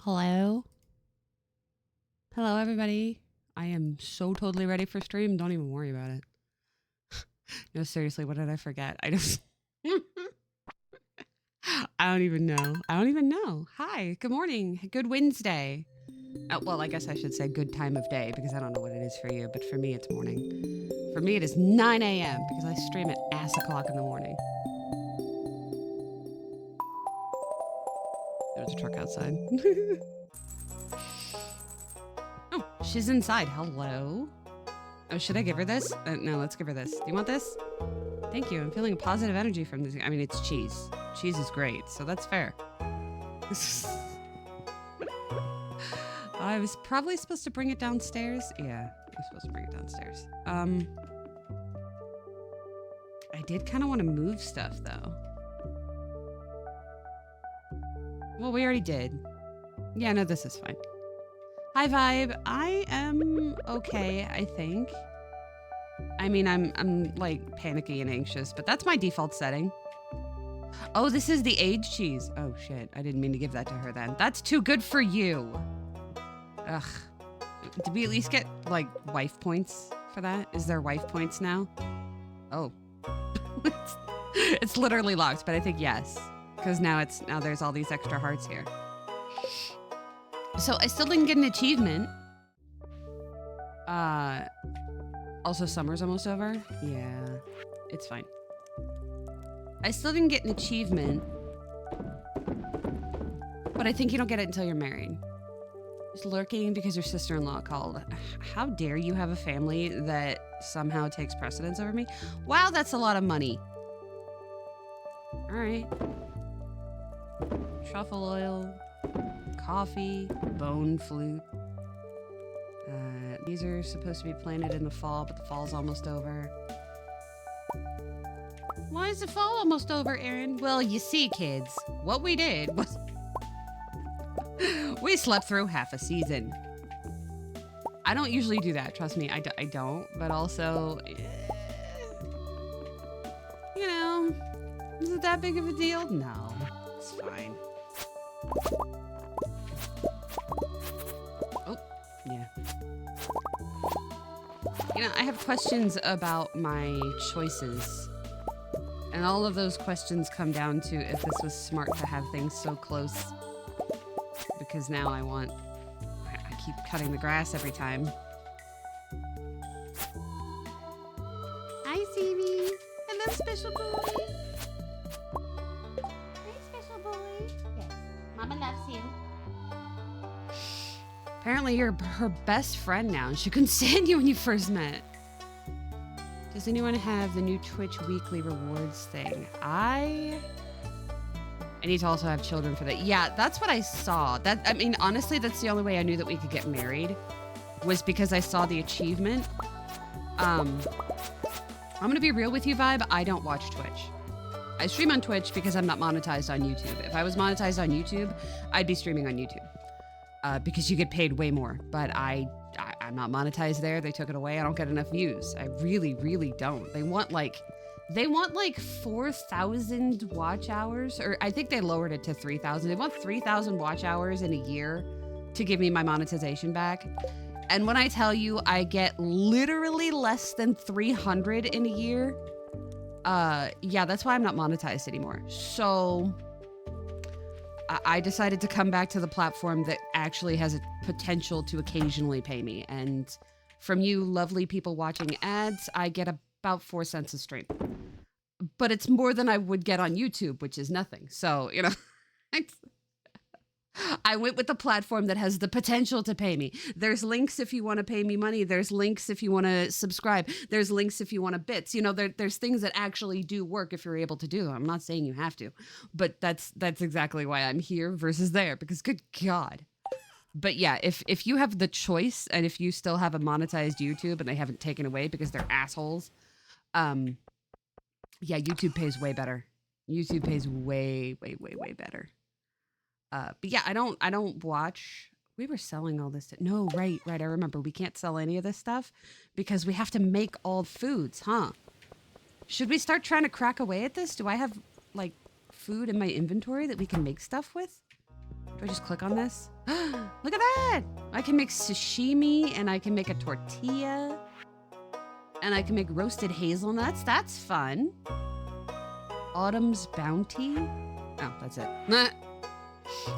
Hello? Hello, everybody. I am so totally ready for stream. Don't even worry about it. No, seriously, what did I forget? I just... I don't even know. I don't even know. Hi, good morning. Good Wednesday. Oh, well, I guess I should say good time of day because I don't know what it is for you, but for me, it's morning. For me, it is 9 a.m. because I stream at ass o'clock in the morning. There's a truck outside. Oh, she's inside. Hello. Oh, should I give her this? No, let's give her this. Do you want this? Thank you. I'm feeling a positive energy from this. I mean, it's cheese. Cheese is great, so that's fair. I was probably supposed to bring it downstairs. Yeah, I was supposed to bring it downstairs. I did kind of want to move stuff, though. Well, we already did. Yeah, no, this is fine. Hi, Vibe. I am okay, I think. I mean, I'm like panicky and anxious, but that's my default setting. Oh, this is the aged cheese. Oh, shit. I didn't mean to give that to her then. That's too good for you. Ugh. Did we at least get, like, wife points for that? Is there wife points now? Oh. It's literally locked, but I think yes. Because now there's all these extra hearts here. So I still didn't get an achievement. Also summer's almost over. Yeah, it's fine. I still didn't get an achievement, but I think you don't get it until you're married. Just lurking because your sister-in-law called. How dare you have a family that somehow takes precedence over me? Wow, that's a lot of money. All right. Truffle oil, coffee, bone flute. These are supposed to be planted in the fall, but the fall's almost over. Why is the fall almost over, Aaron? Well, you see, kids, what we did was we slept through half a season. I don't usually do that, trust me, I don't, but also, you know, is it that big of a deal? No, it's fine. Oh, yeah. You know, I have questions about my choices. And all of those questions come down to if this was smart to have things so close. Because now I keep cutting the grass every time. Hi, Stevie. Hello, special boy. Hi, special boy. Yes, Mama loves you. Apparently you're her best friend now, and she couldn't stand you when you first met. Does anyone have the new Twitch weekly rewards thing? I need to also have children for that. Yeah, that's what I saw. I mean, honestly, that's the only way I knew that we could get married was because I saw the achievement. I'm gonna be real with you, Vibe. I don't watch Twitch. I stream on Twitch because I'm not monetized on YouTube. If I was monetized on YouTube, I'd be streaming on YouTube. Because you get paid way more, but I'm not monetized there. They took it away. I don't get enough views. I really, really don't. They want like 4,000 watch hours, or I think they lowered it to 3,000. They want 3,000 watch hours in a year to give me my monetization back. And when I tell you I get literally less than 300 in a year, yeah, that's why I'm not monetized anymore. So I decided to come back to the platform that actually has a potential to occasionally pay me. And from you lovely people watching ads, I get about 4 cents a stream. But it's more than I would get on YouTube, which is nothing. So, you know, I went with the platform that has the potential to pay me. There's links if you want to pay me money. There's links if you want to subscribe. There's links if you want to bits. You know, there's things that actually do work if you're able to do them. I'm not saying you have to, but that's exactly why I'm here versus there, because good God. But yeah, if you have the choice and if you still have a monetized YouTube and they haven't taken away because they're assholes, yeah, YouTube pays way better. YouTube pays way, way, way, way better. But yeah, I don't watch. We were selling all this. No, right. I remember we can't sell any of this stuff because we have to make all foods, huh? Should we start trying to crack away at this? Do I have like food in my inventory that we can make stuff with? Do I just click on this? Look at that! I can make sashimi, and I can make a tortilla, and I can make roasted hazelnuts. That's fun. Autumn's Bounty. Oh, that's it.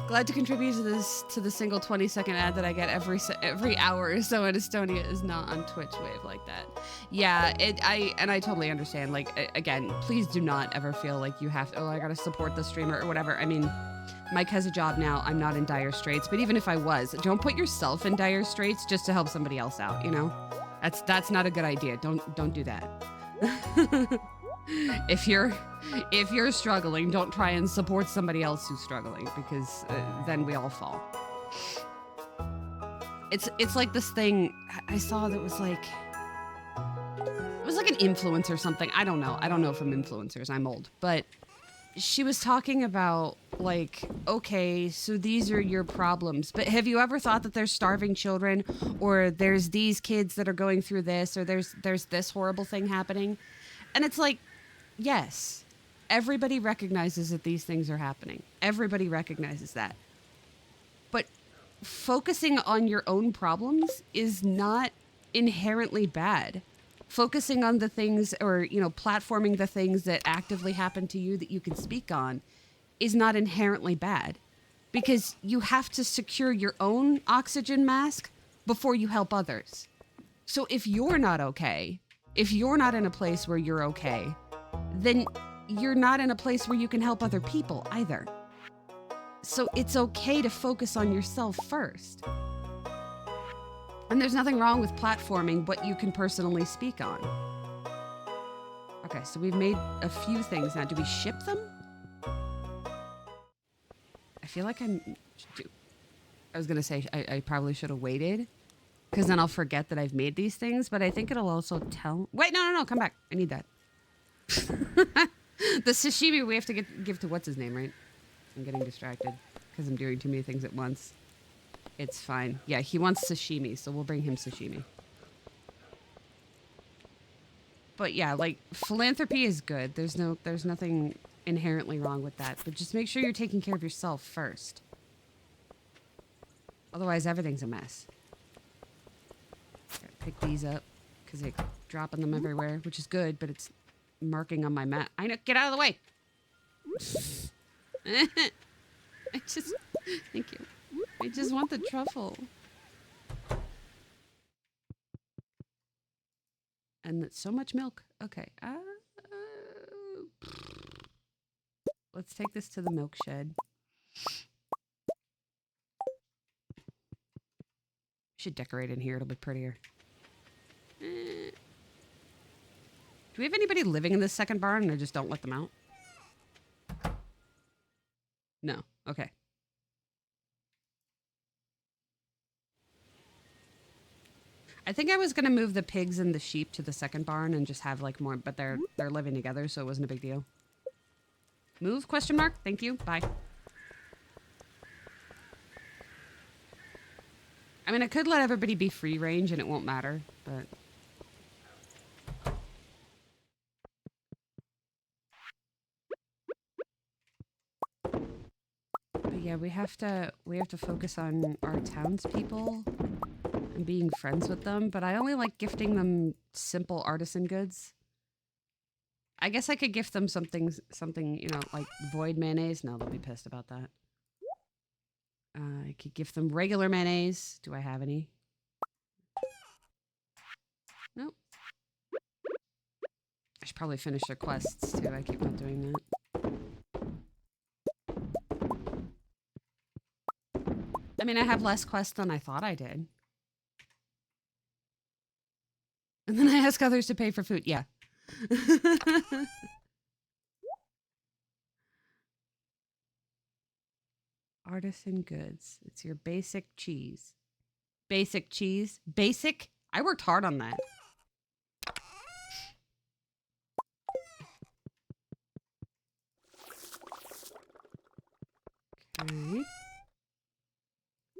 Glad to contribute to the single 20-second ad that I get every hour. So in Estonia is not on Twitch Wave like that. Yeah, I totally understand. Like again, please do not ever feel like you have to, oh, I gotta support the streamer or whatever. I mean, Mike has a job now. I'm not in dire straits, but even if I was, don't put yourself in dire straits just to help somebody else out. You know, that's not a good idea. Don't do that. If you're struggling, don't try and support somebody else who's struggling, because then we all fall. It's like this thing I saw that was like, it was like an influencer or something. I don't know from influencers. I'm old, but she was talking about like, okay, so these are your problems, but have you ever thought that there's starving children, or there's these kids that are going through this, or there's this horrible thing happening? And it's like, yes, everybody recognizes that these things are happening. Everybody recognizes that. But focusing on your own problems is not inherently bad. Focusing on the things, or, you know, platforming the things that actively happen to you that you can speak on is not inherently bad. Because you have to secure your own oxygen mask before you help others. So if you're not okay, if you're not in a place where you're okay, then you're not in a place where you can help other people either. So it's okay to focus on yourself first. And there's nothing wrong with platforming what you can personally speak on. Okay, so we've made a few things now. Do we ship them? I feel like I was gonna say I probably should have waited, because then I'll forget that I've made these things, but I think it'll also tell... Wait, no, come back. I need that. The sashimi we have to give to what's his name, right? I'm getting distracted because I'm doing too many things at once. It's fine. Yeah, he wants sashimi, so we'll bring him sashimi. But yeah, like, philanthropy is good. There's nothing inherently wrong with that, but just make sure you're taking care of yourself first. Otherwise, everything's a mess. Gotta pick these up because they're dropping them everywhere, which is good, but it's marking on my map. I know, get out of the way. Thank you. I just want the truffle. And it's so much milk. Okay. Let's take this to the milk shed. Should decorate in here. It'll be prettier. Do we have anybody living in this second barn, and I just don't let them out? No. Okay. I think I was gonna move the pigs and the sheep to the second barn and just have like more, but they're living together, so it wasn't a big deal. Move? Question mark? Thank you. Bye. I mean, I could let everybody be free range and it won't matter, but... But yeah, we have to focus on our townspeople and being friends with them, but I only like gifting them simple artisan goods. I guess I could gift them something, you know, like void mayonnaise. No, they'll be pissed about that. I could gift them regular mayonnaise. Do I have any? Nope. I should probably finish their quests too. I keep not doing that. I mean, I have less quests than I thought I did. And then I ask others to pay for food. Yeah. Artisan goods. It's your basic cheese. Basic cheese. Basic? I worked hard on that. Okay.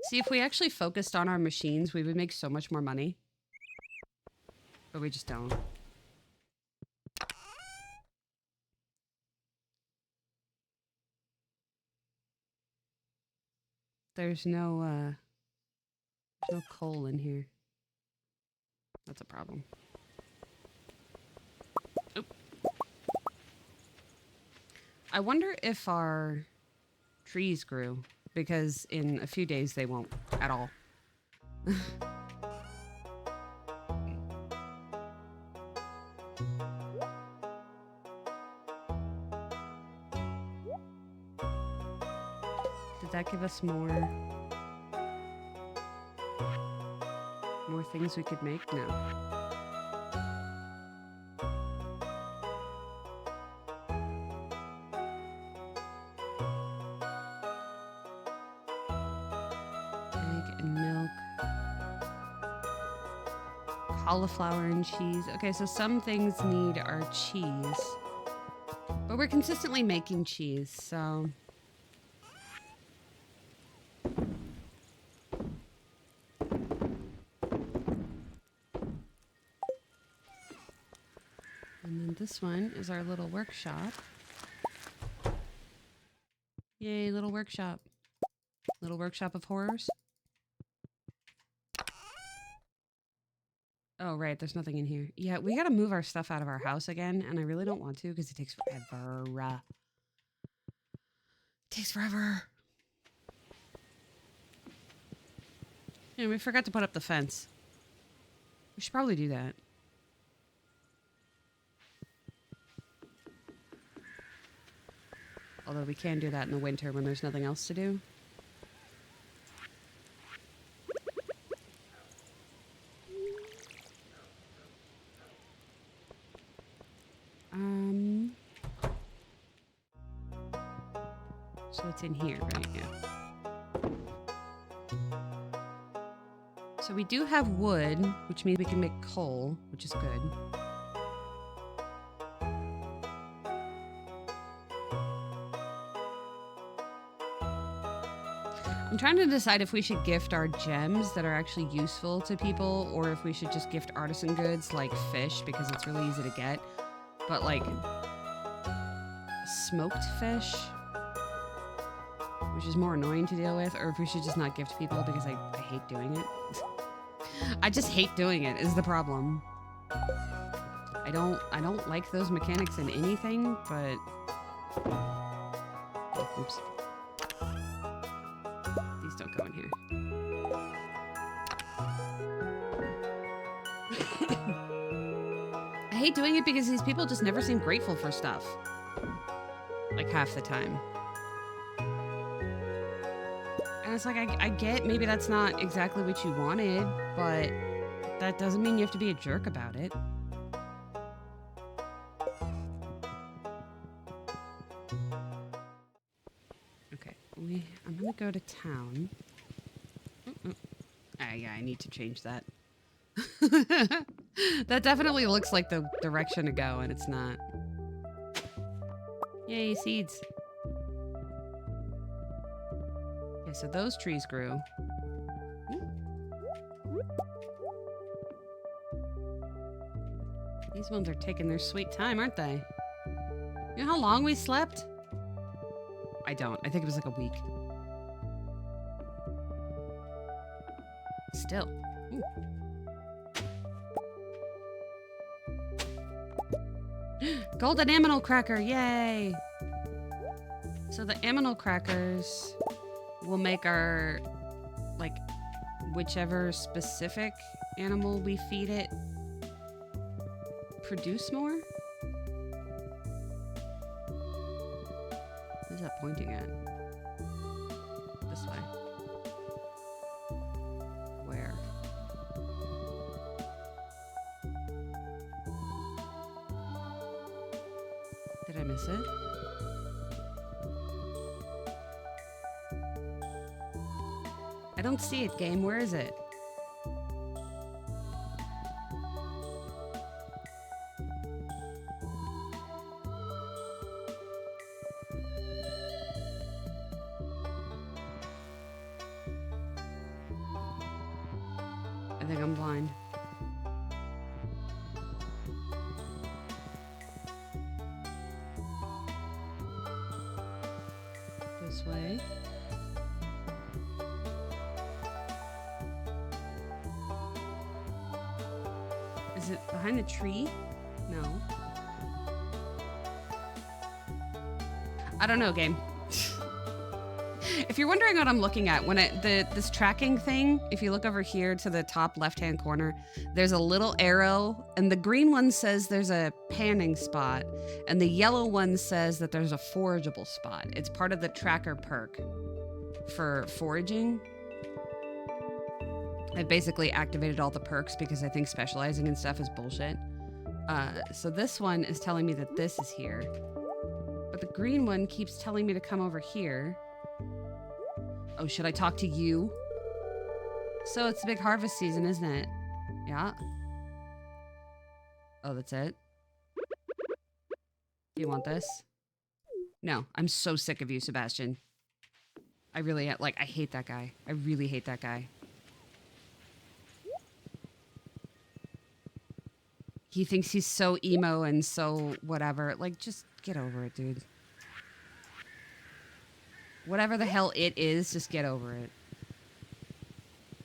See, if we actually focused on our machines, we would make so much more money. But we just don't. there's no coal in here. That's a problem. Oop. I wonder if our trees grew, because in a few days they won't at all. Did that give us more things we could make? No. Egg and milk. Cauliflower and cheese. Okay, so some things need our cheese. But we're consistently making cheese, so... And then this one is our little workshop. Yay, little workshop. Little workshop of horrors. Oh, right, there's nothing in here. Yeah, we gotta move our stuff out of our house again, and I really don't want to because it takes forever. It takes forever. Yeah, we forgot to put up the fence. We should probably do that. Although we can do that in the winter when there's nothing else to do. So it's in here, right? Yeah. So we do have wood, which means we can make coal, which is good. I'm trying to decide if we should gift our gems that are actually useful to people, or if we should just gift artisan goods like fish, because it's really easy to get. But like smoked fish, which is more annoying to deal with, or if we should just not gift people because I hate doing it. I just hate doing it is the problem. I don't like those mechanics in anything, but... Oh, oops. These don't go in here. I hate doing it because these people just never seem grateful for stuff. Like half the time. And it's like, I get maybe that's not exactly what you wanted, but that doesn't mean you have to be a jerk about it. Okay, I'm gonna go to town. Yeah, I need to change that. That definitely looks like the direction to go, and it's not. Yay, seeds. Okay, so those trees grew. These ones are taking their sweet time, aren't they? You know how long we slept? I don't. I think it was like a week. Still. Ooh. Golden aminal cracker, yay! So the aminal crackers will make our, like, whichever specific animal we feed it produce more? What is that pointing at? This way. Where? Did I miss it? I don't see it, game. Where is it? I think I'm blind. This way. Is it behind the tree? No. I don't know, game. If you're wondering what I'm looking at, when this tracking thing, if you look over here to the top left-hand corner, there's a little arrow, and the green one says there's a panning spot, and the yellow one says that there's a forageable spot. It's part of the tracker perk for foraging. I've basically activated all the perks because I think specializing in stuff is bullshit. So this one is telling me that this is here, but the green one keeps telling me to come over here. Oh, should I talk to you? So it's the big harvest season, isn't it? Yeah. Oh, that's it? Do you want this? No, I'm so sick of you, Sebastian. I really, like, I hate that guy. I really hate that guy. He thinks he's so emo and so whatever. Like, just get over it, dude. Whatever the hell it is, just get over it.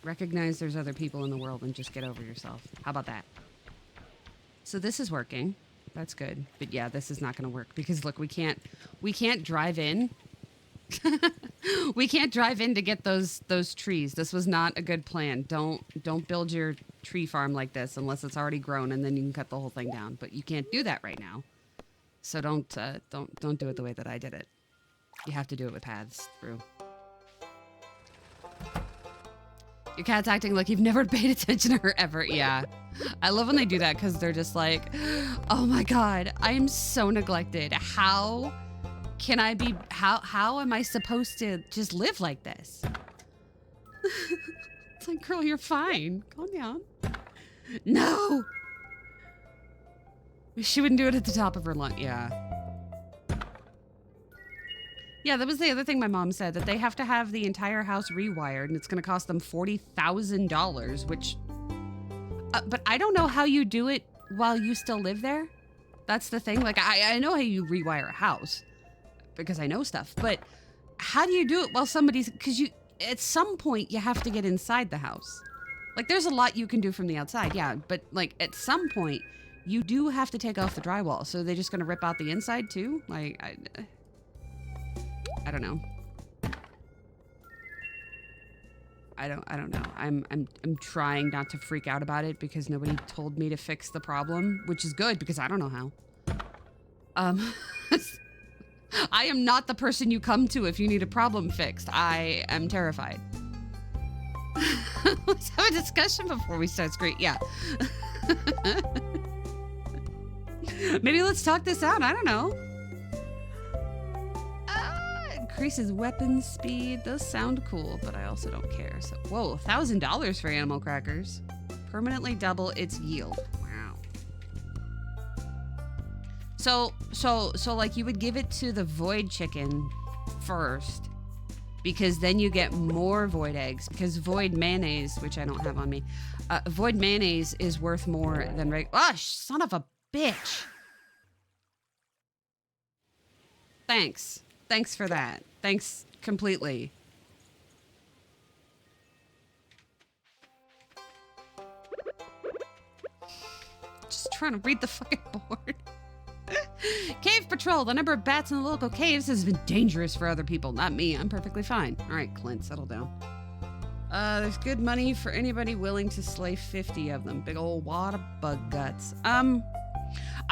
Recognize there's other people in the world and just get over yourself. How about that? So this is working. That's good. But yeah, this is not going to work because look, we can't drive in. We can't drive in to get those trees. This was not a good plan. Don't build your tree farm like this unless it's already grown and then you can cut the whole thing down. But you can't do that right now. So don't do it the way that I did it. You have to do it with paths through. Your cat's acting like you've never paid attention to her ever. Yeah. I love when they do that because they're just like, oh my God, I am so neglected. How can I be, how am I supposed to just live like this? It's like, girl, you're fine. Calm down. No. She wouldn't do it at the top of her lungs. Yeah. Yeah, that was the other thing my mom said, that they have to have the entire house rewired, and it's going to cost them $40,000, which... but I don't know how you do it while you still live there. That's the thing. Like, I know how you rewire a house, because I know stuff, but how do you do it while somebody's... Because you, at some point, you have to get inside the house. Like, there's a lot you can do from the outside, yeah, but, like, at some point, you do have to take off the drywall, so they're just going to rip out the inside, too? Like, I don't know. I don't know. I'm trying not to freak out about it because nobody told me to fix the problem, which is good because I don't know how. I am not the person you come to if you need a problem fixed. I am terrified. Let's have a discussion before we start screaming. Yeah. Maybe let's talk this out. I don't know. Increases weapon speed. Those sound cool, but I also don't care. So, whoa, $1,000 for animal crackers. Permanently double its yield. Wow. So like you would give it to the void chicken first, because then you get more void eggs. Because void mayonnaise, which I don't have on me, void mayonnaise is worth more than son of a bitch. Thanks. Thanks for that. Thanks completely. Just trying to read the fucking board. Cave patrol. The number of bats in the local caves has been dangerous for other people. Not me. I'm perfectly fine. All right, Clint, settle down. There's good money for anybody willing to slay 50 of them. Big old wad of bug guts. I'm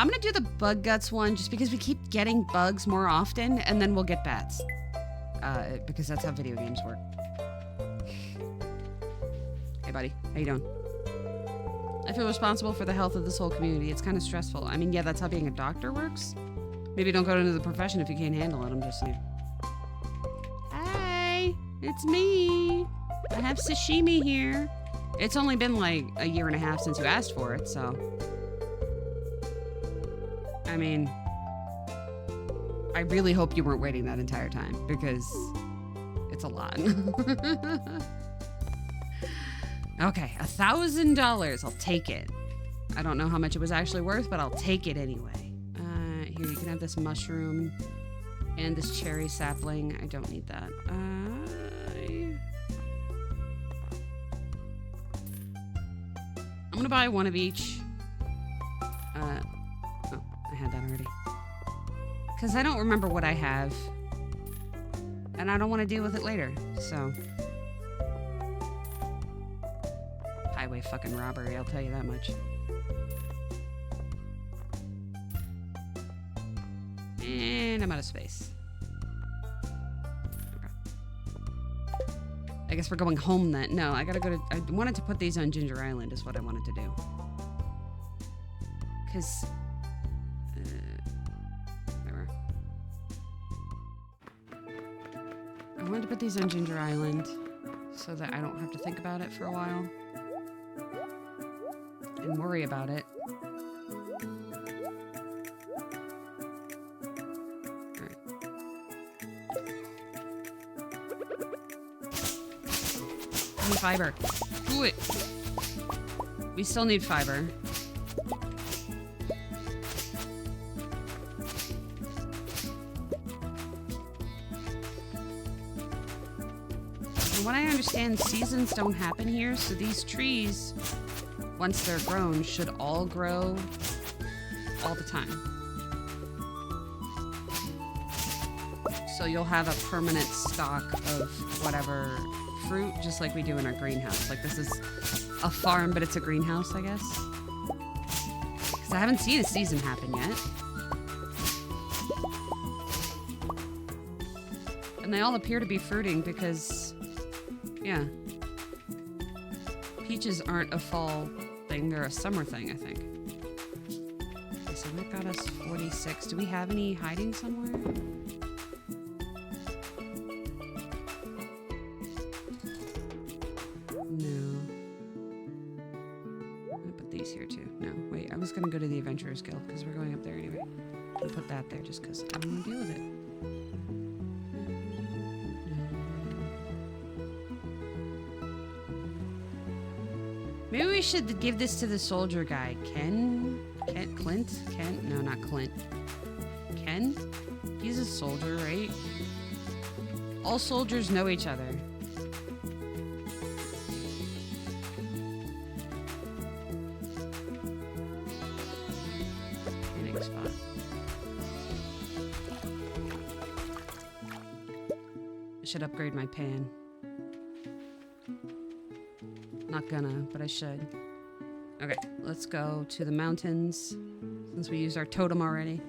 gonna do the bug guts one just because we keep getting bugs more often, and then we'll get bats. Because that's how video games work. Hey, buddy. How you doing? I feel responsible for the health of this whole community. It's kind of stressful. I mean, yeah, that's how being a doctor works. Maybe don't go into the profession if you can't handle it. I'm just saying. Hey, it's me. I have sashimi here. It's only been like a year and a half since you asked for it, so... I mean, I really hope you weren't waiting that entire time because it's a lot. Okay, $1,000. I'll take it. I don't know how much it was actually worth, but I'll take it anyway. Here, you can have this mushroom and this cherry sapling. I don't need that. I'm gonna buy one of each. Because I don't remember what I have. And I don't want to deal with it later, so. Highway fucking robbery, I'll tell you that much. And I'm out of space. Okay. I guess we're going home then. No, I gotta go to... I wanted to put these on Ginger Island is what I wanted to do. Because... whatever. I wanted to put these on Ginger Island so that I don't have to think about it for a while. And worry about it. Alright. I need fiber. Do it! We still need fiber. From what I understand, seasons don't happen here, so these trees, once they're grown, should all grow all the time. So you'll have a permanent stock of whatever fruit, just like we do in our greenhouse. Like this is a farm, but it's a greenhouse, I guess. Because I haven't seen a season happen yet. And they all appear to be fruiting because, yeah. Peaches aren't a fall thing, they're a summer thing, I think. Okay, so that got us 46. Do we have any hiding somewhere? No. I'm gonna put these here too. No, wait, I was gonna go to the Adventurers Guild because we're going up there anyway. I'll put that there just because I don't want to deal with it. Maybe we should give this to the soldier guy. Clint? No, not Clint. Ken? He's a soldier, right? All soldiers know each other. Canning spot. I should upgrade my pan. Not gonna, but I should. Okay, let's go to the mountains since we used our totem already.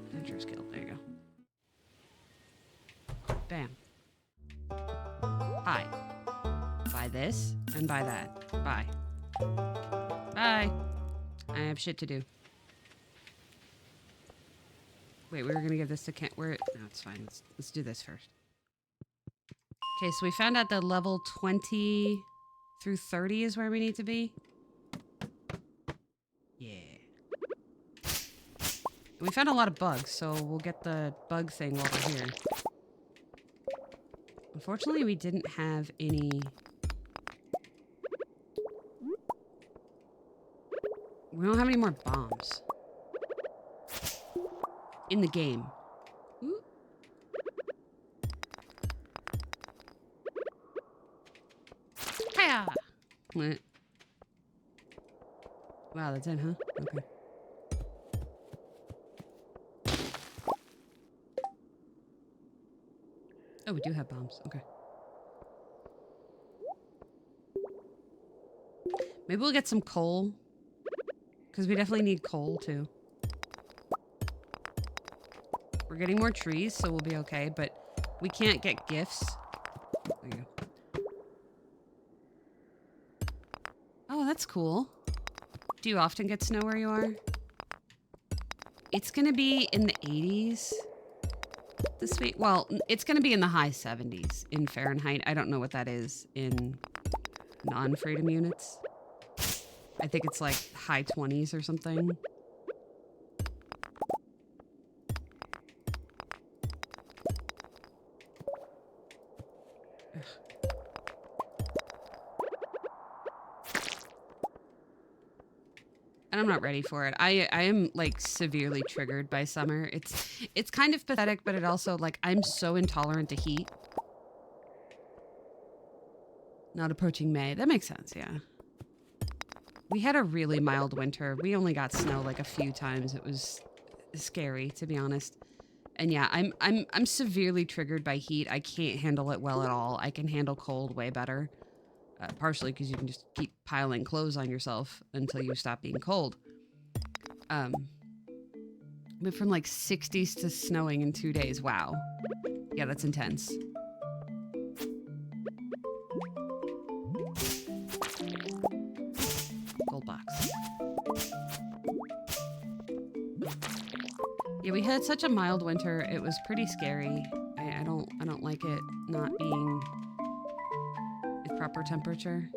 Adventurers Guild, there you go. Bam. Hi. Buy this and buy that. Bye. Bye. I have shit to do. Wait, we were gonna give this to Kent. No, it's fine. Let's do this first. Okay, so we found out that level 20 through 30 is where we need to be. Yeah. We found a lot of bugs, so we'll get the bug thing while we're here. Unfortunately, we didn't have any... We don't have any more bombs. In the game. Ooh. Hiya! What? Wow, that's it, huh? Okay. Oh, we do have bombs. Okay. Maybe we'll get some coal. Because we definitely need coal, too. We're getting more trees, so we'll be okay. But we can't get gifts. There you go. Oh, that's cool. Do you often get snow where you are? It's going to be in the 80s. This week, well, it's going to be in the high 70s in Fahrenheit. I don't know what that is in non-freedom units. I think it's like high 20s or something. Ugh. And I'm not ready for it. I am like severely triggered by summer. It's kind of pathetic, but it also like I'm so intolerant to heat. Not approaching May. That makes sense, yeah. We had a really mild winter. We only got snow like a few times. It was scary, to be honest. And yeah, I'm severely triggered by heat. I can't handle it well at all. I can handle cold way better. Partially because you can just keep piling clothes on yourself until you stop being cold. Went from like 60s to snowing in 2 days. Wow. Yeah, that's intense. Gold box. Yeah, we had such a mild winter. It was pretty scary. I don't like it not being at proper temperature.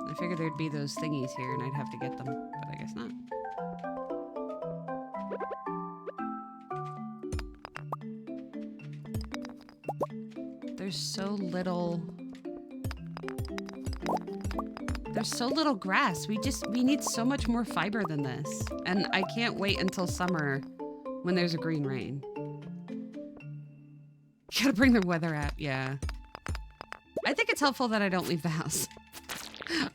I figured there'd be those thingies here and I'd have to get them, but I guess not. There's so little grass. We need so much more fiber than this. And I can't wait until summer when there's a green rain. Gotta bring the weather app, yeah. I think it's helpful that I don't leave the house.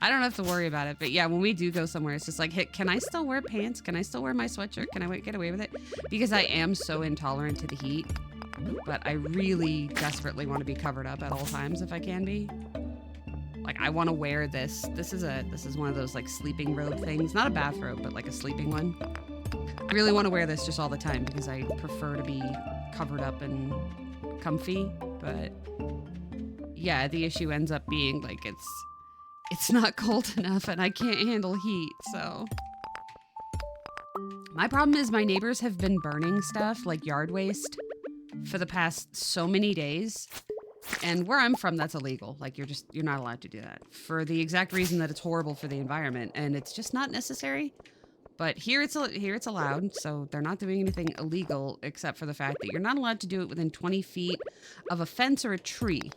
I don't have to worry about it, but yeah, when we do go somewhere, it's just like, hey, can I still wear pants? Can I still wear my sweatshirt? Can I get away with it? Because I am so intolerant to the heat, but I really desperately want to be covered up at all times if I can be. Like, I want to wear this. This is one of those like sleeping robe things, not a bathrobe, but like a sleeping one. I really want to wear this just all the time because I prefer to be covered up and comfy, but yeah, the issue ends up being like it's not cold enough and I can't handle heat, so. My problem is my neighbors have been burning stuff like yard waste for the past so many days. And where I'm from, that's illegal. Like you're not allowed to do that for the exact reason that it's horrible for the environment and it's just not necessary. But here it's allowed, so they're not doing anything illegal except for the fact that you're not allowed to do it within 20 feet of a fence or a tree.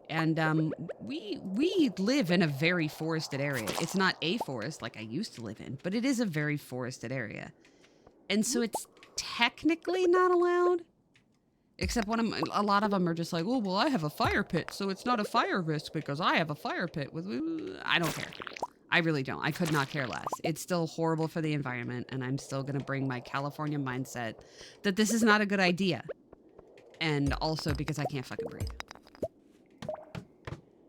And we live in a very forested area. It's not a forest like I used to live in, but it is a very forested area. And so it's technically not allowed, except when a lot of them are just like, oh, well, I have a fire pit, so it's not a fire risk because I have a fire pit. I don't care. I really don't. I could not care less. It's still horrible for the environment, and I'm still going to bring my California mindset that this is not a good idea. And also because I can't fucking breathe.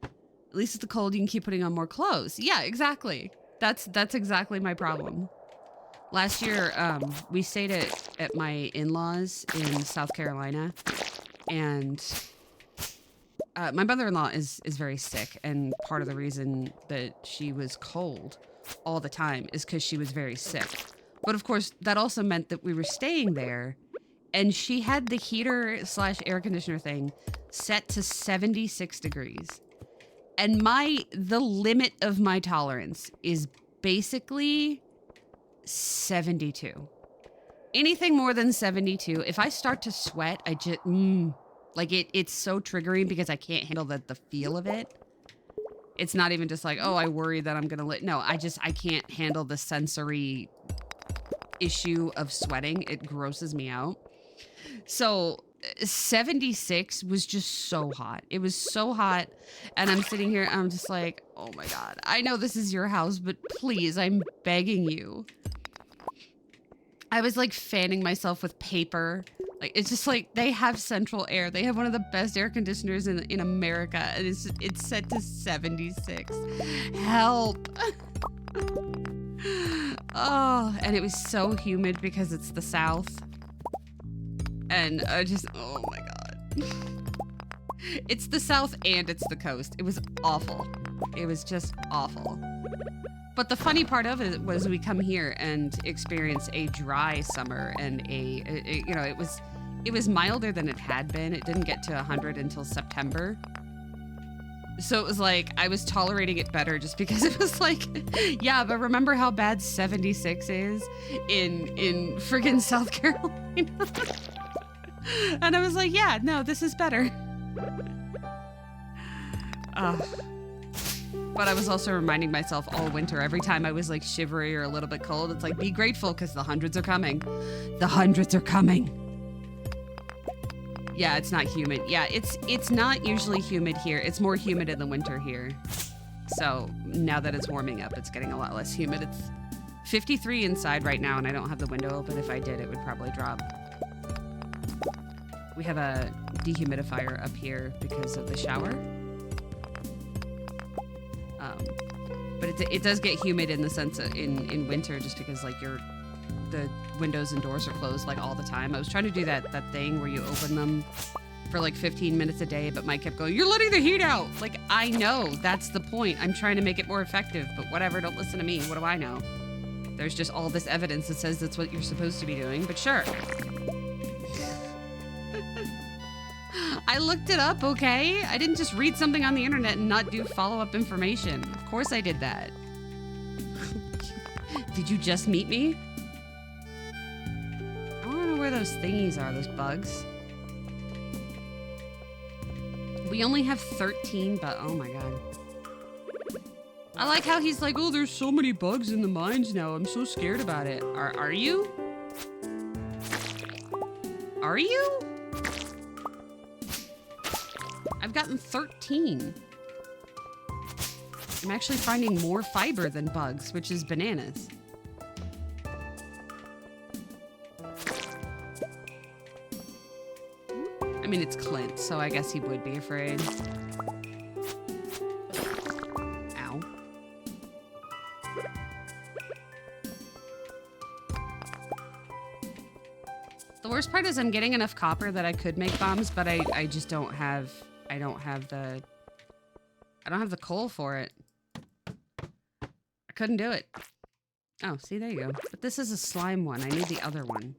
At least it's the cold, you can keep putting on more clothes. Yeah, exactly. That's exactly my problem. Last year, we stayed at my in-laws in South Carolina, and my mother-in-law is very sick, and part of the reason that she was cold all the time is because she was very sick. But of course, that also meant that we were staying there, and she had the heater / air conditioner thing set to 76 degrees. And the limit of my tolerance is basically 72. Anything more than 72, if I start to sweat, I just, like it's so triggering because I can't handle the feel of it. It's not even just like, oh, I worry that I'm gonna no, I can't handle the sensory issue of sweating. It grosses me out. So 76 was just so hot. It was so hot. And I'm sitting here, I'm just like, oh my God, I know this is your house, but please, I'm begging you. I was like fanning myself with paper. Like, it's just like, they have central air. They have one of the best air conditioners in America. And it's set to 76. Help. Oh, and it was so humid because it's the South. And I just, oh my God. It's the South and it's the coast. It was awful. It was just awful. But the funny part of it was we come here and experience a dry summer and you know, it was milder than it had been. It didn't get to 100 until September. So it was like, I was tolerating it better just because it was like, yeah, but remember how bad 76 is in friggin' South Carolina? And I was like, yeah, no, this is better. But I was also reminding myself all winter, every time I was like shivery or a little bit cold, it's like, be grateful because the hundreds are coming. The hundreds are coming. Yeah, it's not humid. Yeah, it's not usually humid here. It's more humid in the winter here. So now that it's warming up, it's getting a lot less humid. It's 53 inside right now, and I don't have the window open. If I did, it would probably drop. We have a dehumidifier up here because of the shower. But it does get humid in the sense of in winter, just because like the windows and doors are closed like all the time. I was trying to do that thing where you open them for like 15 minutes a day, but Mike kept going, "You're letting the heat out." Like, I know, that's the point. I'm trying to make it more effective, but whatever, don't listen to me. What do I know? There's just all this evidence that says that's what you're supposed to be doing, but sure. I looked it up, okay? I didn't just read something on the internet and not do follow-up information. Of course I did that. Did you just meet me? I want to know where those thingies are, those bugs. We only have 13, but oh my god. I like how he's like, "Oh, there's so many bugs in the mines now. I'm so scared about it." Are you? Are you? I've gotten 13. I'm actually finding more fiber than bugs, which is bananas. I mean, it's Clint, so I guess he would be afraid. Ow. The worst part is I'm getting enough copper that I could make bombs, but I just don't have... I don't have the coal for it. I couldn't do it. Oh, see, there you go. But this is a slime one. I need the other one.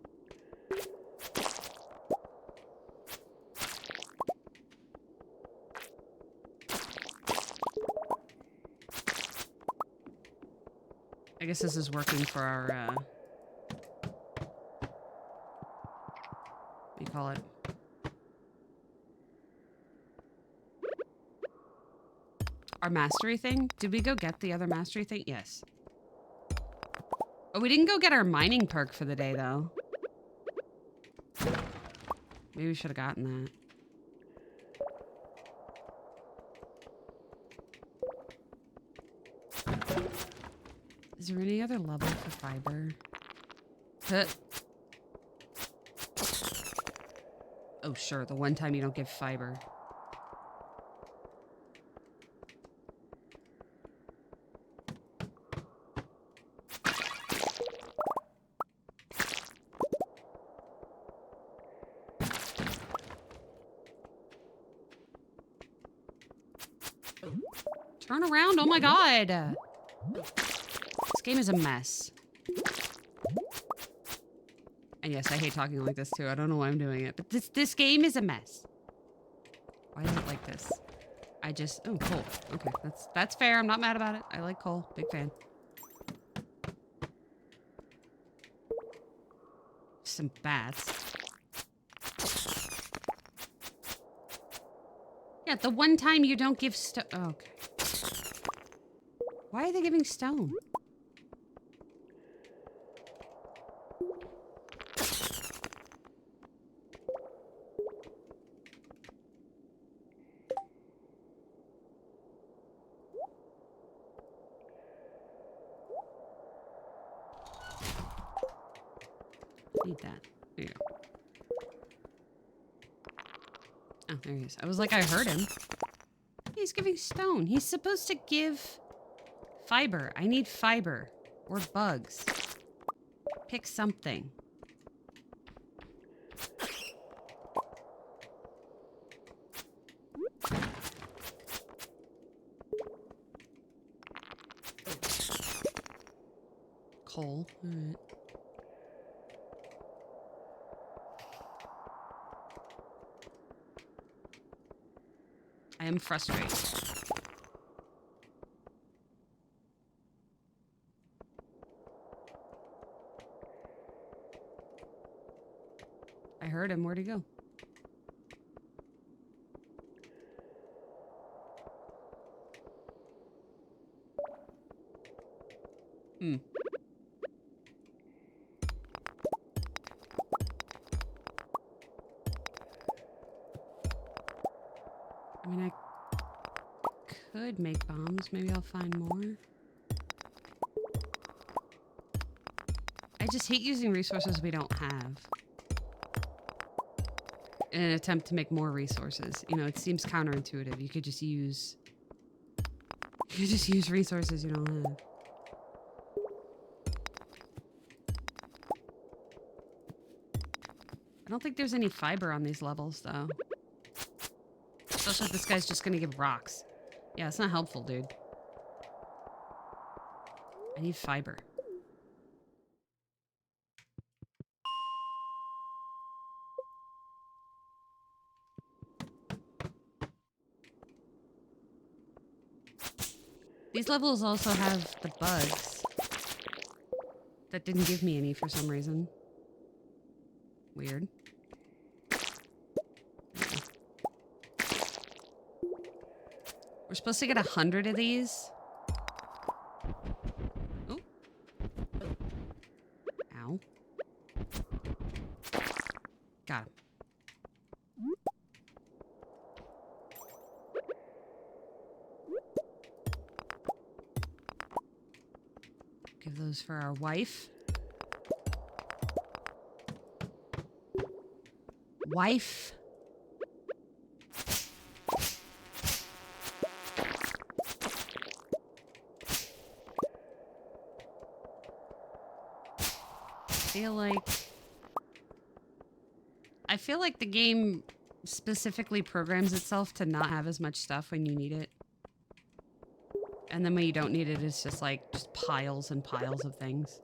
I guess this is working for our, what do you call it? Our mastery thing? Did we go get the other mastery thing? Yes. Oh, we didn't go get our mining perk for the day, though. Maybe we should have gotten that. Is there any other level for fiber? Huh. Oh, sure. The one time you don't give fiber. Turn around. Oh my god. This game is a mess. And yes, I hate talking like this too. I don't know why I'm doing it. But this game is a mess. Why is it like this? I just... Oh, coal. Okay, that's fair. I'm not mad about it. I like coal. Big fan. Some bats. Yeah, the one time you don't give stone... Oh, okay. Why are they giving stone? Need that. There you go. Oh, there he is. I was like, I heard him. He's giving stone. He's supposed to give fiber. I need fiber. Or bugs. Pick something. Coal. All right. I am frustrated. I heard him. Where'd he go? Hmm. I mean, I could make bombs. Maybe I'll find more. I just hate using resources we don't have in an attempt to make more resources. You know, it seems counterintuitive. You could just use resources you don't have. I don't think there's any fiber on these levels, though. Especially if this guy's just gonna give rocks. Yeah, it's not helpful, dude. I need fiber. These levels also have the bugs that didn't give me any for some reason. Weird. We're supposed to get 100 of these. Oh. Ow. Got him. Give those for our wife. Wife. I feel like the game specifically programs itself to not have as much stuff when you need it. And then when you don't need it, it's just like, just piles and piles of things.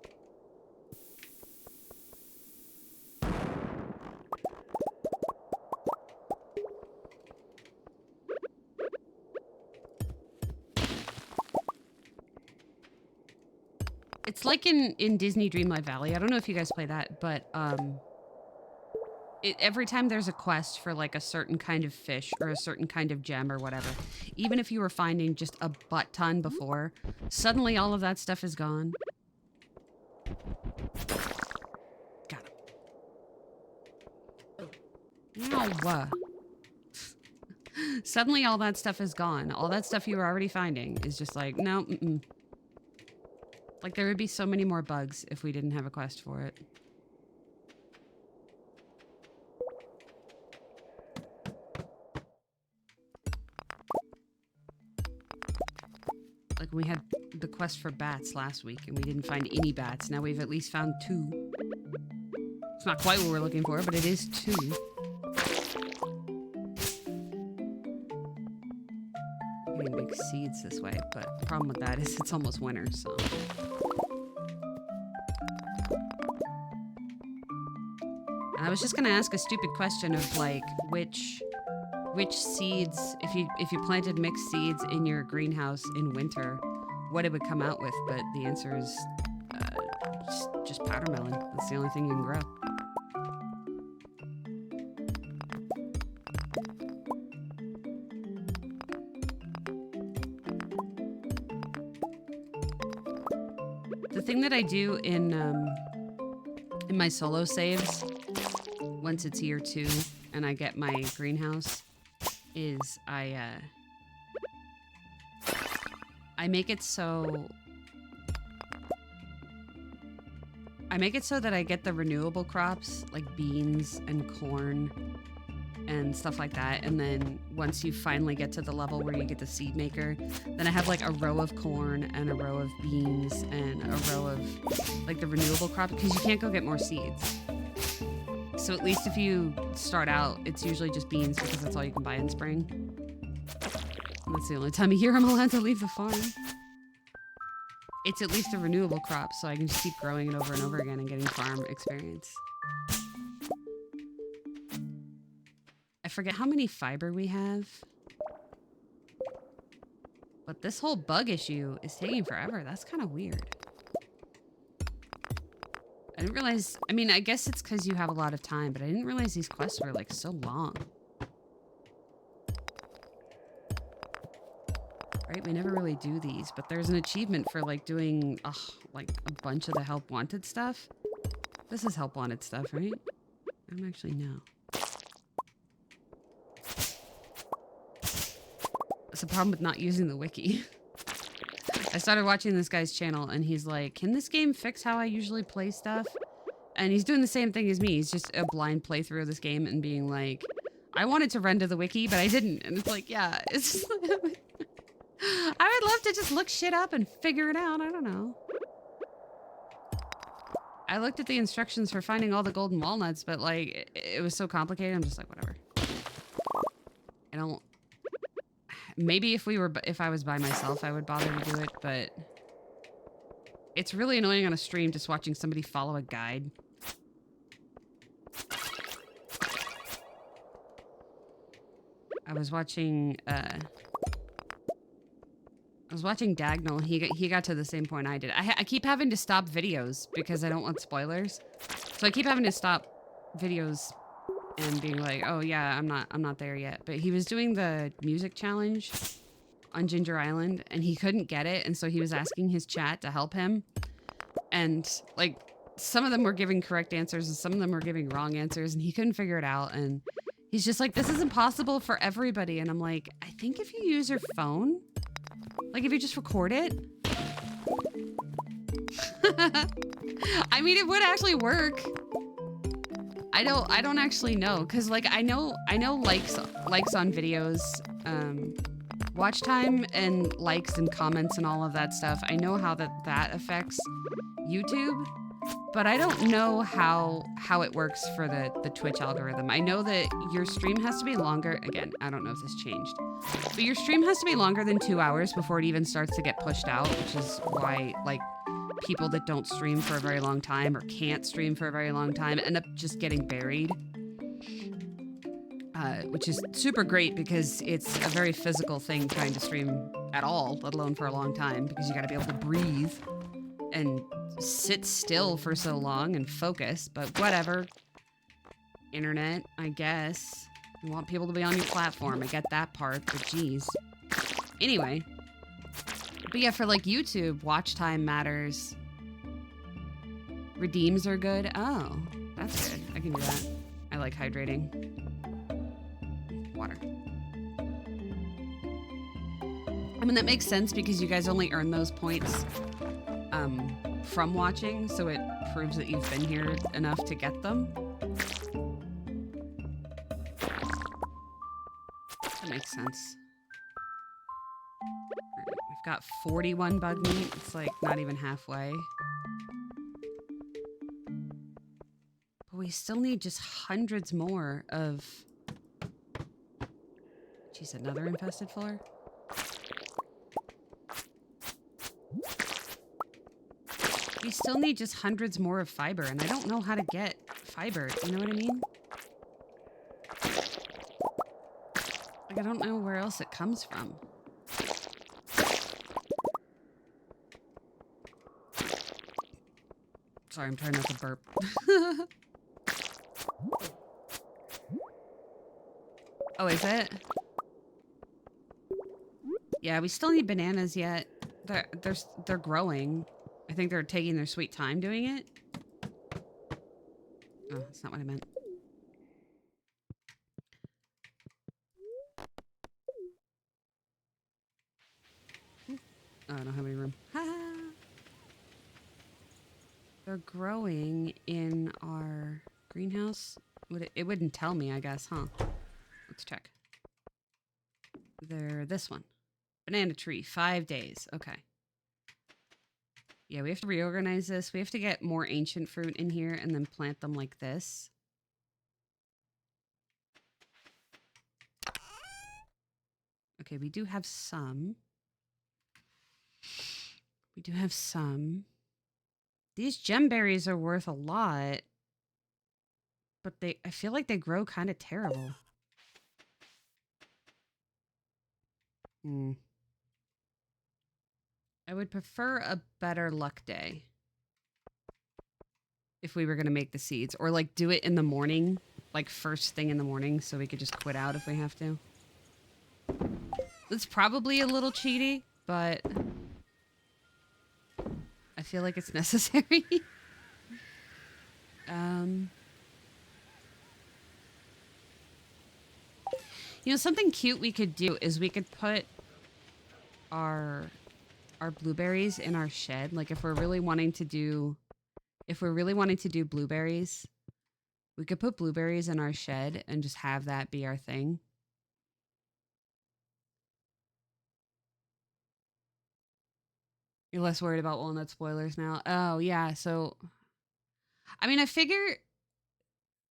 It's like in Disney Dreamlight Valley. I don't know if you guys play that, but every time there's a quest for like a certain kind of fish or a certain kind of gem or whatever, even if you were finding just a butt ton before, suddenly all of that stuff is gone. Got him. Ow. Suddenly all that stuff is gone. All that stuff you were already finding is just like, no, Like, there would be so many more bugs if we didn't have a quest for it. Like, we had the quest for bats last week, and we didn't find any bats. Now we've at least found 2. It's not quite what we're looking for, but it is 2. You can make seeds this way, but the problem with that is it's almost winter, so... I was just gonna ask a stupid question of like which seeds, if you planted mixed seeds in your greenhouse in winter, what it would come out with, but the answer is just powder melon. That's the only thing you can grow. The thing that I do in my solo saves, once it's year 2 and I get my greenhouse, is I make it so that I get the renewable crops like beans and corn and stuff like that, and then once you finally get to the level where you get the seed maker, then I have like a row of corn and a row of beans and a row of like the renewable crop, because you can't go get more seeds. So at least if you start out, it's usually just beans because that's all you can buy in spring. And that's the only time of year I'm allowed to leave the farm. It's at least a renewable crop, so I can just keep growing it over and over again and getting farm experience. I forget how many fiber we have. But this whole bug issue is taking forever. That's kind of weird. I didn't realize, I mean, I guess it's because you have a lot of time, but I didn't realize these quests were like so long. Right, we never really do these, but there's an achievement for like doing like a bunch of the help wanted stuff. This is help wanted stuff, right? I don't actually know. It's a problem with not using the wiki. I started watching this guy's channel and he's like, can this game fix how I usually play stuff? And he's doing the same thing as me. He's just a blind playthrough of this game and being like, I wanted to render the wiki, but I didn't. And it's like, yeah, it's just I would love to just look shit up and figure it out. I don't know. I looked at the instructions for finding all the golden walnuts, but like, it was so complicated. I'm just like, whatever. I don't, maybe if I was by myself, I would bother to do it, but it's really annoying on a stream just watching somebody follow a guide. I was watching Dagnall. He got to the same point I did. I keep having to stop videos because I don't want spoilers. So I keep having to stop videos and being like, oh yeah, I'm not there yet. But he was doing the music challenge on Ginger Island and he couldn't get it, and so he was asking his chat to help him. And like some of them were giving correct answers and some of them were giving wrong answers, and he couldn't figure it out, and he's just like, this is impossible for everybody. And I'm like, I think if you use your phone, like if you just record it. I mean, it would actually work. I don't actually know, cause like I know likes on videos, watch time and likes and comments and all of that stuff. I know how that affects YouTube, but I don't know how it works for the Twitch algorithm. I know that your stream has to be longer. Again, I don't know if this changed, but your stream has to be longer than 2 hours before it even starts to get pushed out, which is why like people that don't stream for a very long time or can't stream for a very long time end up just getting buried. Which is super great because it's a very physical thing trying to stream at all, let alone for a long time, because you got to be able to breathe and sit still for so long and focus. But whatever. Internet, I guess. You want people to be on your platform. I get that part, but geez. Anyway. But yeah, for like YouTube, watch time matters. Redeems are good. Oh, that's good. I can do that. I like hydrating. Water. I mean, that makes sense because you guys only earn those points from watching, so it proves that you've been here enough to get them. That makes sense. Right, we've got 41 bug meat. It's like not even halfway. But we still need just hundreds more of... Jeez, another infested floor? We still need just hundreds more of fiber, and I don't know how to get fiber. You know what I mean? Like, I don't know where else it comes from. Sorry, I'm trying not to burp. Oh, is it? Yeah, we still need bananas yet. They're growing. I think they're taking their sweet time doing it. Oh, that's not what I meant. Oh, I don't have any room. They're growing in our greenhouse. It wouldn't tell me, I guess, huh? Let's check. They're this one. Banana tree, 5 days. Okay. Yeah, we have to reorganize this. We have to get more ancient fruit in here and then plant them like this. Okay, we do have some. We do have some. These gemberries are worth a lot. But I feel like they grow kind of terrible. I would prefer a better luck day. If we were going to make the seeds. Or like do it in the morning. Like first thing in the morning so we could just quit out if we have to. It's probably a little cheaty, but I feel like it's necessary. You know, something cute we could do is we could put our blueberries in our shed. Like if we're really wanting to do blueberries, we could put blueberries in our shed and just have that be our thing. You're less worried about walnut spoilers now. Oh, yeah. So, I mean, I figure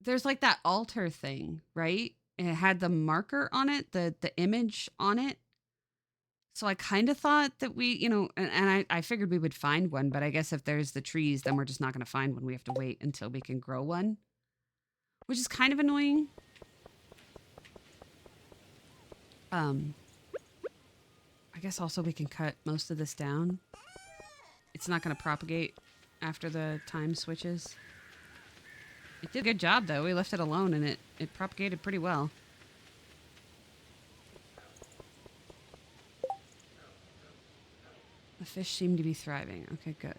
there's like that altar thing, right? It had the marker on it, the image on it. So I kind of thought that we, and I figured we would find one, but I guess if there's the trees, then we're just not going to find one. We have to wait until we can grow one, which is kind of annoying. I guess also we can cut most of this down. It's not going to propagate after the time switches. It did a good job, though. We left it alone, and it propagated pretty well. The fish seem to be thriving. Okay, good.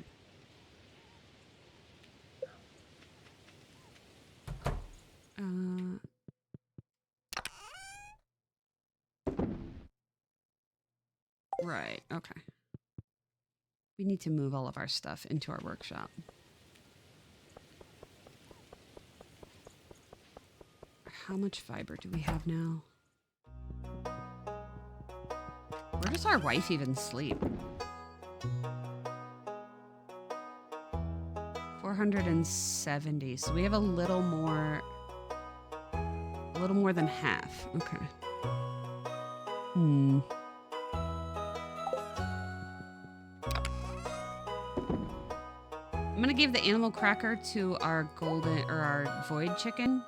Right, okay. We need to move all of our stuff into our workshop. How much fiber do we have now? Where does our wife even sleep? 470. So we have a little more than half. Okay. I'm gonna give the animal cracker to our our void chicken.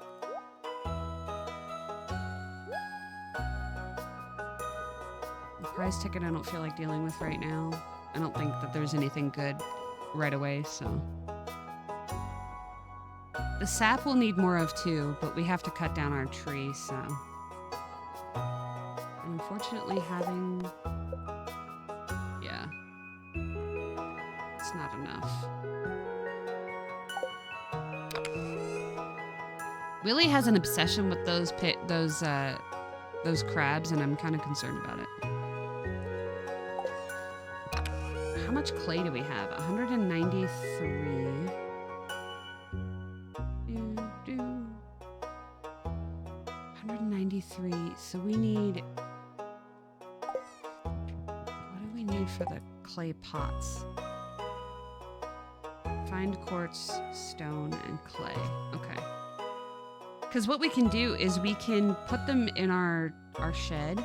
The prize ticket I don't feel like dealing with right now. I don't think that there's anything good right away, so. The sap we'll need more of too, but we have to cut down our tree, so. And unfortunately yeah. It's not enough. Willie has an obsession with those crabs, and I'm kind of concerned about it. How much clay do we have? 193. 193. So we need... What do we need for the clay pots? Find quartz, stone, and clay. Okay. Because what we can do is we can put them in our shed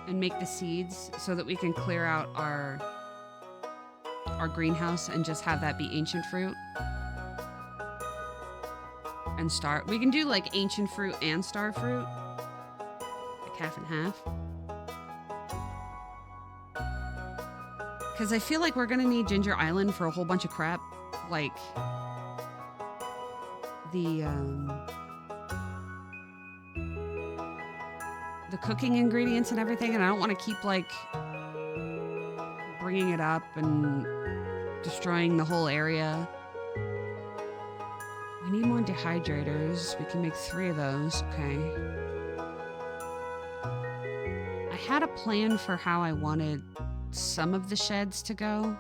and make the seeds so that we can clear out our greenhouse and just have that be ancient fruit. And star. We can do like ancient fruit and star fruit. Like half and half. Because I feel like we're going to need Ginger Island for a whole bunch of crap. Like the cooking ingredients and everything. And I don't want to keep like bringing it up and destroying the whole area. We need more dehydrators. We can make 3 of those. Okay. I had a plan for how I wanted some of the sheds to go.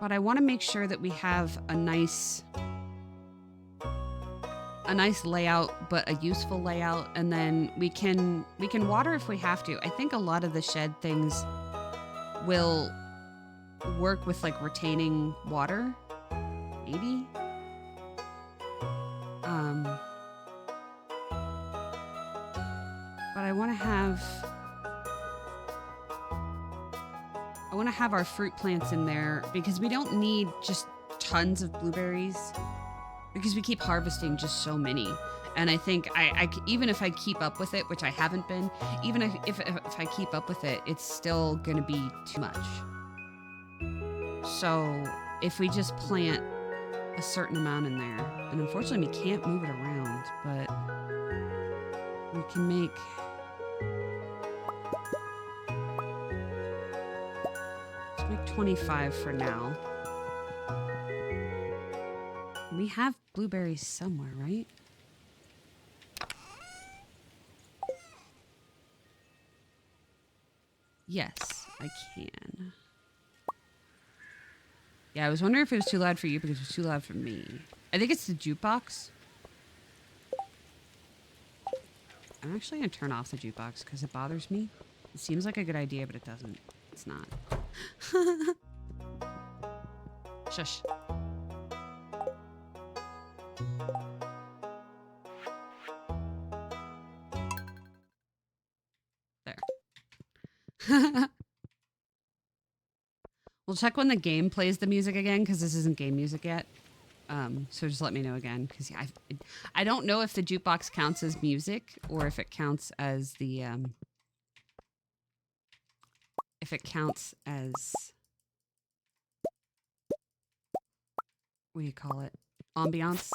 But I want to make sure that we have a nice layout, but a useful layout, and then we can water if we have to. I think a lot of the shed things will work with like retaining water, maybe. But I want to have our fruit plants in there because we don't need just tons of blueberries because we keep harvesting just so many. And I think I even if I keep up with it, which I haven't been, even if I keep up with it, it's still going to be too much. So if we just plant a certain amount in there, and unfortunately we can't move it around, but we can make... Let's make 25 for now. We have blueberries somewhere, right? Yes, I can. Yeah, I was wondering if it was too loud for you because it was too loud for me. I think it's the jukebox. I'm actually going to turn off the jukebox because it bothers me. It seems like a good idea, but it doesn't. It's not. Shush. There. We'll check when the game plays the music again because this isn't game music yet. So just let me know again because yeah, I don't know if the jukebox counts as music or if it counts as the what do you call it? Ambiance.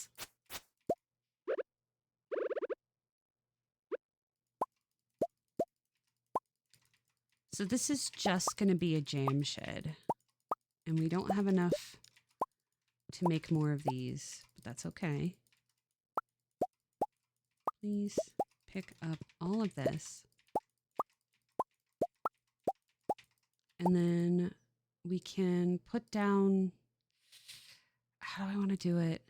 So this is just going to be a jam shed. And we don't have enough to make more of these, but that's okay. Please pick up all of this. And then we can put down, how do I want to do it?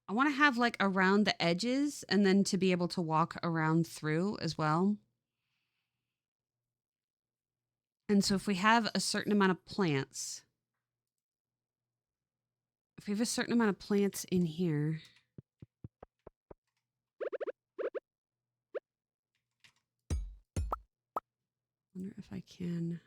I want to have like around the edges and then to be able to walk around through as well. And so if we have a certain amount of plants, in here, wonder if I can.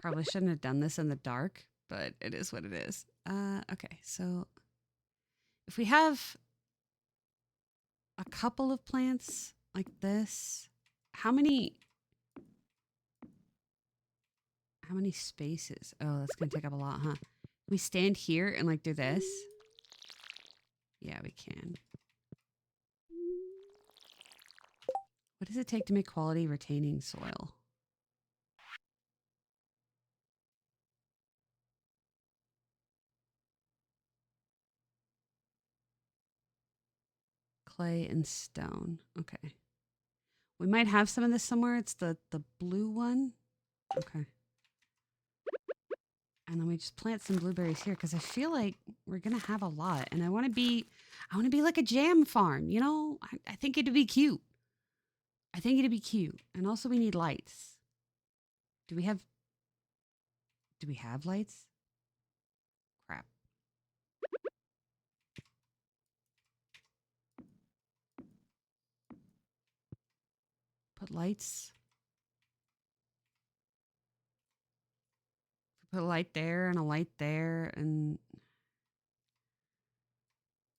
Probably shouldn't have done this in the dark, but it is what it is. Okay, so if we have a couple of plants like this, how many spaces? Oh, that's gonna take up a lot, huh? We stand here and like do this. Yeah, we can. What does it take to make quality retaining soil? Clay and stone. Okay. We might have some of this somewhere. It's the blue one. Okay. And then we just plant some blueberries here because I feel like we're gonna have a lot. And I want to be like a jam farm. You know, I think it'd be cute. And also we need lights. Do we have lights? Crap. Put lights. Put a light there and a light there and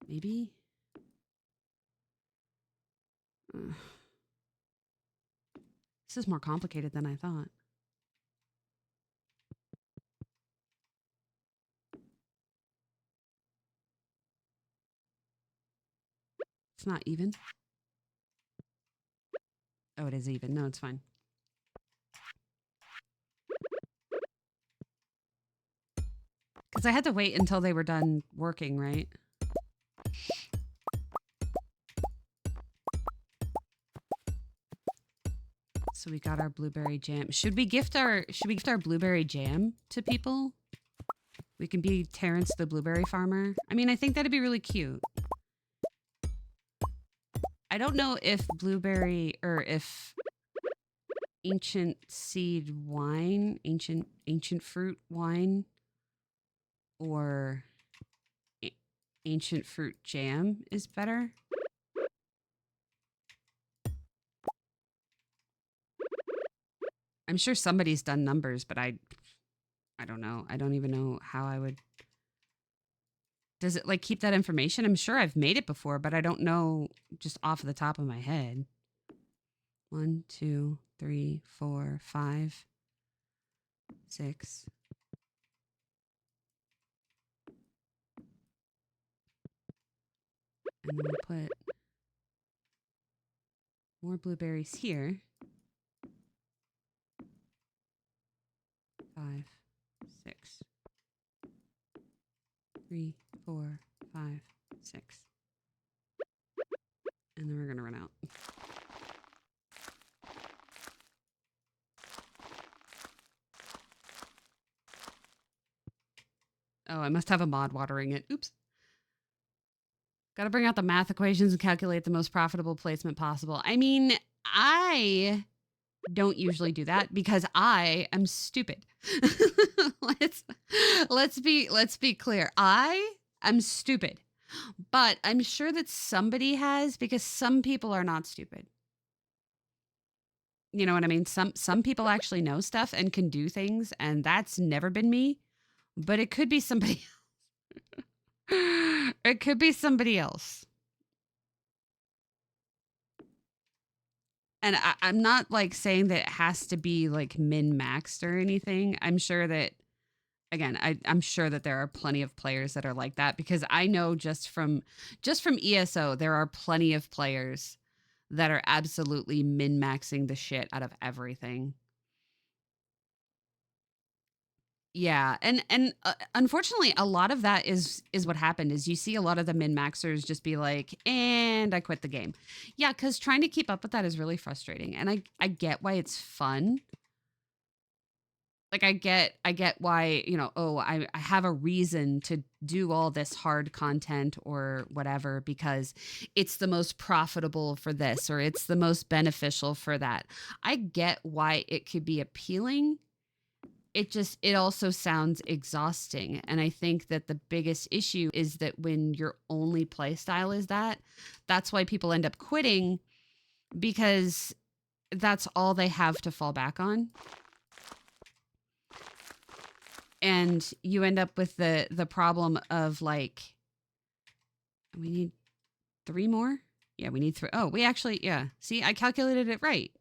maybe. This is more complicated than I thought. It's not even. Oh, it is even. No, it's fine. Because I had to wait until they were done working, right? So we got our blueberry jam. Should we gift our blueberry jam to people? We can be Terrence the blueberry farmer. I mean, I think that'd be really cute. I don't know if blueberry or if ancient seed wine, ancient fruit wine, or ancient fruit jam is better. I'm sure somebody's done numbers, but I don't know. I don't even know how I would. Does it like keep that information? I'm sure I've made it before, but I don't know just off the top of my head. 1, 2, 3, 4, 5, 6. And then we'll put more blueberries here. 3, 4, 5, 6. And then we're going to run out. Oh, I must have a mod watering it. Oops. Got to bring out the math equations and calculate the most profitable placement possible. I mean, I don't usually do that because I am stupid. let's be clear. I am stupid. But I'm sure that somebody has, because some people are not stupid. You know what I mean? Some people actually know stuff and can do things, and that's never been me. But it could be somebody. It could be somebody else. And I'm not like saying that it has to be like min-maxed or anything. I'm sure that, again, I'm sure that there are plenty of players that are like that, because I know just from ESO, there are plenty of players that are absolutely min-maxing the shit out of everything. Yeah, and unfortunately, a lot of that is what happened. Is you see a lot of the min maxers just be like, and I quit the game. Yeah, because trying to keep up with that is really frustrating, and I get why it's fun. Like I get why, you know, oh, I have a reason to do all this hard content or whatever because it's the most profitable for this or it's the most beneficial for that. I get why it could be appealing. It also sounds exhausting, and I think that the biggest issue is that when your only play style is that, that's why people end up quitting, because that's all they have to fall back on. And you end up with the problem of like, we need 3 more. Yeah, we need 3. Oh, we actually, yeah, see, I calculated it right.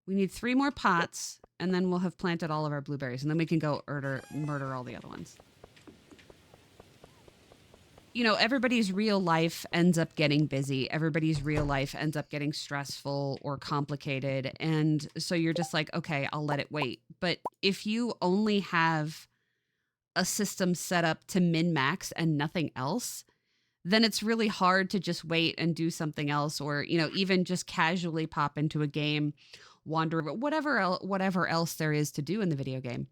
We need 3 more pots, and then we'll have planted all of our blueberries, and then we can go murder all the other ones. You know, everybody's real life ends up getting busy. Everybody's real life ends up getting stressful or complicated. And so you're just like, okay, I'll let it wait. But if you only have a system set up to min max and nothing else, then it's really hard to just wait and do something else, or, you know, even just casually pop into a game, wander, whatever else there is to do in the video game.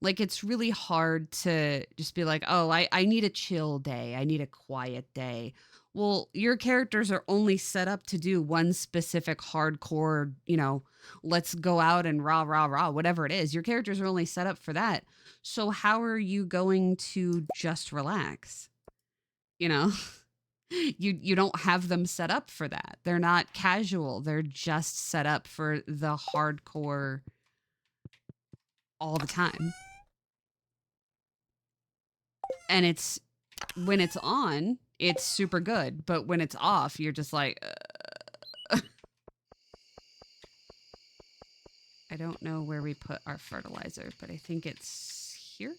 Like, it's really hard to just be like, oh, I need a chill day. I need a quiet day. Well, your characters are only set up to do one specific hardcore, you know, let's go out and rah, whatever it is. Your characters are only set up for that. So how are you going to just relax? You know, you don't have them set up for that. They're not casual. They're just set up for the hardcore all the time. And it's when it's on, it's super good, but when it's off, you're just like, I don't know where we put our fertilizer, but I think it's here.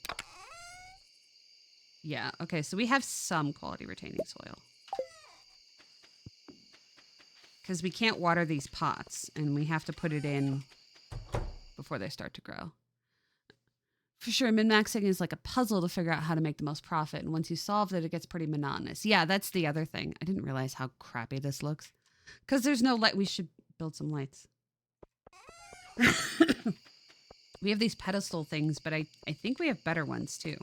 Yeah. Okay. So we have some quality retaining soil because we can't water these pots, and we have to put it in before they start to grow. For sure, min-maxing is like a puzzle to figure out how to make the most profit. And once you solve it, it gets pretty monotonous. Yeah, that's the other thing. I didn't realize how crappy this looks. Because there's no light. We should build some lights. We have these pedestal things, but I think we have better ones too.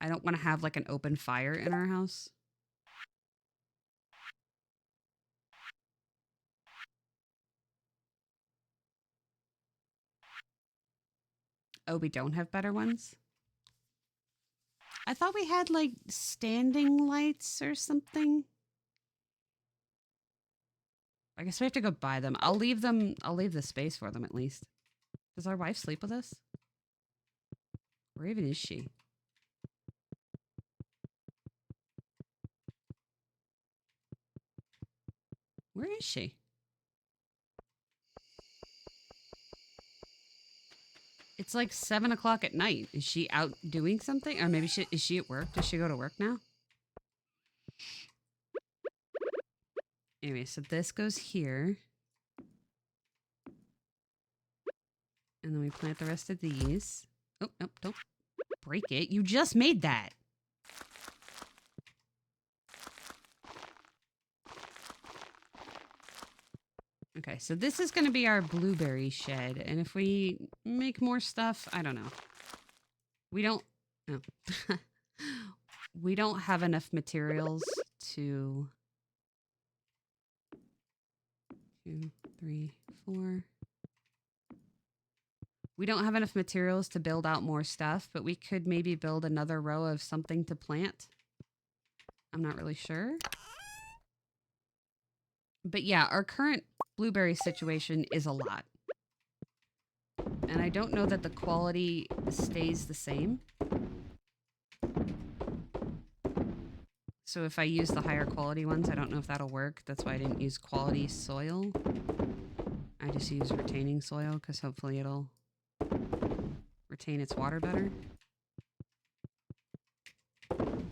I don't want to have like an open fire in our house. Oh, we don't have better ones? I thought we had like standing lights or something. I guess we have to go buy them. I'll leave the space for them at least. Does our wife sleep with us? Where even is she? Where is she? It's like 7 o'clock at night. Is she out doing something? Or maybe is she at work? Does she go to work now? Anyway, so this goes here. And then we plant the rest of these. Oh, no, don't break it. You just made that. Okay, so this is going to be our blueberry shed. And if we make more stuff, I don't know. We don't... No. We don't have enough materials to... 2, 3, 4... We don't have enough materials to build out more stuff, but we could maybe build another row of something to plant. I'm not really sure. But yeah, our current blueberry situation is a lot. And I don't know that the quality stays the same. So if I use the higher quality ones, I don't know if that'll work. That's why I didn't use quality soil. I just use retaining soil because hopefully it'll retain its water better.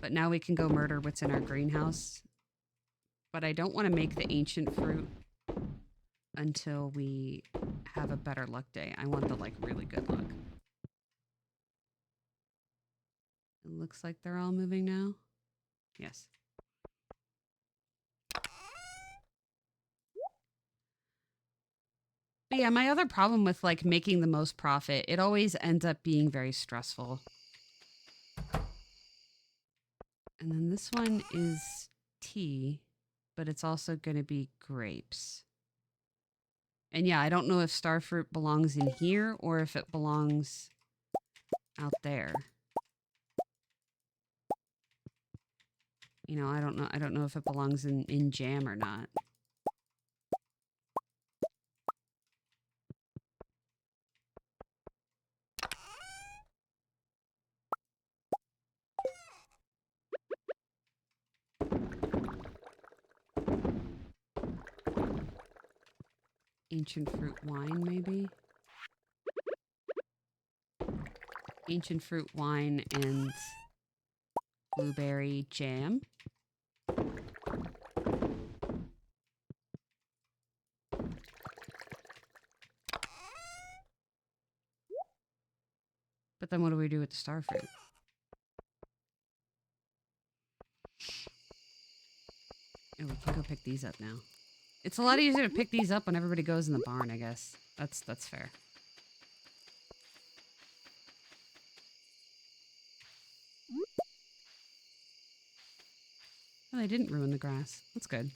But now we can go murder what's in our greenhouse. But I don't want to make the ancient fruit until we have a better luck day. I want the like really good luck. It looks like they're all moving now. Yes. But yeah, my other problem with like making the most profit, it always ends up being very stressful. And then this one is tea, but it's also going to be grapes. And yeah, I don't know if starfruit belongs in here or if it belongs out there. You know, I don't know. I don't know if it belongs in jam or not. Ancient fruit wine, maybe? Ancient fruit wine and blueberry jam. But then what do we do with the starfruit? Oh, we can go pick these up now. It's a lot easier to pick these up when everybody goes in the barn, I guess. That's fair. Oh, they didn't ruin the grass. That's good.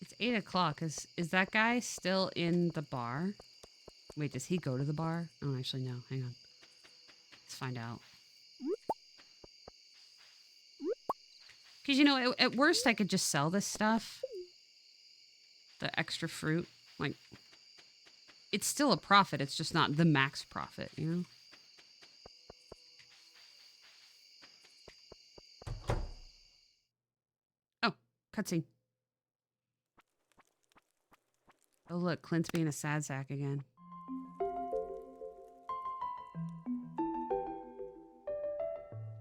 It's 8 o'clock. Is that guy still in the bar? Wait, does he go to the bar? Oh, actually, no. Hang on. Let's find out. Because, you know, at worst, I could just sell this stuff. The extra fruit. Like, it's still a profit. It's just not the max profit, you know? Oh, cutscene. Oh, look, Clint's being a sad sack again.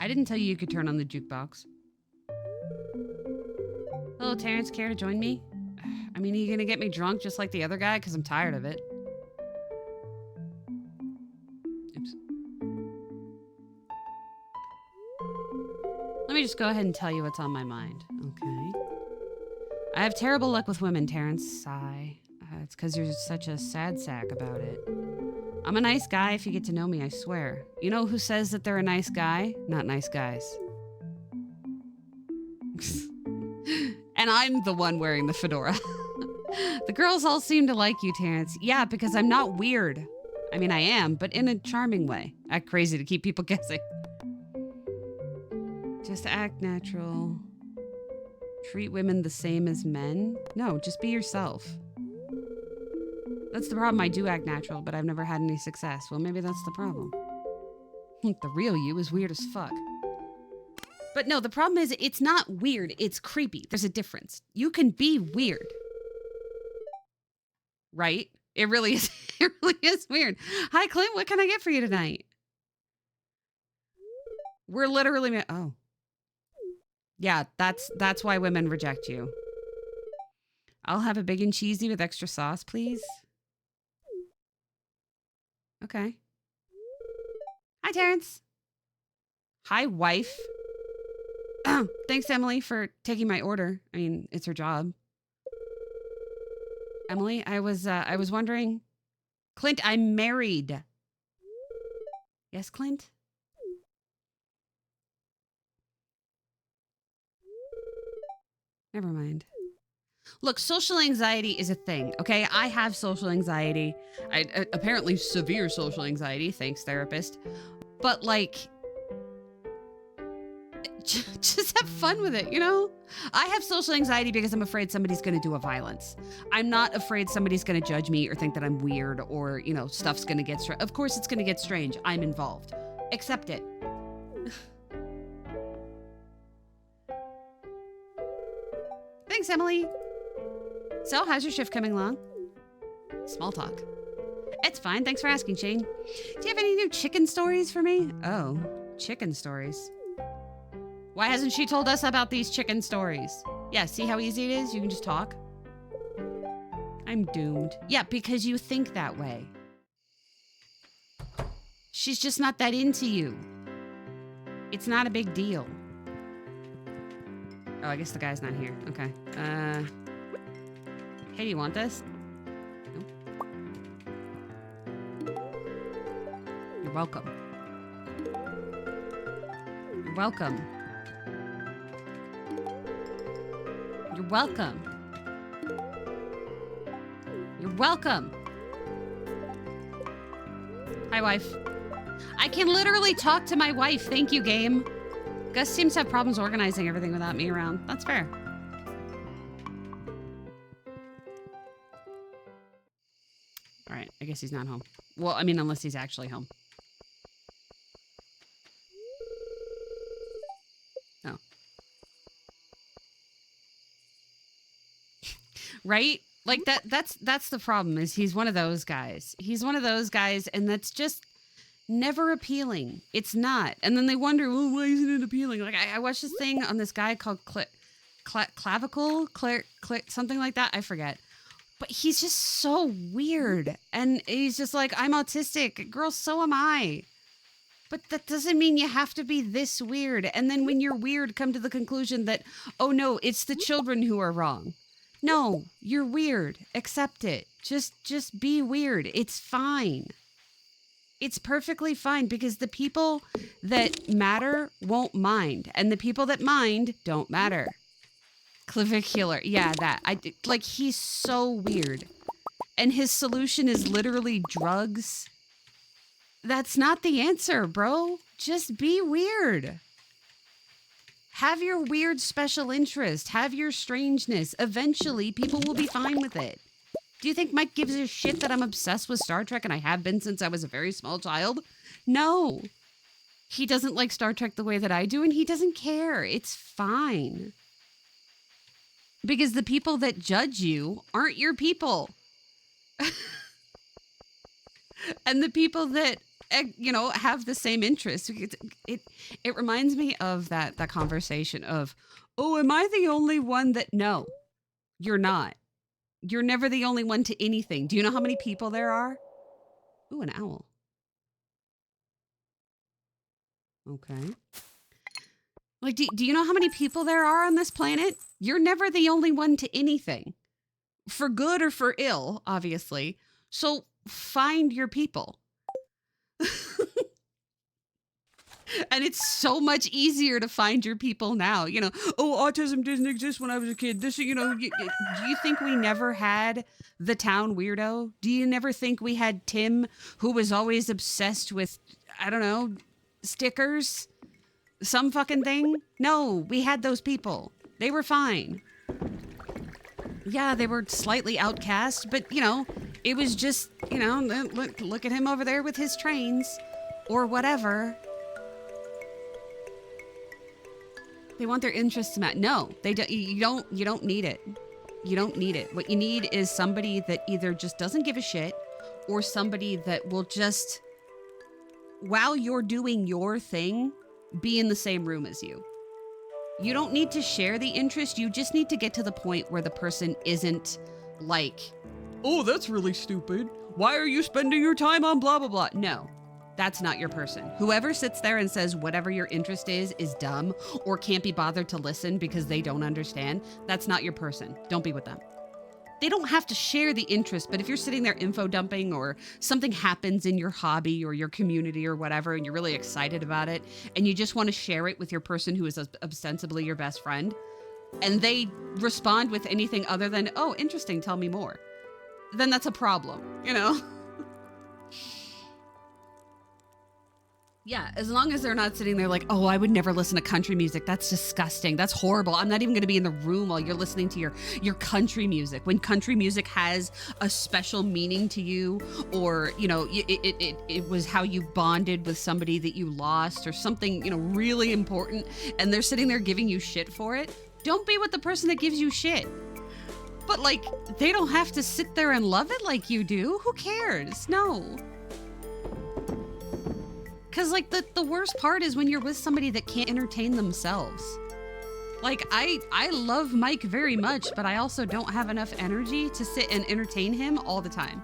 I didn't tell you could turn on the jukebox. Hello, Terrence. Care to join me? I mean, are you gonna get me drunk just like the other guy? Because I'm tired of it. Oops. Let me just go ahead and tell you what's on my mind. Okay. I have terrible luck with women, Terrence. Sigh. It's because you're such a sad sack about it. I'm a nice guy if you get to know me, I swear. You know who says that they're a nice guy? Not nice guys. And I'm the one wearing the fedora. The girls all seem to like you, Terrence. Yeah, because I'm not weird. I mean, I am, but in a charming way. Act crazy to keep people guessing. Just act natural. Treat women the same as men. No, just be yourself. That's the problem. I do act natural, but I've never had any success. Well, maybe that's the problem. The real you is weird as fuck. But no, the problem is it's not weird. It's creepy. There's a difference. You can be weird. Right? It really is. It really is weird. Hi, Clint. What can I get for you tonight? We're literally. Oh, yeah. That's why women reject you. I'll have a big and cheesy with extra sauce, please. Okay. Hi, Terrence. Hi, wife. Thanks, Emily, for taking my order. I mean, it's her job. Emily, I was wondering. Clint, I'm married. Yes, Clint? Never mind. Look, social anxiety is a thing, okay? I have social anxiety. Apparently severe social anxiety, thanks therapist. But like, just have fun with it, you know? I have social anxiety because I'm afraid somebody's going to do a violence. I'm not afraid somebody's going to judge me or think that I'm weird or, you know, stuff's going to get strange. Of course it's going to get strange. I'm involved. Accept it. Thanks, Emily. So, how's your shift coming along? Small talk. It's fine. Thanks for asking, Shane. Do you have any new chicken stories for me? Oh, chicken stories. Why hasn't she told us about these chicken stories? Yeah, see how easy it is? You can just talk. I'm doomed. Yeah, because you think that way. She's just not that into you. It's not a big deal. Oh, I guess the guy's not here. Okay. Hey, do you want this? Nope. You're welcome. You're welcome. You're welcome. You're welcome. Hi, wife. I can literally talk to my wife. Thank you, game. Gus seems to have problems organizing everything without me around. That's fair. All right, I guess he's not home. Well, I mean, unless he's actually home. Oh. Right? Like that's the problem is he's one of those guys. He's one of those guys and that's just never appealing. It's not. And then they wonder, well, why isn't it appealing? Like I watched this thing on this guy called Clavicle, something like that. I forget. But he's just so weird. And he's just like, I'm autistic. Girl, so am I. But that doesn't mean you have to be this weird. And then when you're weird, come to the conclusion that, oh no, it's the children who are wrong. No, you're weird. Accept it. Just be weird. It's fine. It's perfectly fine because the people that matter won't mind. And the people that mind don't matter. Clavicular. Yeah, that. Like, he's so weird. And his solution is literally drugs. That's not the answer, bro. Just be weird. Have your weird special interest. Have your strangeness. Eventually, people will be fine with it. Do you think Mike gives a shit that I'm obsessed with Star Trek and I have been since I was a very small child? No. He doesn't like Star Trek the way that I do, and he doesn't care. It's fine. Because the people that judge you aren't your people. And the people that, you know, have the same interests. It reminds me of that conversation of, oh, am I the only one that... No, you're not. You're never the only one to anything. Do you know how many people there are? Ooh, an owl. Okay. Like, do you know how many people there are on this planet? You're never the only one to anything. For good or for ill, obviously. So find your people. And it's so much easier to find your people now. You know, oh, autism didn't exist when I was a kid. This, you know, do you think we never had the town weirdo? Do you never think we had Tim, who was always obsessed with, I don't know, stickers? Some fucking thing? No, we had those people. They were fine. Yeah, they were slightly outcast, but, you know, it was just, you know, look at him over there with his trains or whatever. They want their interests met. No, they don't. You don't need it. You don't need it. What you need is somebody that either just doesn't give a shit or somebody that will just, while you're doing your thing, be in the same room as you. You don't need to share the interest. You just need to get to the point where the person isn't like, oh, that's really stupid. Why are you spending your time on blah, blah, blah? No, that's not your person. Whoever sits there and says whatever your interest is dumb or can't be bothered to listen because they don't understand, that's not your person. Don't be with them. They don't have to share the interest, but if you're sitting there info dumping or something happens in your hobby or your community or whatever, and you're really excited about it, and you just want to share it with your person who is ostensibly your best friend, and they respond with anything other than, oh, interesting, tell me more, then that's a problem, you know? Yeah, as long as they're not sitting there like, oh, I would never listen to country music. That's disgusting. That's horrible. I'm not even going to be in the room while you're listening to your country music. When country music has a special meaning to you, or, you know, it was how you bonded with somebody that you lost or something, you know, really important, and they're sitting there giving you shit for it, don't be with the person that gives you shit. But, like, they don't have to sit there and love it like you do. Who cares? No. Because, like, the worst part is when you're with somebody that can't entertain themselves. Like, I love Mike very much, but I also don't have enough energy to sit and entertain him all the time.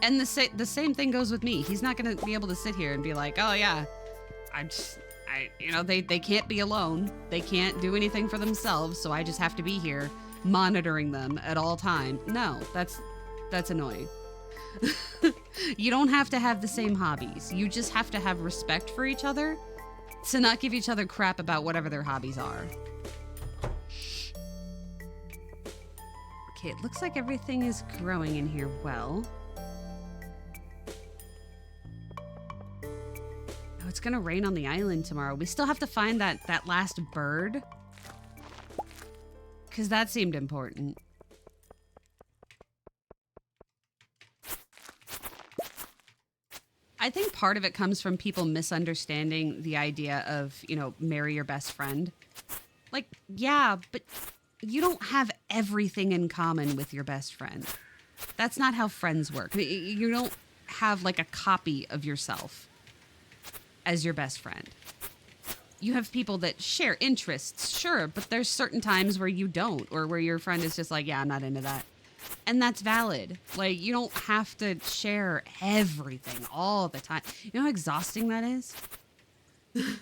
And the same thing goes with me. He's not going to be able to sit here and be like, oh, yeah, you know, they can't be alone. They can't do anything for themselves, so I just have to be here monitoring them at all times. No, that's annoying. You don't have to have the same hobbies. You just have to have respect for each other to not give each other crap about whatever their hobbies are. Okay, it looks like everything is growing in here well. Oh, it's gonna rain on the island tomorrow. We still have to find that last bird, because that seemed important. I think part of it comes from people misunderstanding the idea of, you know, marry your best friend. Like, yeah, but you don't have everything in common with your best friend. That's not how friends work. You don't have like a copy of yourself as your best friend. You have people that share interests, sure, but there's certain times where you don't, or where your friend is just like, yeah, I'm not into that. And that's valid. Like, you don't have to share everything all the time. You know how exhausting that is? Because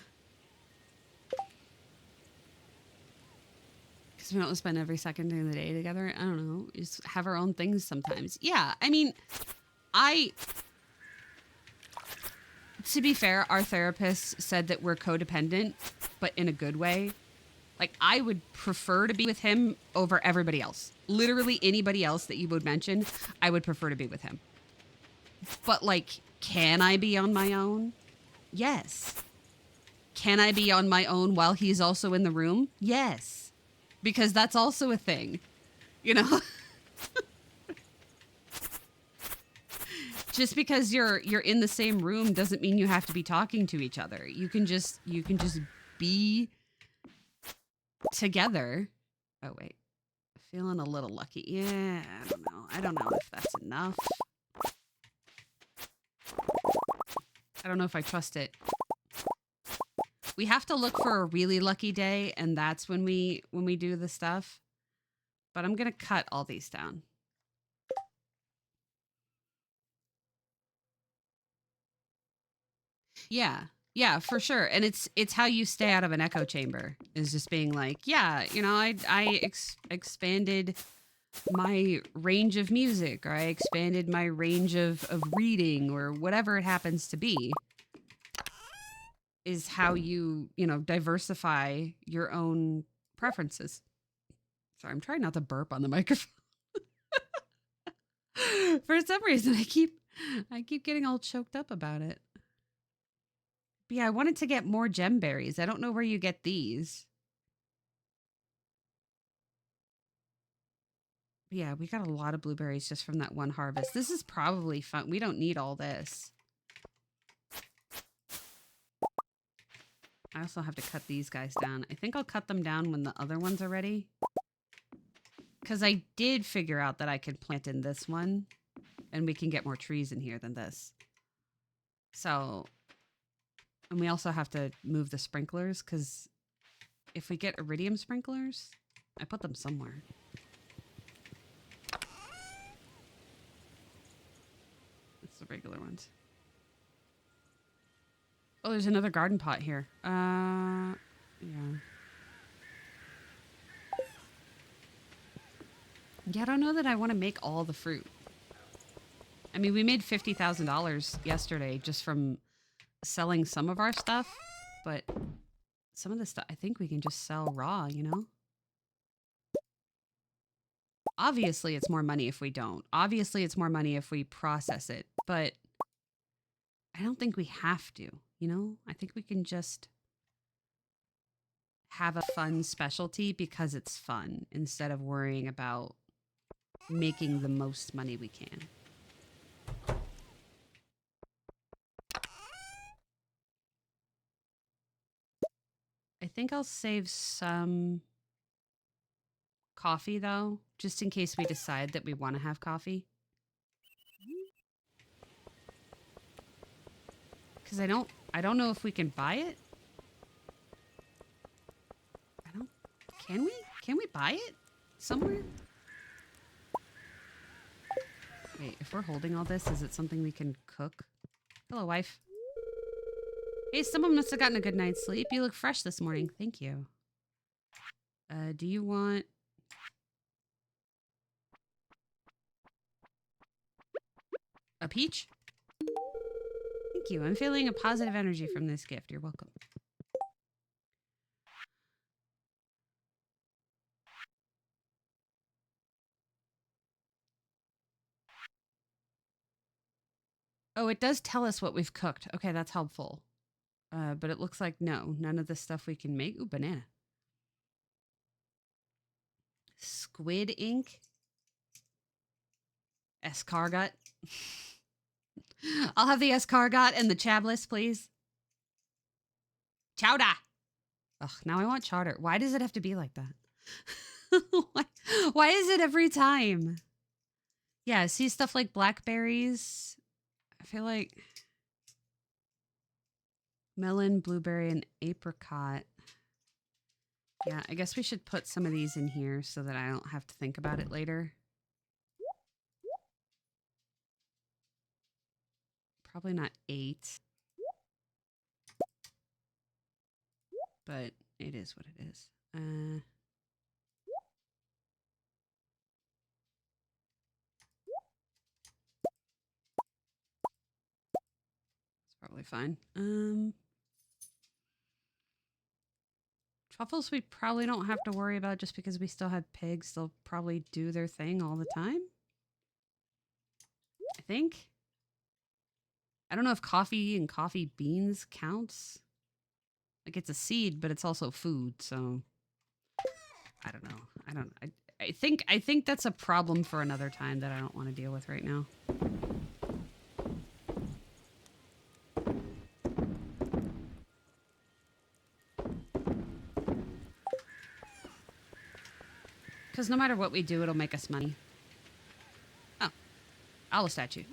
we don't spend every second of the day together. I don't know. Just have our own things sometimes. Yeah, I mean, to be fair, our therapist said that we're codependent, but in a good way. Like, I would prefer to be with him over everybody else. Literally anybody else that you would mention, I would prefer to be with him. But, like, can I be on my own? Yes. Can I be on my own while he's also in the room? Yes. Because that's also a thing, you know? Just because you're in the same room doesn't mean you have to be talking to each other. You can just be together. Oh, wait. Feeling a little lucky. Yeah, I don't know. I don't know if that's enough. I don't know if I trust it. We have to look for a really lucky day, and that's when we do the stuff. But I'm going to cut all these down. Yeah. Yeah, for sure. And it's how you stay out of an echo chamber, is just being like, yeah, you know, I expanded my range of music, or I expanded my range of reading, or whatever it happens to be, is how you know, diversify your own preferences. Sorry, I'm trying not to burp on the microphone. For some reason, I keep getting all choked up about it. But yeah, I wanted to get more gemberries. I don't know where you get these. But yeah, we got a lot of blueberries just from that one harvest. This is probably fun. We don't need all this. I also have to cut these guys down. I think I'll cut them down when the other ones are ready. Because I did figure out that I could plant in this one, and we can get more trees in here than this. So, and we also have to move the sprinklers, because if we get iridium sprinklers, I put them somewhere. It's the regular ones. Oh, there's another garden pot here. Yeah. Yeah, I don't know that I want to make all the fruit. I mean, we made $50,000 yesterday just from selling some of our stuff, but some of the stuff I think we can just sell raw, you know? Obviously, it's more money if we don't. Obviously, it's more money if we process it, but I don't think we have to, you know? I think we can just have a fun specialty because it's fun instead of worrying about making the most money we can. I think I'll save some coffee though, just in case we decide that we want to have coffee. Because I don't know if we can buy it. Can we buy it somewhere? Wait, if we're holding all this, is it something we can cook? Hello, wife. Hey, someone must have gotten a good night's sleep. You look fresh this morning. Thank you. Do you want... a peach? Thank you. I'm feeling a positive energy from this gift. You're welcome. Oh, it does tell us what we've cooked. Okay, that's helpful. But it looks like no, none of the stuff we can make. Ooh, banana. Squid ink. Escargot. I'll have the escargot and the chablis, please. Chowder. Ugh, now I want chowder. Why does it have to be like that? Why is it every time? Yeah, see stuff like blackberries. I feel like melon, blueberry, and apricot. Yeah, I guess we should put some of these in here so that I don't have to think about it later. Probably not 8. But it is what it is. It's probably fine. Truffles we probably don't have to worry about just because we still have pigs. They'll probably do their thing all the time. I think. I don't know if coffee and coffee beans counts. Like it's a seed, but it's also food, so I don't know. I think that's a problem for another time that I don't want to deal with right now. Because no matter what we do, it'll make us money. Oh. Owl statue.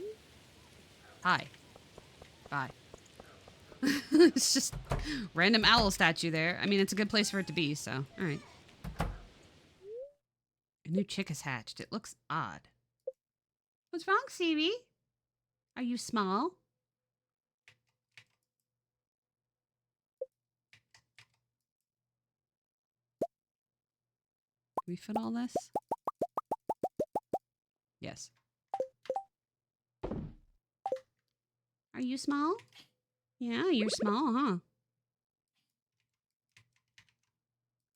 Hi. Bye. It's just random owl statue there. I mean, it's a good place for it to be, so. All right. A new chick has hatched. It looks odd. What's wrong, Stevie? Are you small? Can we fit all this? Yes. Are you small? Yeah, you're small, huh?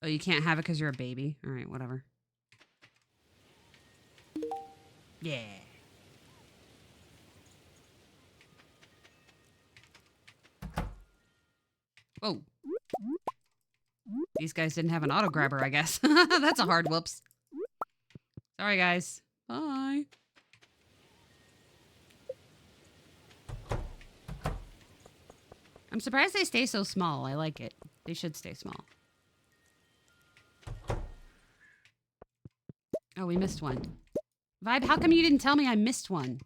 Oh, you can't have it because you're a baby? All right, whatever. Yeah. Whoa. These guys didn't have an auto grabber, I guess. That's a hard whoops. Sorry, guys. Bye. I'm surprised they stay so small. I like it. They should stay small. Oh, we missed one. Vibe, how come you didn't tell me I missed one?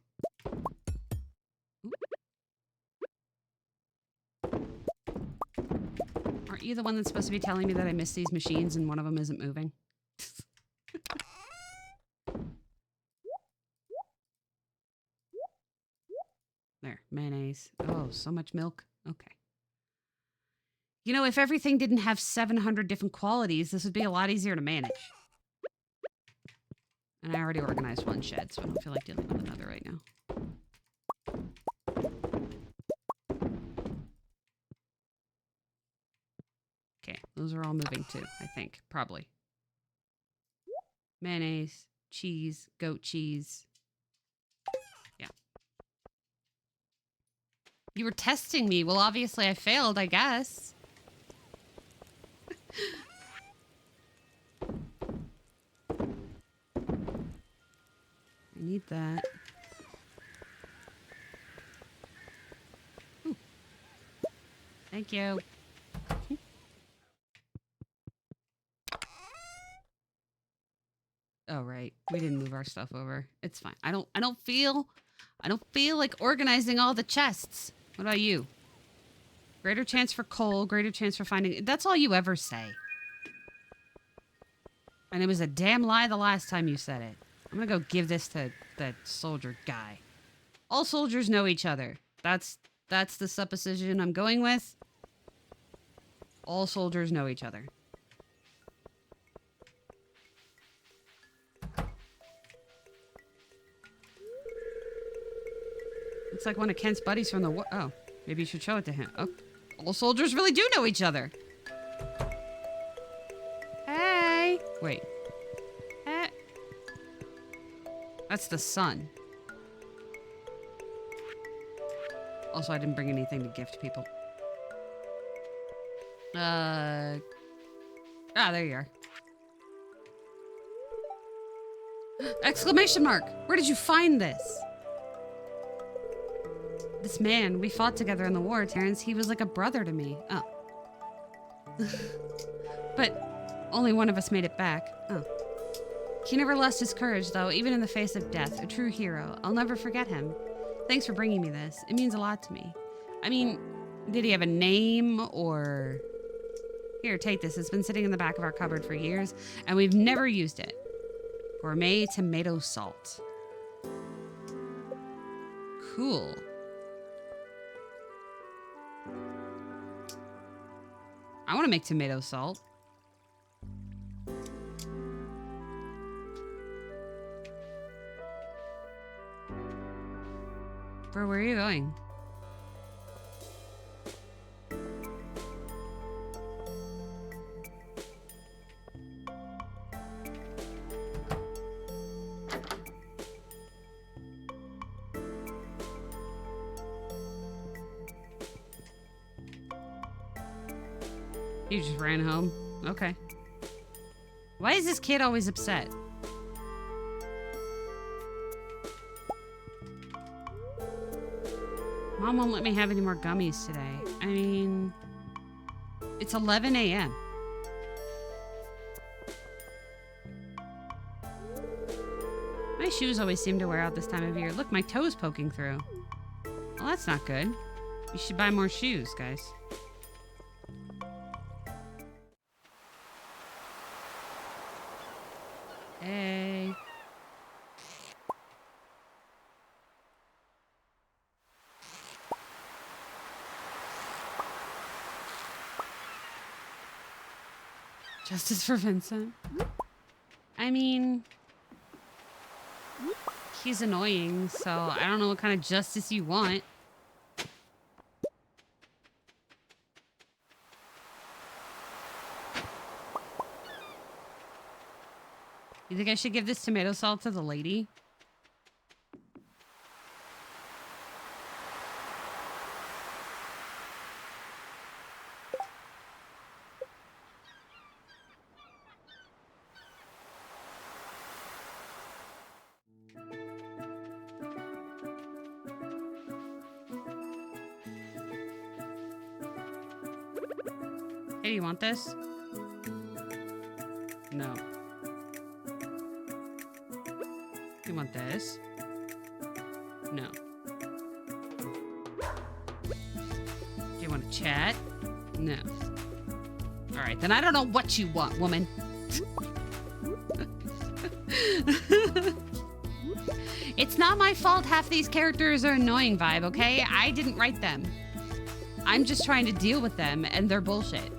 Aren't you the one that's supposed to be telling me that I missed these machines and one of them isn't moving? There, mayonnaise. Oh, so much milk. Okay. You know, if everything didn't have 700 different qualities, this would be a lot easier to manage. And I already organized one shed, so I don't feel like dealing with another right now. Okay, those are all moving too, I think. Probably. Mayonnaise, cheese, goat cheese. Yeah. You were testing me. Well, obviously I failed, I guess. I need that. Ooh. Thank you. Oh, right. We didn't move our stuff over. It's fine. I don't feel like organizing all the chests. What about you? Greater chance for coal, greater chance for finding... That's all you ever say. And it was a damn lie the last time you said it. I'm gonna go give this to that soldier guy. All soldiers know each other. That's the supposition I'm going with. All soldiers know each other. It's like one of Kent's buddies from the war. Oh, maybe you should show it to him. Oh, all soldiers really do know each other. Hey. Wait. Hey. That's the sun. Also, I didn't bring anything to gift people. Ah, there you are. Exclamation mark! Where did you find this? This man, we fought together in the war, Terrence. He was like a brother to me. Oh. But only one of us made it back. Oh. He never lost his courage, though, even in the face of death. A true hero. I'll never forget him. Thanks for bringing me this. It means a lot to me. I mean, did he have a name, or... Here, take this. It's been sitting in the back of our cupboard for years, and we've never used it. Gourmet tomato salt. Cool. I want to make tomato salt. Bro, where are you going? You just ran home. Okay. Why is this kid always upset? Mom won't let me have any more gummies today. I mean, it's 11 a.m. My shoes always seem to wear out this time of year. Look, my toe's poking through. Well, that's not good. You should buy more shoes, guys. Hey. Justice for Vincent. I mean, he's annoying, so I don't know what kind of justice you want. You think I should give this tomato salt to the lady? Hey, do you want this? No. You want this? No. Do you want to chat? No. All right, then I don't know what you want, woman. It's not my fault half these characters are annoying, Vibe, okay? I didn't write them. I'm just trying to deal with them and their bullshit.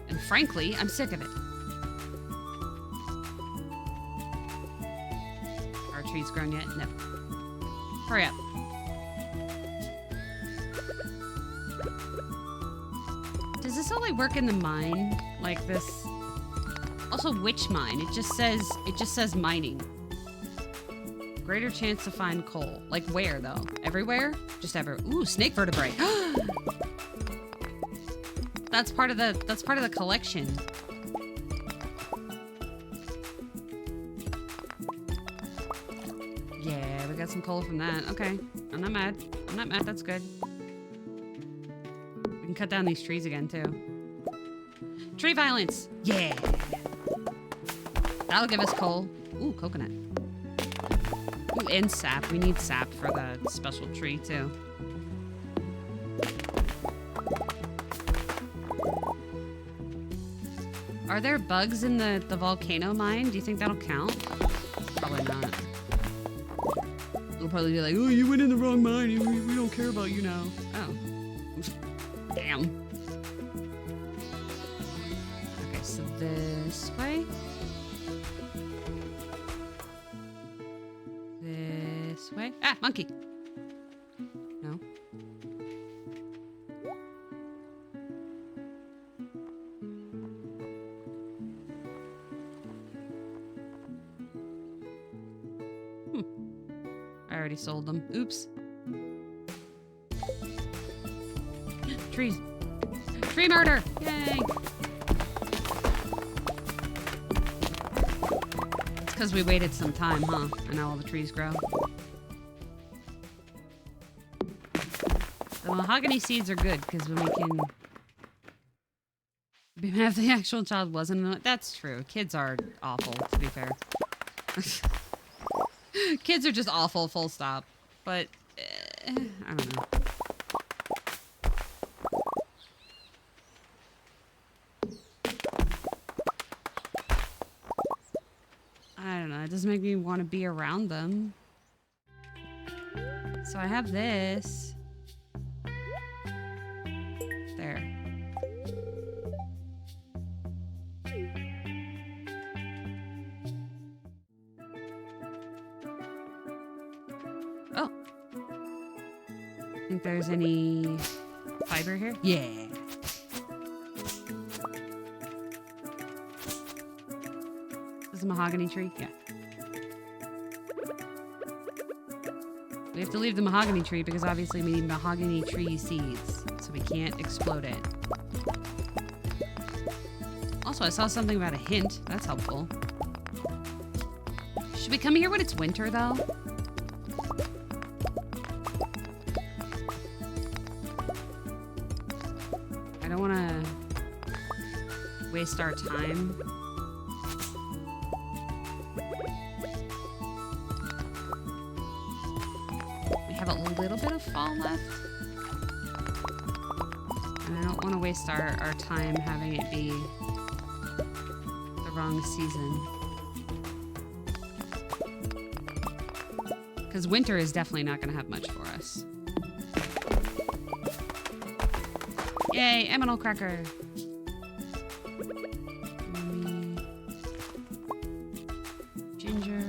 And frankly, I'm sick of it. Are trees grown yet? No. Hurry up. Does this only work in the mine? Like this? Also, which mine? It just says mining. Greater chance to find coal. Like where though? Everywhere? Just everywhere. Ooh, snake vertebrae. That's part of the collection. Yeah, we got some coal from that. Okay. I'm not mad. I'm not mad. That's good. We can cut down these trees again too. Tree violence. Yeah. That'll give us coal. Ooh, coconut. Ooh, and sap. We need sap for the special tree, too. Are there bugs in the volcano mine? Do you think that'll count? Probably not. We'll probably be like, oh, you went in the wrong mine. We don't care about you now. Oh. Damn. Okay, so this way. This way. Ah, monkey. No. I already sold them. Oops. Trees. Tree murder! Yay! It's because we waited some time, huh? And now all the trees grow. The mahogany seeds are good because when we can... Even if the actual child wasn't... That's true. Kids are awful, to be fair. Kids are just awful, full stop. But, I don't know. I don't know. It doesn't make me want to be around them. So I have this. There. Oh. Think there's any fiber here? Yeah. This is a mahogany tree? Yeah. We have to leave the mahogany tree because obviously we need mahogany tree seeds, so we can't explode it. Also, I saw something about a hint. That's helpful. Should we come here when it's winter, though? I don't want to waste our time. We have a little bit of fall left. And I don't want to waste our time having it be the wrong season. Because winter is definitely not going to have much for us. Yay, Emerald Cracker. Ginger.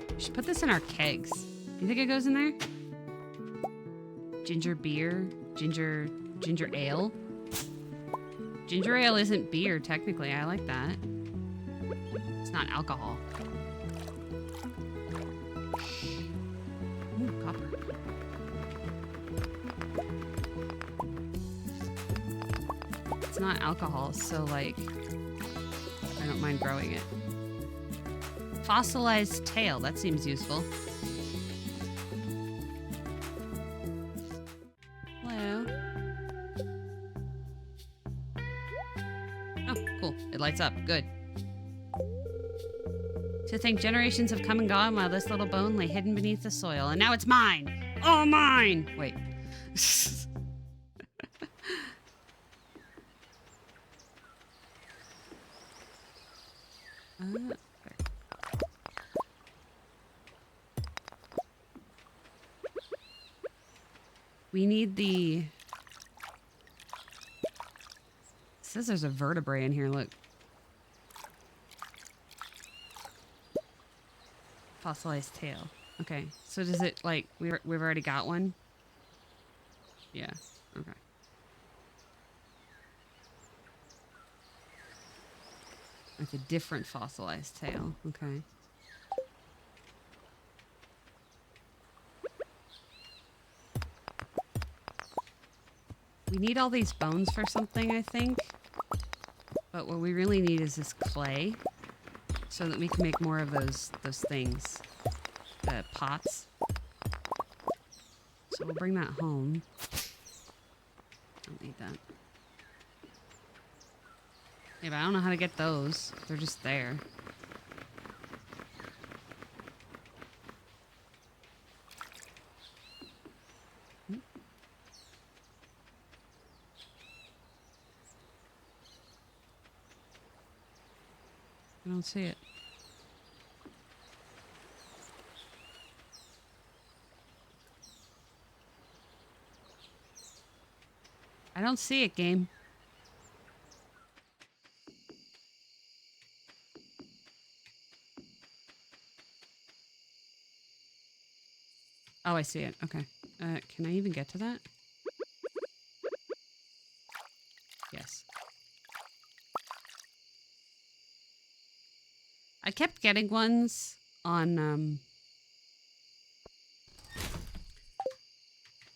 We should put this in our kegs. You think it goes in there? Ginger beer? Ginger ale? Ginger ale isn't beer, technically. I like that. It's not alcohol. Ooh, copper. It's not alcohol, so like, I don't mind growing it. Fossilized tail, that seems useful. Hello. Oh, cool. It lights up. Good. To think generations have come and gone while this little bone lay hidden beneath the soil. And now it's mine! All mine! Wait. We need the... It says there's a vertebrae in here, look. Fossilized tail. Okay, so does it, like, we've already got one? Yeah, okay. Like a different fossilized tail, okay. We need all these bones for something, I think. But what we really need is this clay so that we can make more of those things. The pots. So we'll bring that home. Don't need that. Yeah, but I don't know how to get those. They're just there. I don't see it. I don't see it, game. Oh, I see it. Okay. Can I even get to that? Yes. I kept getting ones on,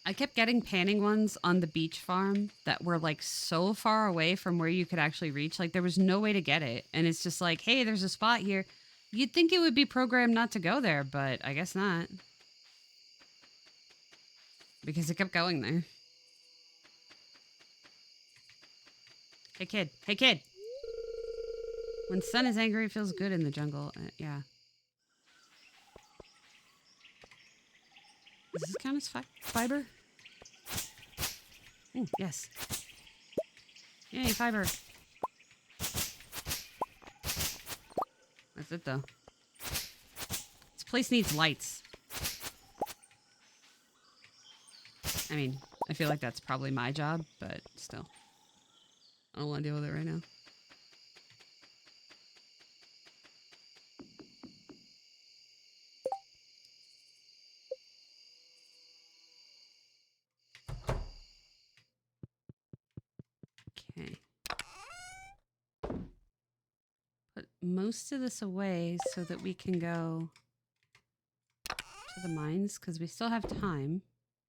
I kept getting panning ones on the beach farm that were like so far away from where you could actually reach. Like there was no way to get it. And it's just like, hey, there's a spot here. You'd think it would be programmed not to go there, but I guess not. Because it kept going there. Hey kid, hey kid. When sun is angry, it feels good in the jungle. Yeah. Does this count as fiber? Ooh, yes. Yay, fiber. That's it, though. This place needs lights. I mean, I feel like that's probably my job, but still. I don't want to deal with it right now. Okay. Put most of this away so that we can go to the mines, because we still have time.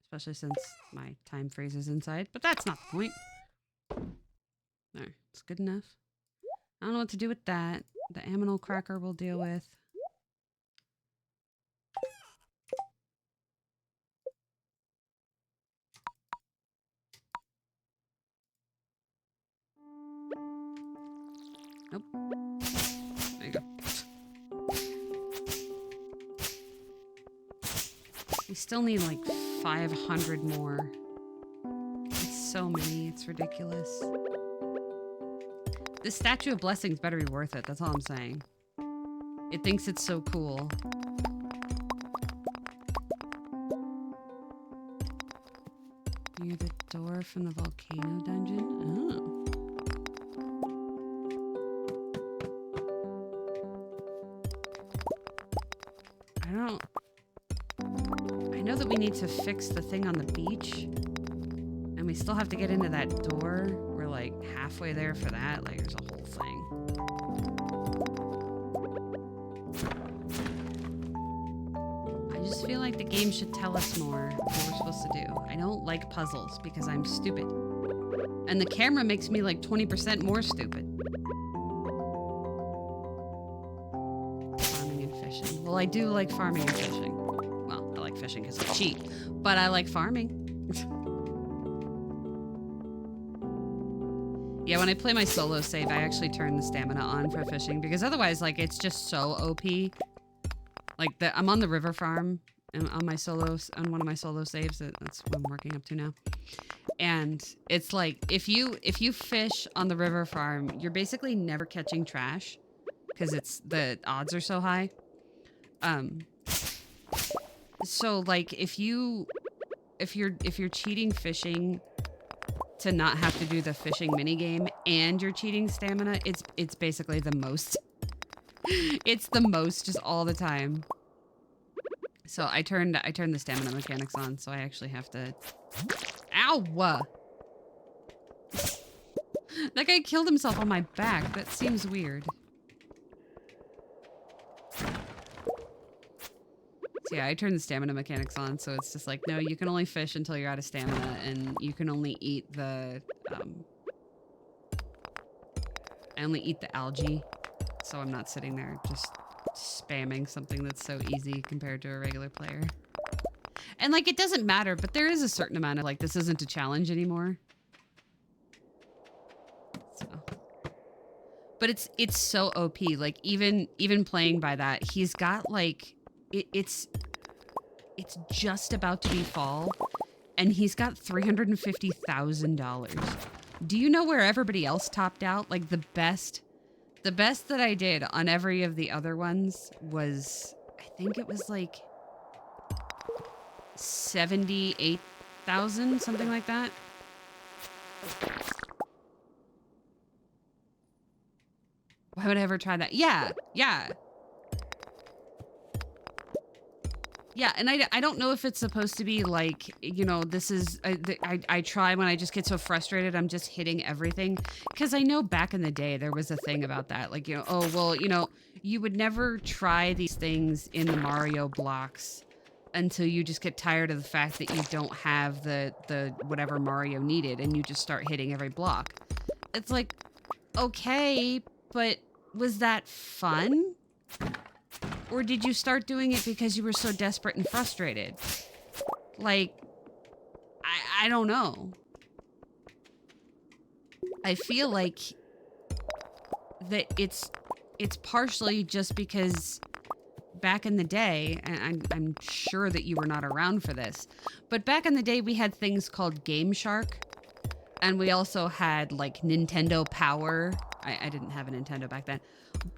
Especially since my time freezes inside. But that's not the point. There, it's good enough. I don't know what to do with that. The aminal cracker we'll deal with. Nope. There you go. We still need like 500 more. It's so many, it's ridiculous. This Statue of Blessings better be worth it, that's all I'm saying. It thinks it's so cool. Near the door from the volcano dungeon? Oh. I know that we need to fix the thing on the beach. And we still have to get into that door. We're like halfway there for that. Like there's a whole thing. I just feel like the game should tell us more what we're supposed to do. I don't like puzzles because I'm stupid. And the camera makes me like 20% more stupid. Farming and fishing. Well, I do like farming and fishing. Well, I like fishing because I cheat. But I like farming. Yeah, when I play my solo save, I actually turn the stamina on for fishing because otherwise, like, it's just so OP. Like, I'm on the river farm and on one of my solo saves. That's what I'm working up to now. And it's like, if you fish on the river farm, you're basically never catching trash because the odds are so high. So like, if you're cheating fishing to not have to do the fishing minigame and you're cheating stamina, it's basically the most. It's the most just all the time. So I turned the stamina mechanics on, so I actually have to. Ow! That guy killed himself on my back. That seems weird. So yeah, I turned the stamina mechanics on, so it's just like, no, you can only fish until you're out of stamina, and you can only eat the, I only eat the algae, so I'm not sitting there just spamming something that's so easy compared to a regular player. And like, it doesn't matter, but there is a certain amount of like, this isn't a challenge anymore. So. But it's so OP, like even playing by that, he's got like, it's just about to be fall, and he's got $350,000. Do you know where everybody else topped out? Like the best that I did on every of the other ones was, I think it was like 78,000, something like that. Why would I ever try that? Yeah. Yeah, and I don't know if it's supposed to be like, you know, this is, I try when I just get so frustrated, I'm just hitting everything. Because I know back in the day, there was a thing about that. Like, you know, oh, well, you know, you would never try these things in the Mario blocks until you just get tired of the fact that you don't have the whatever Mario needed, and you just start hitting every block. It's like, okay, but was that fun? Or did you start doing it because you were so desperate and frustrated? Like, I don't know. I feel like that it's partially just because back in the day, and I'm sure that you were not around for this, but back in the day we had things called Game Shark, and we also had like Nintendo Power. I didn't have a Nintendo back then.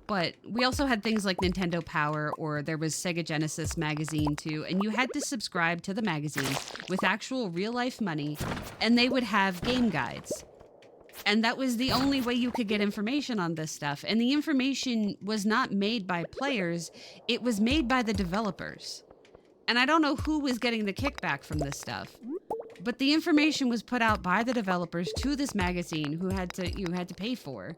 But we also had things like Nintendo Power, or there was Sega Genesis magazine too, and you had to subscribe to the magazine with actual real life money, and they would have game guides. And that was the only way you could get information on this stuff. And the information was not made by players, it was made by the developers. And I don't know who was getting the kickback from this stuff, but the information was put out by the developers to this magazine you had to pay for,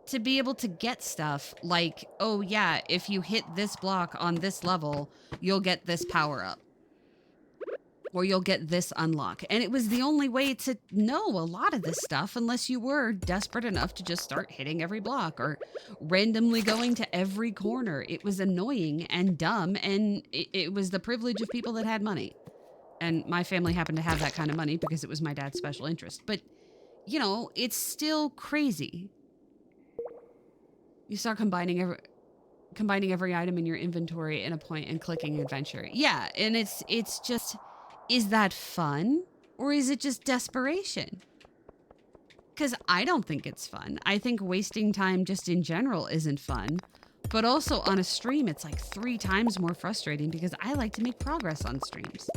to be able to get stuff like, oh yeah, if you hit this block on this level, you'll get this power up. Or you'll get this unlock. And it was the only way to know a lot of this stuff, unless you were desperate enough to just start hitting every block or randomly going to every corner. It was annoying and dumb, and it was the privilege of people that had money. And my family happened to have that kind of money because it was my dad's special interest. But, you know, it's still crazy. You start combining every item in your inventory in a point and clicking adventure. Yeah, and it's just, is that fun? Or is it just desperation? Because I don't think it's fun. I think wasting time just in general isn't fun. But also on a stream, it's like 3 times more frustrating because I like to make progress on streams.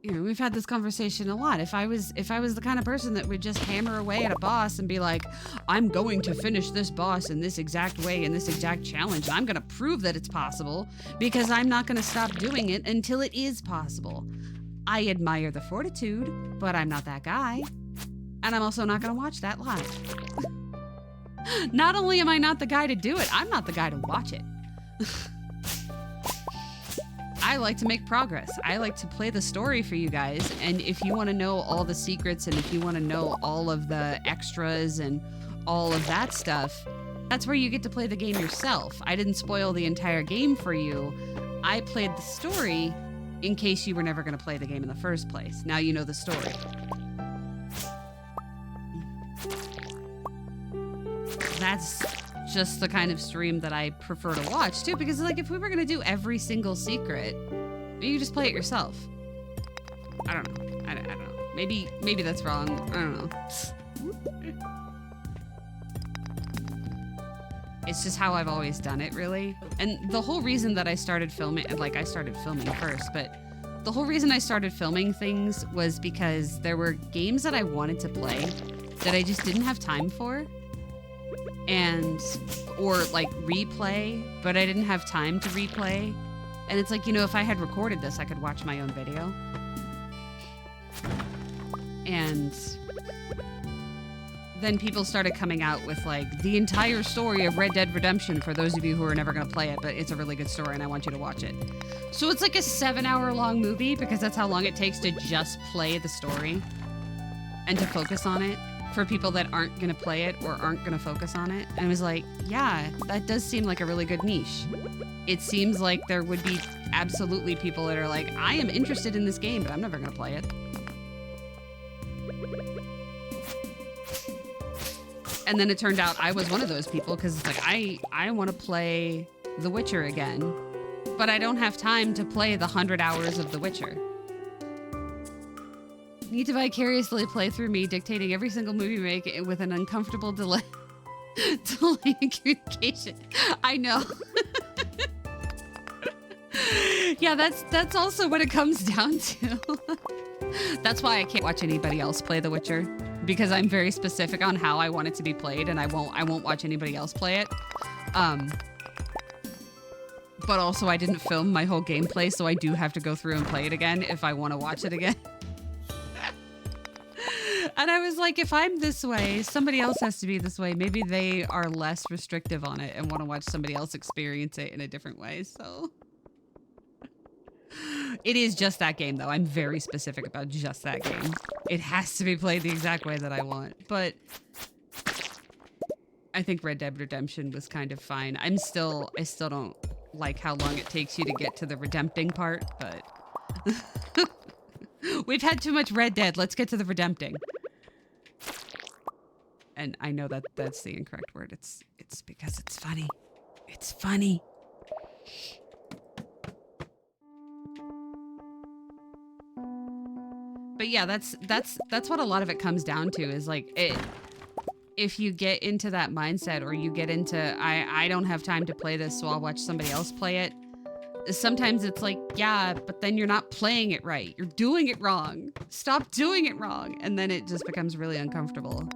You know, we've had this conversation a lot. If I was the kind of person that would just hammer away at a boss and be like, I'm going to finish this boss in this exact way, in this exact challenge, and I'm going to prove that it's possible because I'm not going to stop doing it until it is possible. I admire the fortitude, but I'm not that guy. And I'm also not going to watch that live. Not only am I not the guy to do it, I'm not the guy to watch it. I like to make progress. I like to play the story for you guys. And if you want to know all the secrets and if you want to know all of the extras and all of that stuff, that's where you get to play the game yourself. I didn't spoil the entire game for you. I played the story in case you were never going to play the game in the first place. Now you know the story. that's just the kind of stream that I prefer to watch too, because like if we were gonna do every single secret, you just play it yourself. I don't know. I don't know. Maybe that's wrong. I don't know. It's just how I've always done it, really. And the whole reason that I started filming, like I started filming first, but the whole reason I started filming things was because there were games that I wanted to play that I just didn't have time for. Or like replay, but I didn't have time to replay. And it's like, you know, if I had recorded this, I could watch my own video. And then people started coming out with like the entire story of Red Dead Redemption for those of you who are never going to play it, but it's a really good story and I want you to watch it. So it's like a 7-hour long movie because that's how long it takes to just play the story and to focus on it for people that aren't going to play it or aren't going to focus on it. And I was like, yeah, that does seem like a really good niche. It seems like there would be absolutely people that are like, I am interested in this game, but I'm never going to play it. And then it turned out I was one of those people because it's like, I want to play The Witcher again, but I don't have time to play the 100 hours of The Witcher. Need to vicariously play through me dictating every single movie you make with an uncomfortable delay in communication. I know. Yeah, that's also what it comes down to. That's why I can't watch anybody else play The Witcher, because I'm very specific on how I want it to be played, and I won't watch anybody else play it. But also I didn't film my whole gameplay, so I do have to go through and play it again if I want to watch it again. And I was like, if I'm this way, somebody else has to be this way. Maybe they are less restrictive on it and want to watch somebody else experience it in a different way, so... It is just that game, though. I'm very specific about just that game. It has to be played the exact way that I want. But I think Red Dead Redemption was kind of fine. I still don't like how long it takes you to get to the redempting part, but we've had too much Red Dead. Let's get to the redempting. And I know that that's the incorrect word. It's because it's funny. It's funny. But yeah, that's what a lot of it comes down to is like if you get into that mindset or you get into I don't have time to play this, so I'll watch somebody else play it. Sometimes it's like, yeah, but then you're not playing it right. You're doing it wrong. Stop doing it wrong. And then it just becomes really uncomfortable.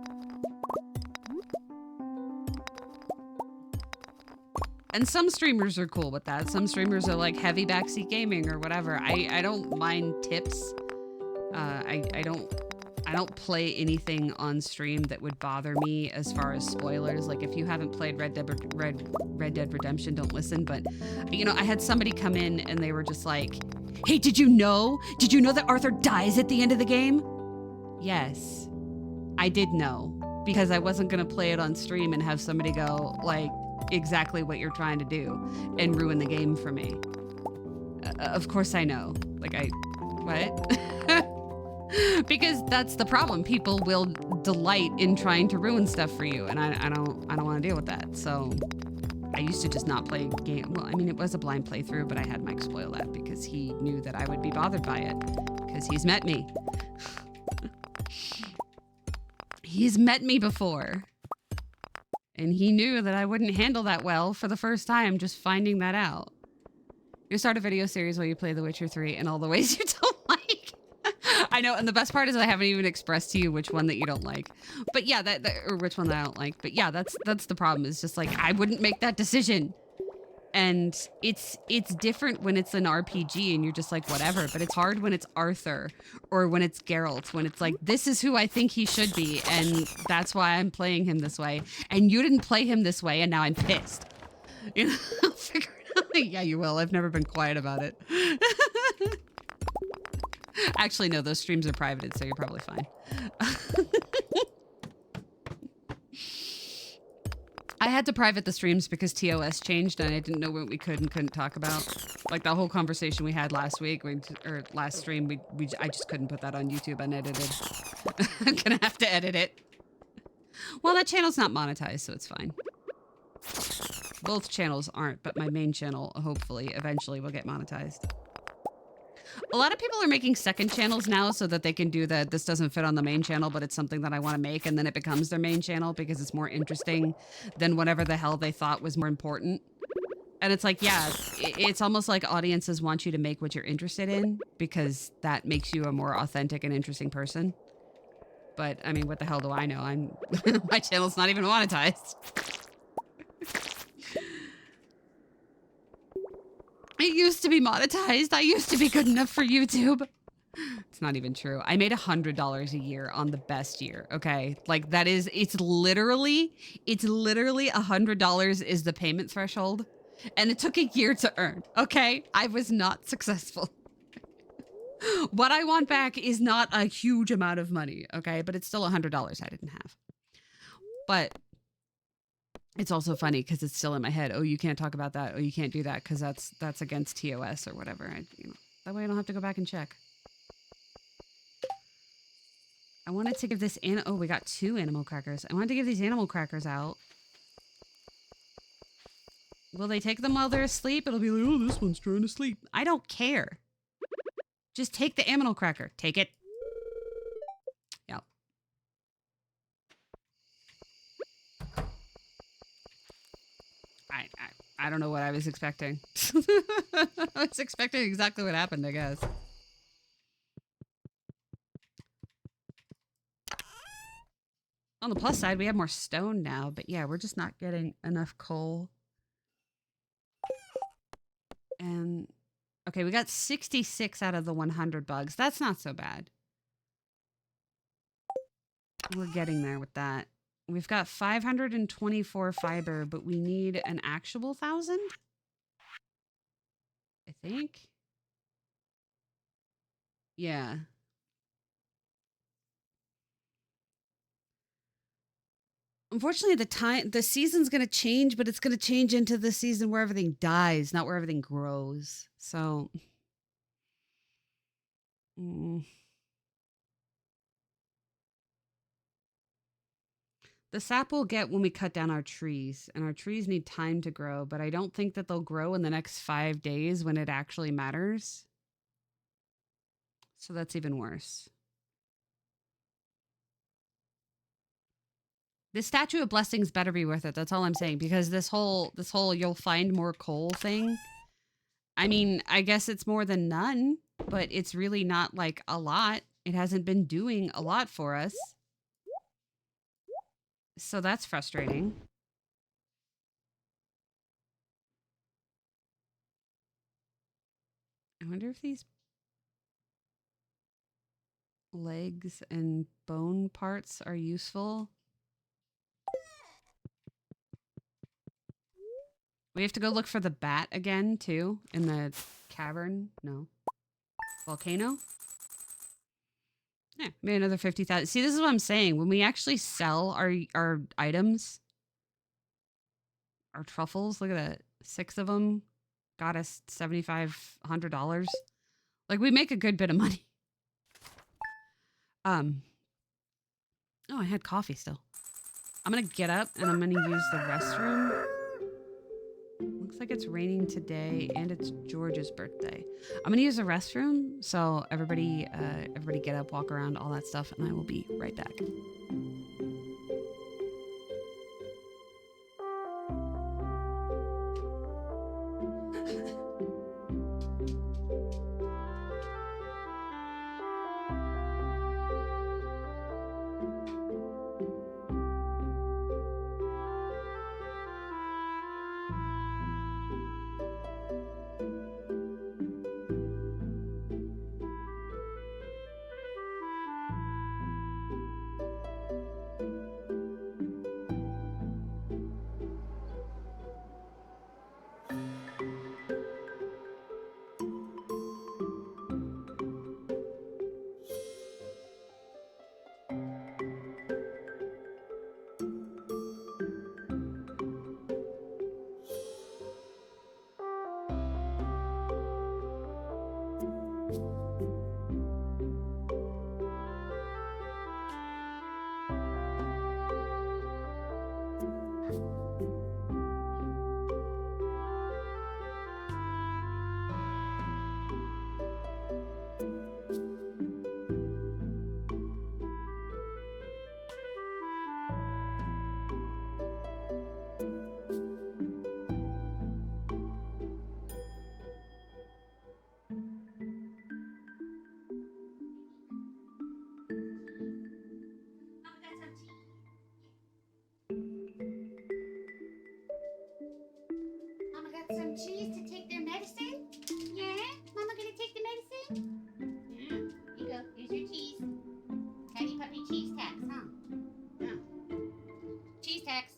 And some streamers are cool with that. Some streamers are like heavy backseat gaming or whatever. I don't mind tips. I don't play anything on stream that would bother me as far as spoilers. Like if you haven't played Red Dead Redemption, don't listen. But you know, I had somebody come in and they were just like, "Hey, did you know that Arthur dies at the end of the game?" Yes, I did know, because I wasn't gonna play it on stream and have somebody go like exactly what you're trying to do and ruin the game for me. Of course I know. Like what? Because that's the problem. People will delight in trying to ruin stuff for you, and I don't want to deal with that. So I used to just not play game. Well, I mean, it was a blind playthrough, but I had Mike spoil that because he knew that I would be bothered by it because he's met me. He's met me before, and he knew that I wouldn't handle that well for the first time. Just finding that out. You start a video series while you play The Witcher 3 in all the ways you don't like. I know, and the best part is I haven't even expressed to you which one that you don't like. But yeah, or which one that I don't like. But yeah, that's the problem. It's just like, I wouldn't make that decision. And it's different when it's an RPG and you're just like, whatever. But it's hard when it's Arthur or when it's Geralt, when it's like, this is who I think he should be. And that's why I'm playing him this way. And you didn't play him this way, and now I'm pissed. You know, I'll figure it out. Yeah, you will. I've never been quiet about it. Actually, no, those streams are privated, so you're probably fine. I had to private the streams because TOS changed and I didn't know what we could and couldn't talk about. Like the whole conversation we had last week, or last stream, I just couldn't put that on YouTube unedited. I'm gonna have to edit it. Well, that channel's not monetized, so it's fine. Both channels aren't, but my main channel, hopefully, eventually will get monetized. A lot of people are making second channels now so that they can do that. This doesn't fit on the main channel, but it's something that I want to make, and then it becomes their main channel because it's more interesting than whatever the hell they thought was more important. And it's like, yeah, it's almost like audiences want you to make what you're interested in because that makes you a more authentic and interesting person. But I mean, what the hell do I know? My channel's not even monetized. It used to be monetized. I used to be good enough for YouTube. It's not even true. I made $100 a year on the best year. Okay. Like that is, it's literally $100 is the payment threshold. And it took a year to earn. Okay. I was not successful. What I want back is not a huge amount of money. Okay. But it's still $100 I didn't have. But it's also funny because it's still in my head. Oh, you can't talk about that. Oh, you can't do that because that's against TOS or whatever. That way I don't have to go back and check. I wanted to give this oh, we got 2 animal crackers. I wanted to give these animal crackers out. Will they take them while they're asleep? It'll be like, oh, this one's trying to sleep. I don't care. Just take the animal cracker. Take it. Yep. I don't know what I was expecting. I was expecting exactly what happened, I guess. On the plus side, we have more stone now, but yeah, we're just not getting enough coal. And okay, we got 66 out of the 100 bugs. That's not so bad. We're getting there with that. We've got 524 fiber, but we need an actual 1,000? I think. Yeah. Unfortunately, the season's going to change, but it's going to change into the season where everything dies, not where everything grows. So, the sap we'll get when we cut down our trees, and our trees need time to grow, but I don't think that they'll grow in the next 5 days when it actually matters. So that's even worse. This statue of blessings better be worth it. That's all I'm saying, because this whole you'll find more coal thing. I mean, I guess it's more than none, but it's really not like a lot. It hasn't been doing a lot for us. So that's frustrating. I wonder if these legs and bone parts are useful. We have to go look for the bat again, too, in the cavern. No. Volcano? Yeah, made another 50,000. See, this is what I'm saying. When we actually sell our items, our truffles, look at that. 6 of them got us $7,500. Like, we make a good bit of money. Oh, I had coffee still. I'm gonna get up and I'm gonna use the restroom. Looks like it's raining today and it's George's birthday. I'm gonna use the restroom, so everybody get up, walk around, all that stuff, and I will be right back. some cheese to take their medicine? Yeah? Mama gonna take the medicine? Yeah. Here you go. Here's your cheese. Tiny puppy cheese tax, huh? Yeah. Cheese tax.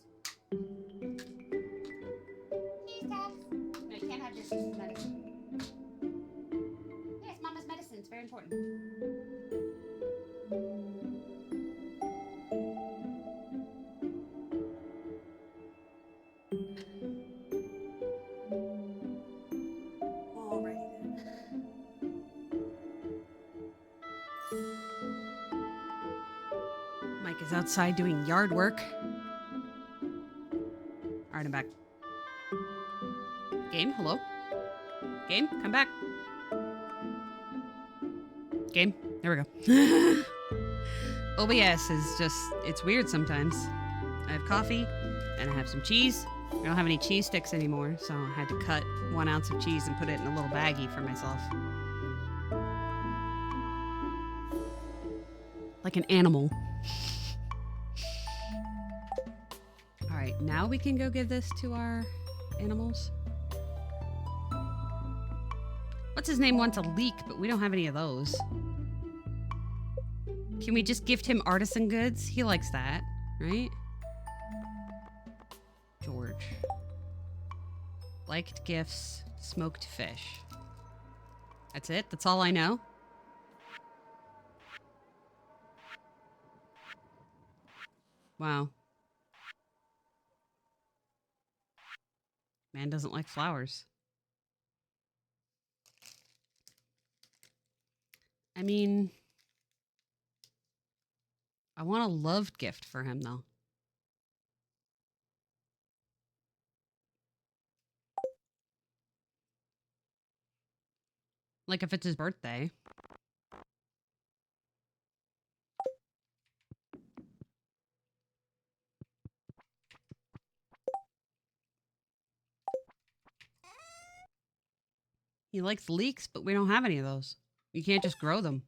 Cheese tax. No, you can't have this. This is medicine. Yeah, it's Mama's medicine. It's very important. Alrighty then. Mike is outside doing yard work. Alright, I'm back. Game, hello? Game, come back. Game, there we go. OBS is just, it's weird sometimes. I have coffee, and I have some cheese. I don't have any cheese sticks anymore, so I had to cut 1 ounce of cheese and put it in a little baggie for myself. Like an animal. Alright, now we can go give this to our animals. What's his name wants a leek, but we don't have any of those. Can we just gift him artisan goods? He likes that, right? George. Liked gifts, smoked fish. That's it? That's all I know? Wow. Man doesn't like flowers. I mean, I want a loved gift for him, though. Like if it's his birthday. He likes leeks, but we don't have any of those. You can't just grow them.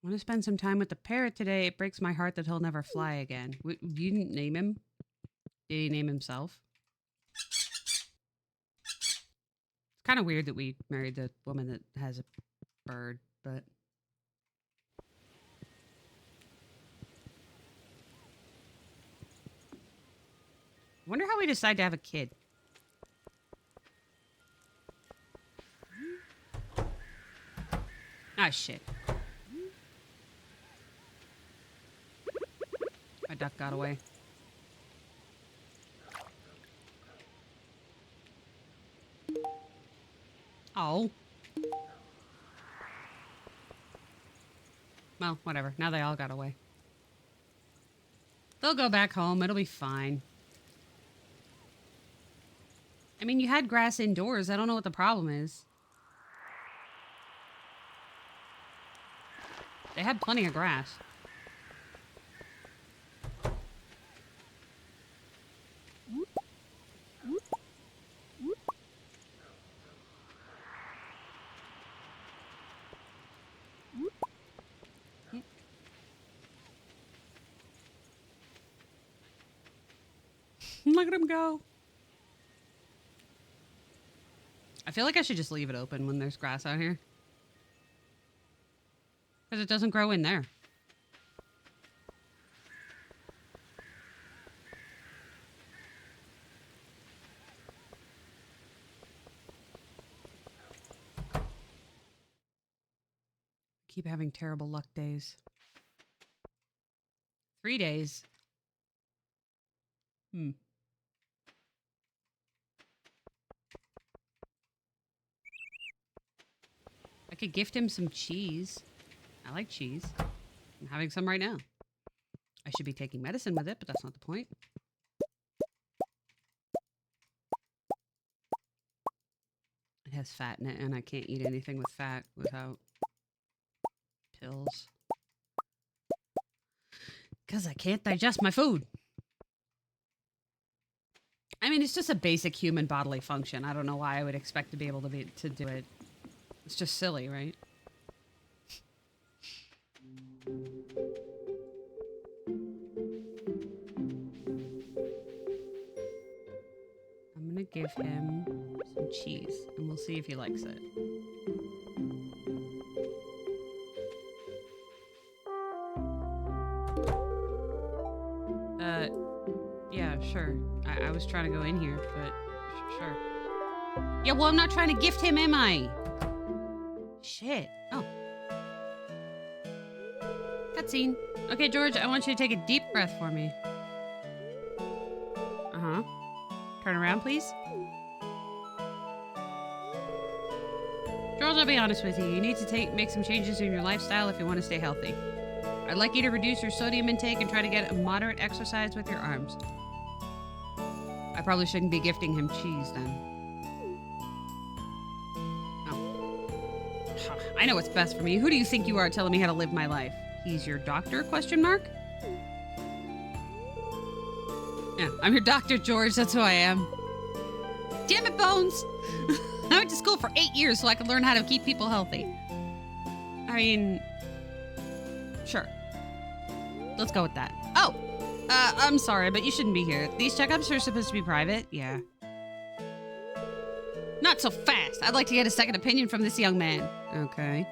I want to spend some time with the parrot today. It breaks my heart that he'll never fly again. You didn't name him? Did he name himself? It's kind of weird that we married the woman that has a bird, but... I wonder how we decide to have a kid. Ah, shit. My duck got away. Oh. Well, whatever. Now they all got away. They'll go back home. It'll be fine. I mean, you had grass indoors. I don't know what the problem is. They had plenty of grass. Look at him go. I feel like I should just leave it open when there's grass out here. Because it doesn't grow in there. Keep having terrible luck days. 3 days. I could gift him some cheese. I like cheese. I'm having some right now. I should be taking medicine with it, but that's not the point. It has fat in it, and I can't eat anything with fat without pills. Because I can't digest my food. I mean, it's just a basic human bodily function. I don't know why I would expect to be able to do it. It's just silly, right? give him some cheese, and we'll see if he likes it. Yeah, sure. I was trying to go in here, but sure. Yeah, well, I'm not trying to gift him, am I? Shit. Oh. Cutscene. Okay, George, I want you to take a deep breath for me. Uh-huh. Turn around, please. George, I'll be honest with you. You need to make some changes in your lifestyle if you want to stay healthy. I'd like you to reduce your sodium intake and try to get a moderate exercise with your arms. I probably shouldn't be gifting him cheese then. Oh. I know what's best for me. Who do you think you are telling me how to live my life? He's your doctor, question mark? Yeah, I'm your doctor, George. That's who I am. Damn it, Bones! I went to school for 8 years so I could learn how to keep people healthy. I mean, sure. Let's go with that. Oh, I'm sorry, but you shouldn't be here. These checkups are supposed to be private. Yeah. Not so fast. I'd like to get a second opinion from this young man. Okay.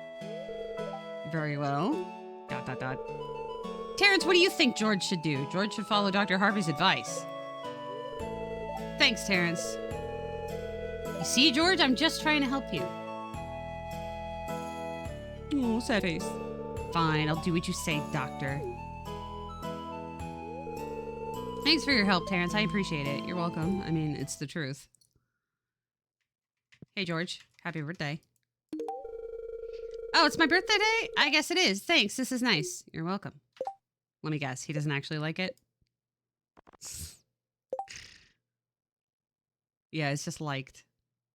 Very well. ... Terrence, what do you think George should do? George should follow Dr. Harvey's advice. Thanks, Terrence. You see, George, I'm just trying to help you. Oh, sad face. Fine, I'll do what you say, Doctor. Thanks for your help, Terrence. I appreciate it. You're welcome. I mean, it's the truth. Hey, George. Happy birthday. Oh, it's my birthday day? I guess it is. Thanks. This is nice. You're welcome. Let me guess. He doesn't actually like it? Yeah, it's just liked.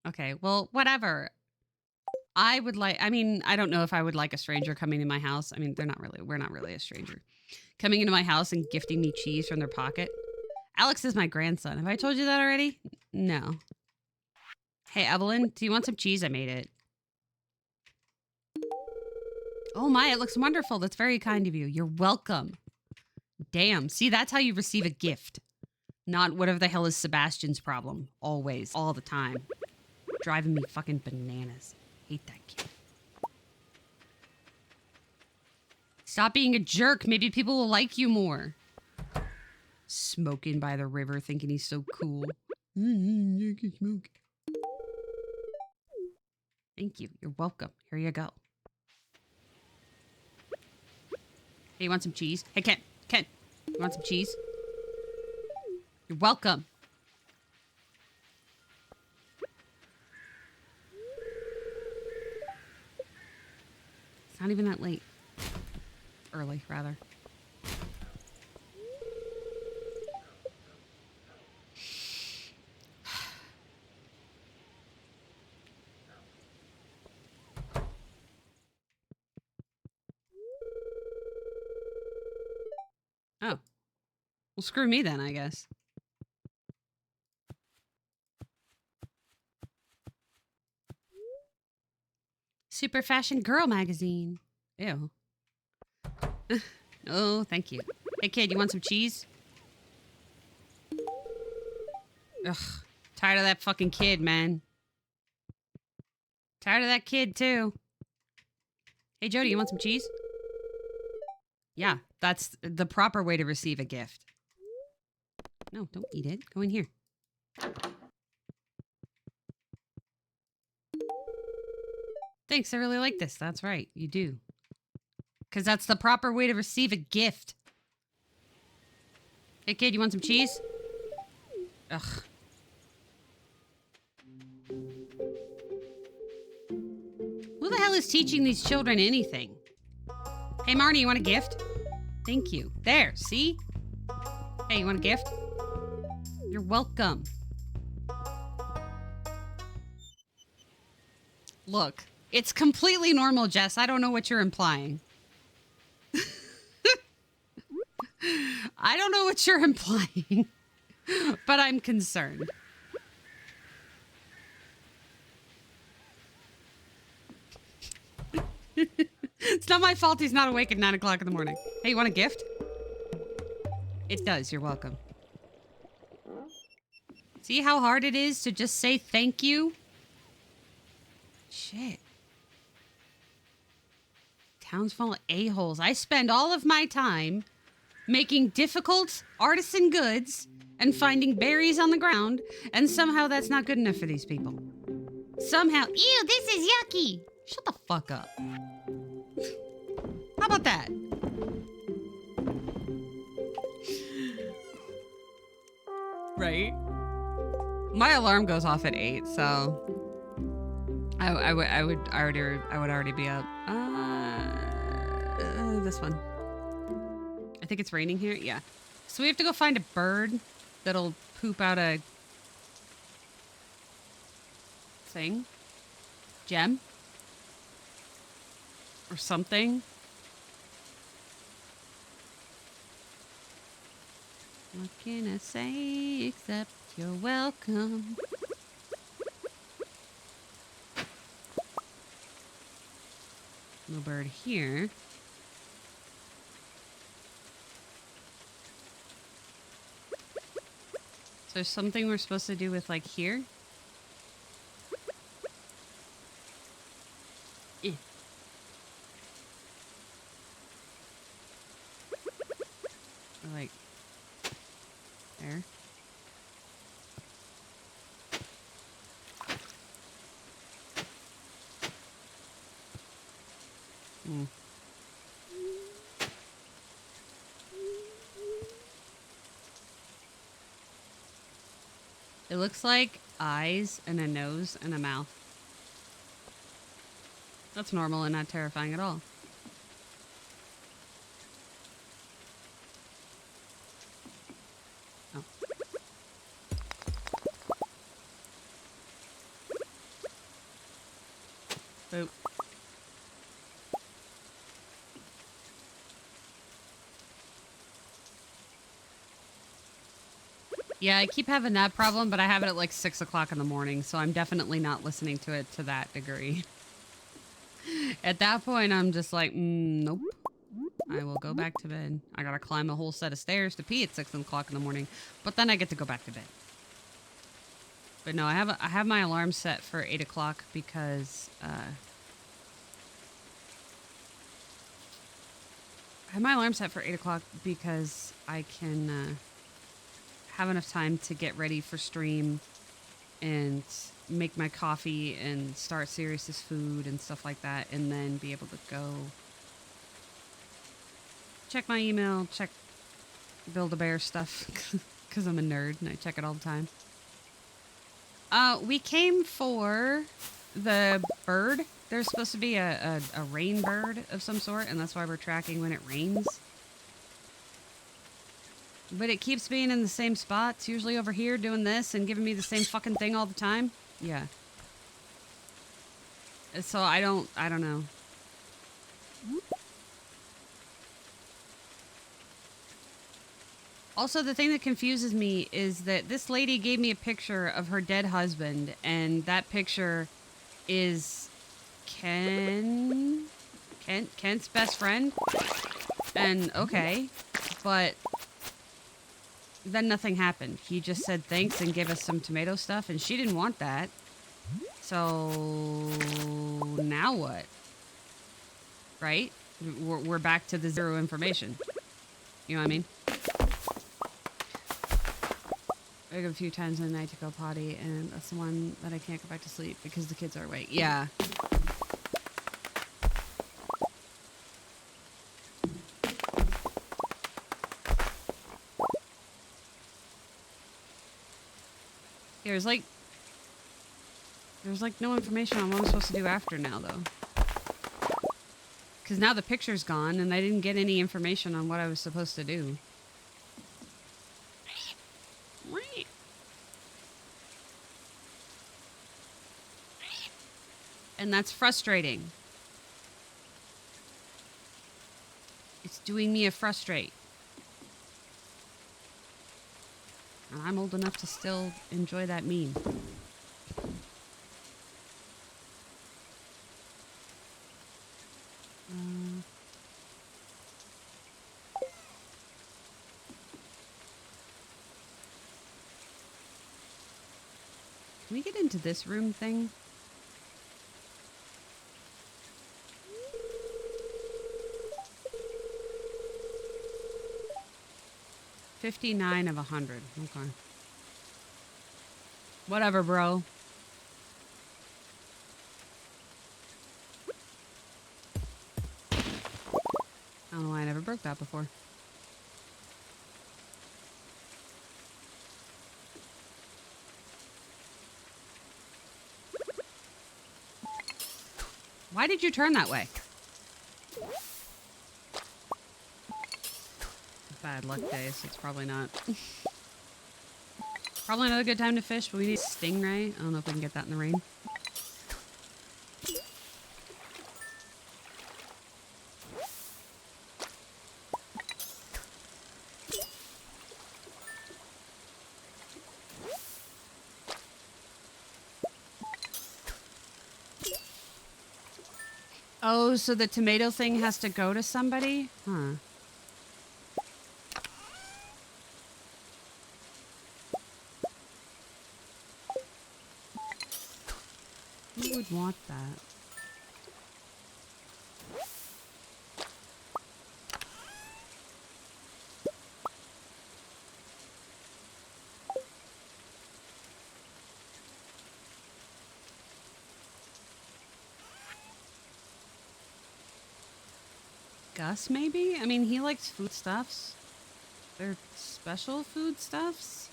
Okay, well, whatever. I don't know if I would like a stranger coming to my house. I mean, we're not really a stranger. Coming into my house and gifting me cheese from their pocket. Alex is my grandson. Have I told you that already? No. Hey, Evelyn, do you want some cheese? I made it. Oh my, it looks wonderful. That's very kind of you. You're welcome. Damn, see, that's how you receive a gift. Not whatever the hell is Sebastian's problem. Always, all the time. Driving me fucking bananas. Hate that kid. Stop being a jerk. Maybe people will like you more. Smoking by the river, thinking he's so cool. You can smoke. Thank you. You're welcome. Here you go. Hey, you want some cheese? Hey, Ken. You want some cheese? You're welcome. It's not even that late. Early, rather. Oh. Well, screw me then, I guess. Super Fashion Girl magazine. Ew. Oh, thank you. Hey, kid, you want some cheese? Ugh. Tired of that fucking kid, man. Tired of that kid, too. Hey, Jody, you want some cheese? Yeah, that's the proper way to receive a gift. No, don't eat it. Go in here. Thanks, I really like this. That's right, you do. Because that's the proper way to receive a gift. Hey, kid, you want some cheese? Ugh. Who the hell is teaching these children anything? Hey, Marnie, you want a gift? Thank you. There, see? Hey, you want a gift? You're welcome. Look, it's completely normal, Jess. I don't know what you're implying. I don't know what you're implying, but I'm concerned. It's not my fault he's not awake at 9 o'clock in the morning. Hey, you want a gift? It does. You're welcome. See how hard it is to just say thank you? Shit. Town's full of a-holes. I spend all of my time making difficult artisan goods and finding berries on the ground, and somehow that's not good enough for these people. Somehow, ew, this is yucky. Shut the fuck up. How about that? Right? My alarm goes off at 8, so I would already be up. This one. I think it's raining here. Yeah. So we have to go find a bird that'll poop out a thing, gem, or something. What can I say except you're welcome? No bird here. So there's something we're supposed to do with like here. Eh. Or like there. Hmm. It looks like eyes and a nose and a mouth. That's normal and not terrifying at all. Oh. Boop. Yeah, I keep having that problem, but I have it at like 6 o'clock in the morning, so I'm definitely not listening to it to that degree. At that point, I'm just like, nope. I will go back to bed. I gotta climb a whole set of stairs to pee at 6 o'clock in the morning, but then I get to go back to bed. But no, I have my alarm set for 8 o'clock because I have my alarm set for 8 o'clock because I can have enough time to get ready for stream and make my coffee and start Sirius's food and stuff like that, and then be able to go check my email, check Build-A-Bear stuff, because I'm a nerd and I check it all the time. We came for the bird. There's supposed to be a rain bird of some sort, and that's why we're tracking when it rains. But it keeps being in the same spot. It's usually over here doing this and giving me the same fucking thing all the time. Yeah. So I don't know. Also, the thing that confuses me is that this lady gave me a picture of her dead husband, and that picture is Kent's best friend. And okay, but then nothing happened. He just said thanks and gave us some tomato stuff, and she didn't want that. So now what? Right? We're back to the zero information. You know what I mean? I wake up a few times in the night to go potty, and that's the one that I can't go back to sleep because the kids are awake. Yeah. There's like no information on what I'm supposed to do after now, though. Because now the picture's gone, and I didn't get any information on what I was supposed to do. And that's frustrating. It's doing me a frustrate. And I'm old enough to still enjoy that meme. Can we get into this room thing? $59 of 100. Okay. Whatever, bro. I don't know why I never broke that before. Why did you turn that way? Bad luck day, so it's probably not. Probably not a good time to fish, but we need stingray. I don't know if we can get that in the rain. Oh, so the tomato thing has to go to somebody? Huh. Who would want that? Gus, maybe? I mean, he likes foodstuffs. They're special foodstuffs?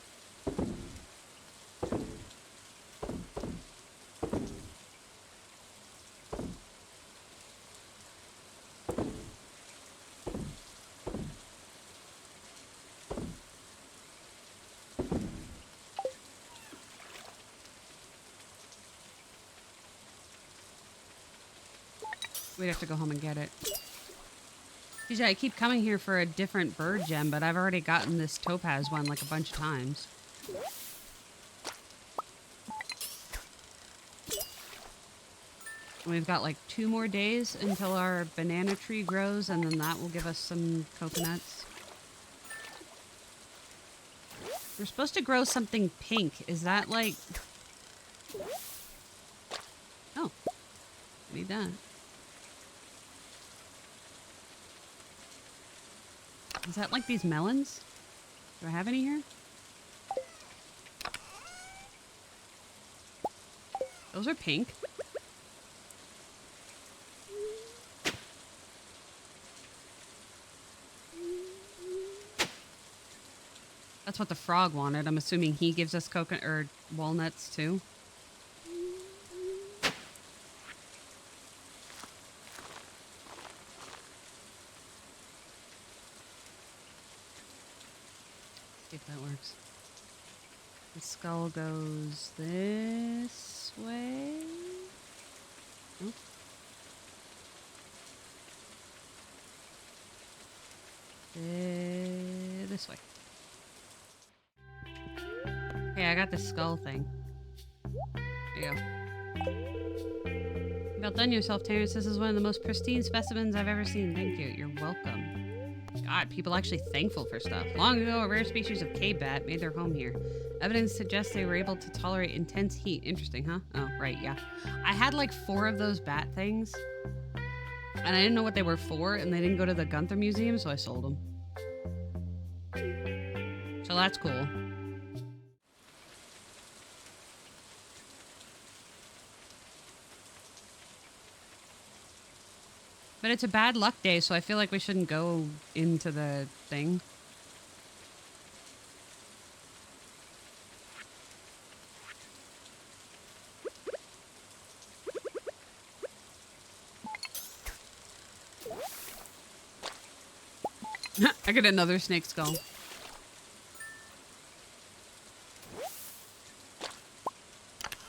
We'd have to go home and get it. DJ, I keep coming here for a different bird gem, but I've already gotten this topaz one like a bunch of times. We've got like 2 more days until our banana tree grows, and then that will give us some coconuts. We're supposed to grow something pink. Is that like... Oh. I need that. Is that like these melons? Do I have any here? Those are pink. That's what the frog wanted. I'm assuming he gives us coconut or walnuts too. See if that works. The skull goes this way. Oh. This way. Hey, I got the skull thing. There you go. You outdone yourself, Terrence. This is one of the most pristine specimens I've ever seen. Thank you. You're welcome. God, people actually thankful for stuff. Long ago, a rare species of cave bat made their home here. Evidence suggests they were able to tolerate intense heat. Interesting, huh? Oh, right, yeah. I had like 4 of those bat things, and I didn't know what they were for, and they didn't go to the Gunther Museum, so I sold them. So that's cool. But it's a bad luck day, so I feel like we shouldn't go into the thing. I get another snake skull.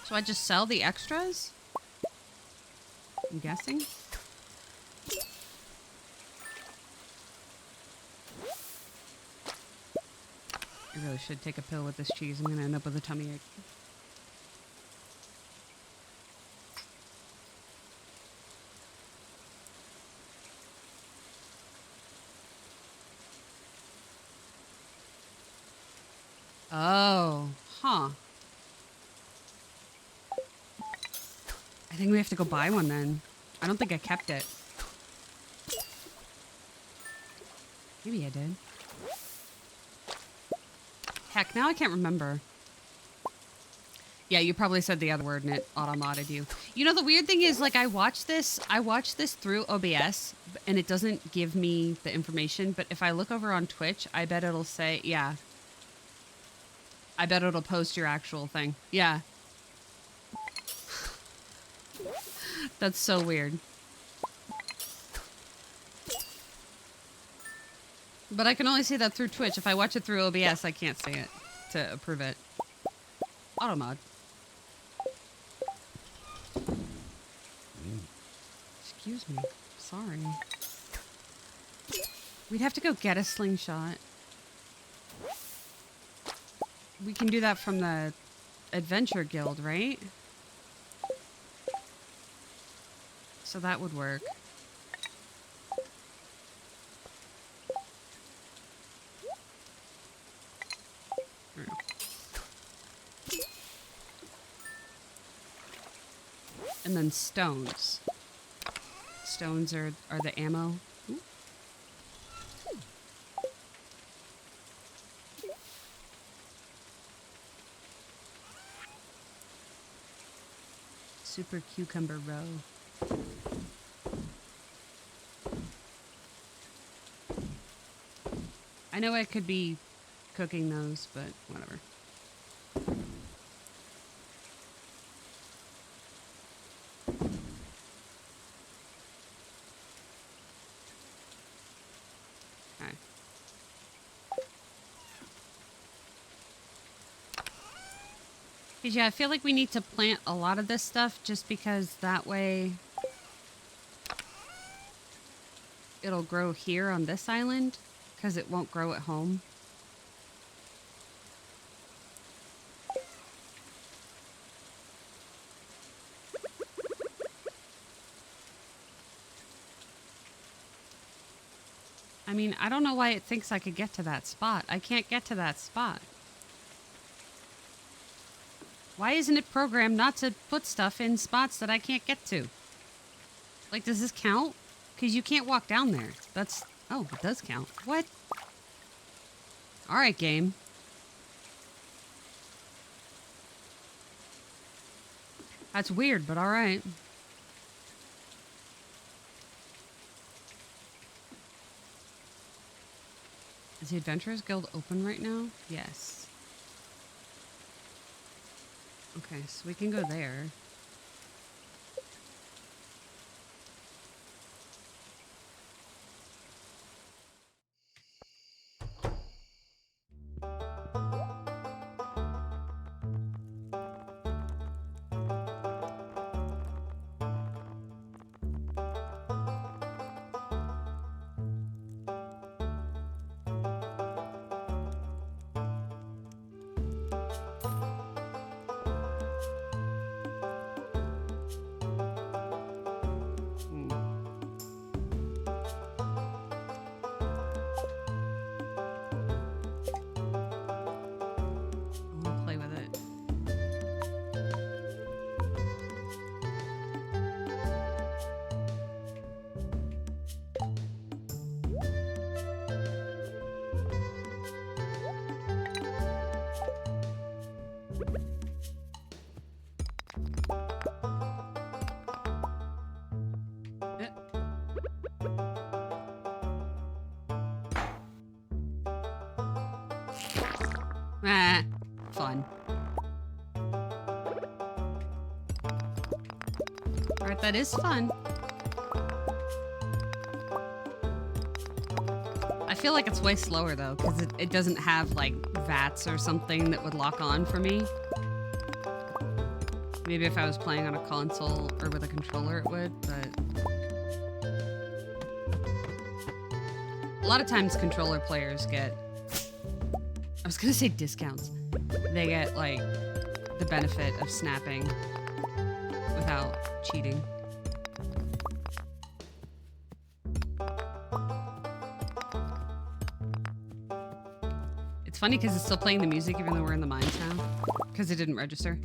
So I just sell the extras? I'm guessing. I really should take a pill with this cheese. I'm gonna end up with a tummy ache. Oh, huh. think we have to go buy one then. I don't think I kept it. Maybe I did. Heck, now I can't remember. Yeah, you probably said the other word and it auto-modded you. You know, the weird thing is, like, I watched this through OBS and it doesn't give me the information, but if I look over on Twitch, I bet it'll say, yeah. I bet it'll post your actual thing. Yeah. That's so weird. But I can only see that through Twitch. If I watch it through OBS, I can't see it to approve it. Automod. Excuse me. Sorry. We'd have to go get a slingshot. We can do that from the Adventure Guild, right? So that would work. And then stones. Stones are the ammo. Ooh. Super cucumber roe. I know I could be cooking those, but whatever. Okay. Yeah, I feel like we need to plant a lot of this stuff just because that way it'll grow here on this island because it won't grow at home. I mean, I don't know why it thinks I could get to that spot. I can't get to that spot. Why isn't it programmed not to put stuff in spots that I can't get to? Like, does this count? Because you can't walk down there. That's... Oh, it does count. What? Alright, game. That's weird, but alright. Is the Adventurers Guild open right now? Yes. Okay, so we can go there. Ah, fun. Alright, that is fun. I feel like it's way slower though, because it doesn't have like VATs or something that would lock on for me. Maybe if I was playing on a console or with a controller it would, but... A lot of times controller players get... I was gonna say discounts. They get, like, the benefit of snapping without cheating. It's funny because it's still playing the music even though we're in the mines now. Because it didn't register.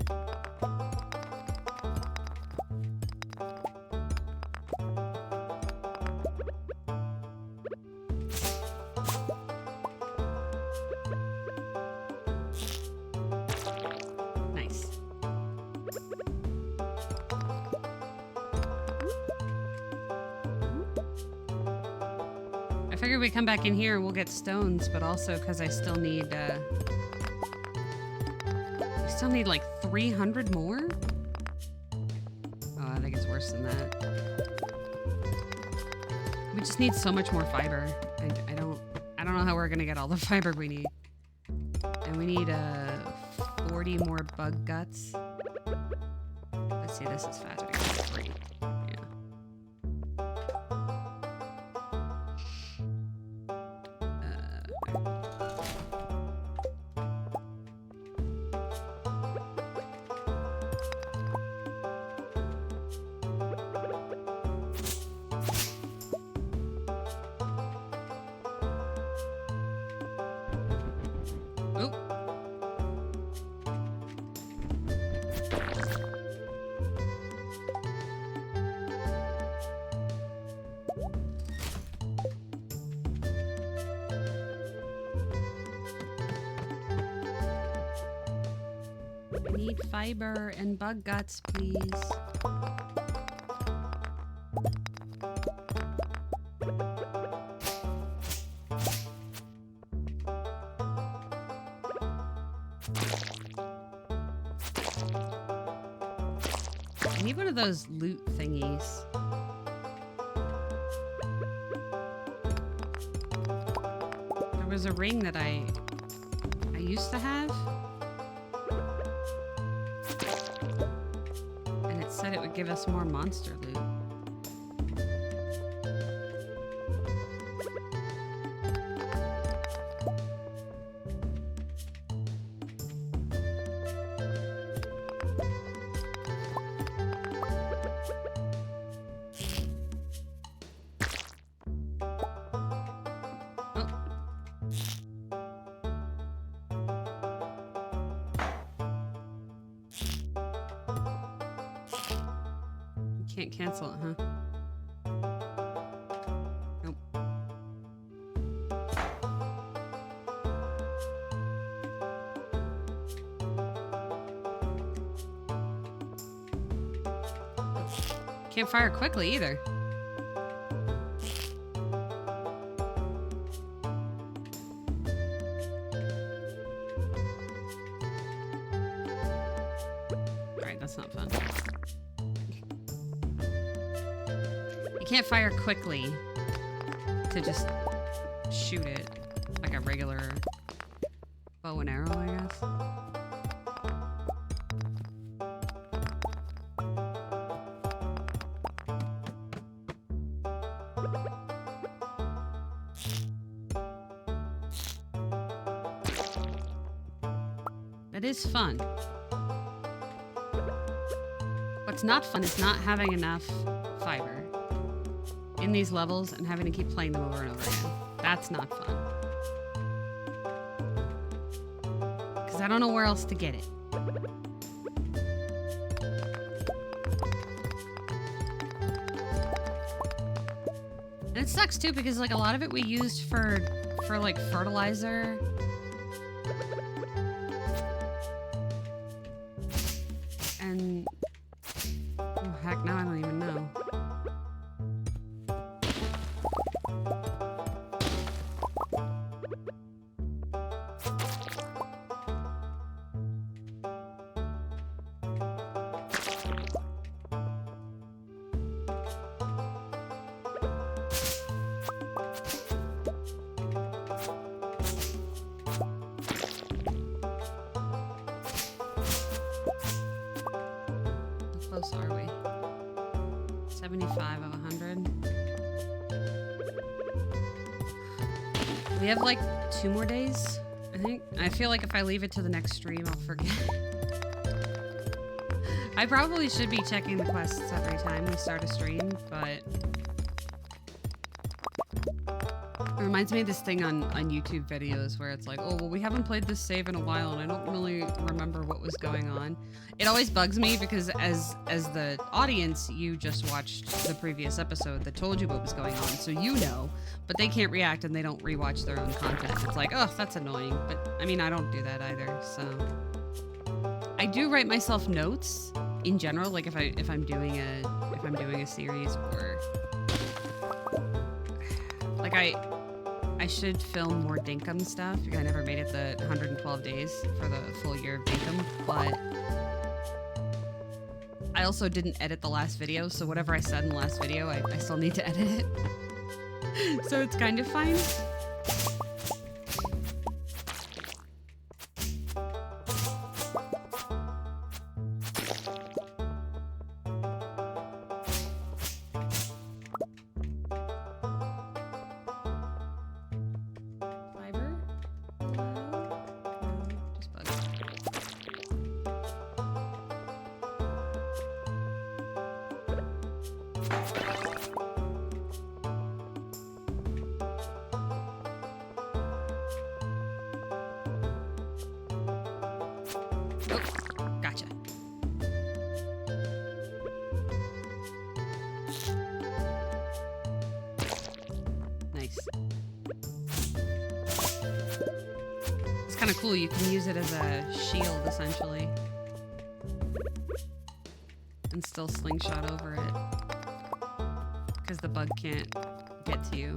I figured we'd come back in here and we'll get stones, but also because I still need, like 300 more? Oh, I think it's worse than that. We just need so much more fiber. I don't know how we're gonna get all the fiber we need. And we need 40 more bug guts. Let's see, this is faster to get 3. I need fiber and bug guts, please. I need one of those loot thingies. There was a ring that I used to have. And it said it would give us more monster loot. Can't cancel it, huh? Nope. Can't fire quickly either. Alright, that's not fun. You can't fire quickly to just shoot it like a regular bow and arrow, I guess. That is fun. What's not fun is not having enough fiber in these levels and having to keep playing them over and over again. That's not fun. Because I don't know where else to get it. And it sucks too because like a lot of it we used for like fertilizer. And oh heck, now I don't even know. How close are we? 75 of 100. We have like 2 more days, I think. I feel like if I leave it to the next stream, I'll forget. I probably should be checking the quests every time we start a stream, but it reminds me of this thing on YouTube videos where it's like, oh, well, we haven't played this save in a while and I don't really remember what was going on. It always bugs me because as the audience, you just watched the previous episode that told you what was going on, so you know, but they can't react and they don't rewatch their own content. It's like, oh, that's annoying. But I mean, I don't do that either, so I do write myself notes in general, like if I'm doing a series or like I should film more Dinkum stuff because I never made it the 112 days for the full year of Dinkum, but I also didn't edit the last video, so whatever I said in the last video, I still need to edit it. So it's kind of fine. Fiber? Just bugs. Oh, gotcha. Nice. It's kind of cool. You can use it as a shield, essentially. And still slingshot over it. Because the bug can't get to you.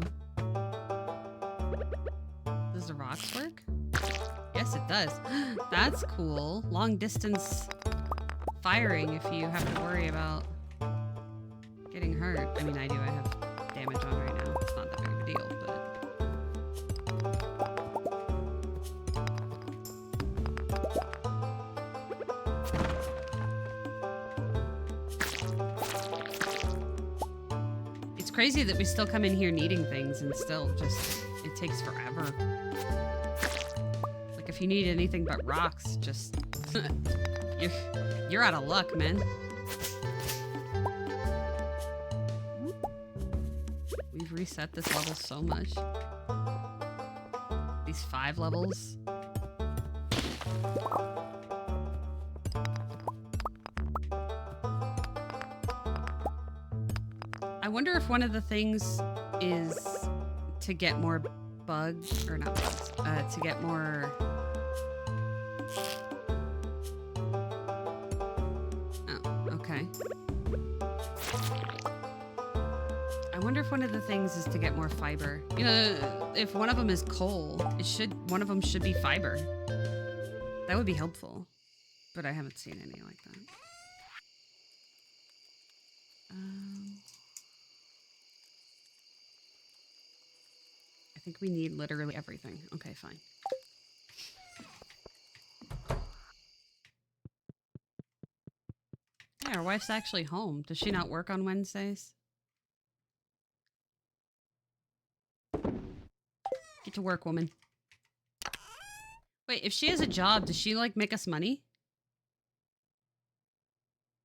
Does the rocks work? Yes, it does. That's cool. Long distance firing if you have to worry about getting hurt. I mean, I do. I have damage on right now. It's not that big of a deal, but... It's crazy that we still come in here needing things and still just... It takes forever. Like, if you need anything but rocks, just... you're out of luck, man. We've reset this level so much. These 5 levels. I wonder if one of the things is to get more bugs, or not bugs, to get more... Oh, okay. I wonder if one of the things is to get more fiber. You know, if one of them is coal, one of them should be fiber. That would be helpful, but I haven't seen any like that. I think we need literally everything. Okay, fine. Yeah, our wife's actually home. Does she not work on Wednesdays? Get to work, woman. Wait, if she has a job, does she, like, make us money?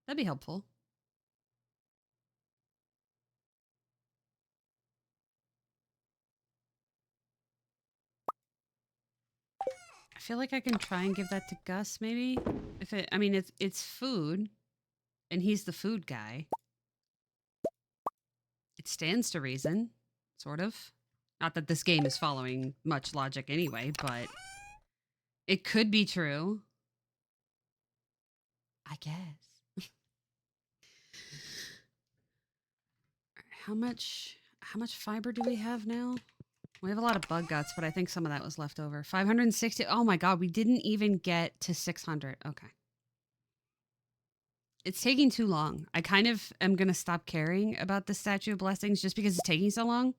That'd be helpful. I feel like I can try and give that to Gus, maybe? I mean, it's food, and he's the food guy. It stands to reason, sort of. Not that this game is following much logic anyway, but it could be true. I guess. How much fiber do we have now? We have a lot of bug guts, but I think some of that was left over. 560. Oh my god, we didn't even get to 600. Okay. It's taking too long. I kind of am going to stop caring about the Statue of Blessings just because it's taking so long.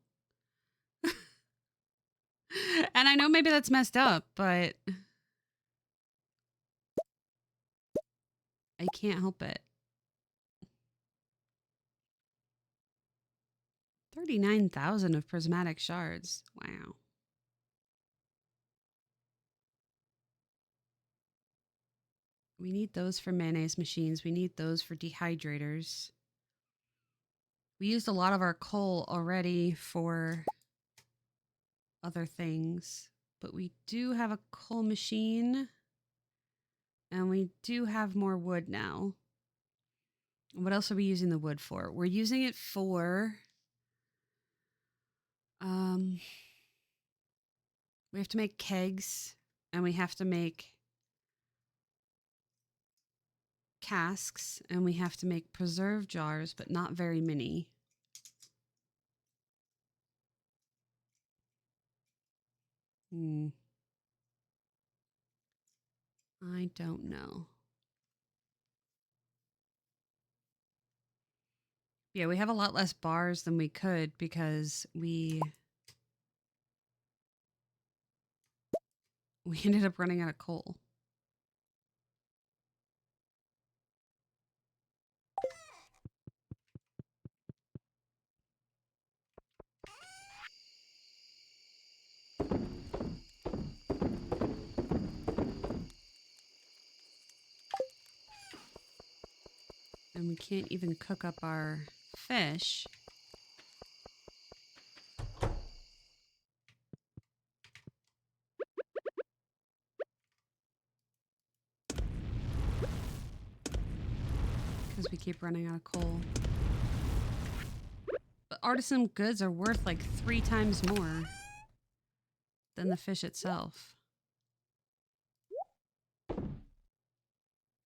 And I know maybe that's messed up, but I can't help it. 39,000 of prismatic shards. Wow. We need those for mayonnaise machines. We need those for dehydrators. We used a lot of our coal already for other things, but we do have a coal machine and we do have more wood now. What else are we using the wood for? We're using it for... we have to make kegs and we have to make casks and we have to make preserve jars, but not very many. Hmm. I don't know. Yeah, we have a lot less bars than we could because we ended up running out of coal. And we can't even cook up our fish. Because we keep running out of coal. But artisan goods are worth like 3 times more than the fish itself.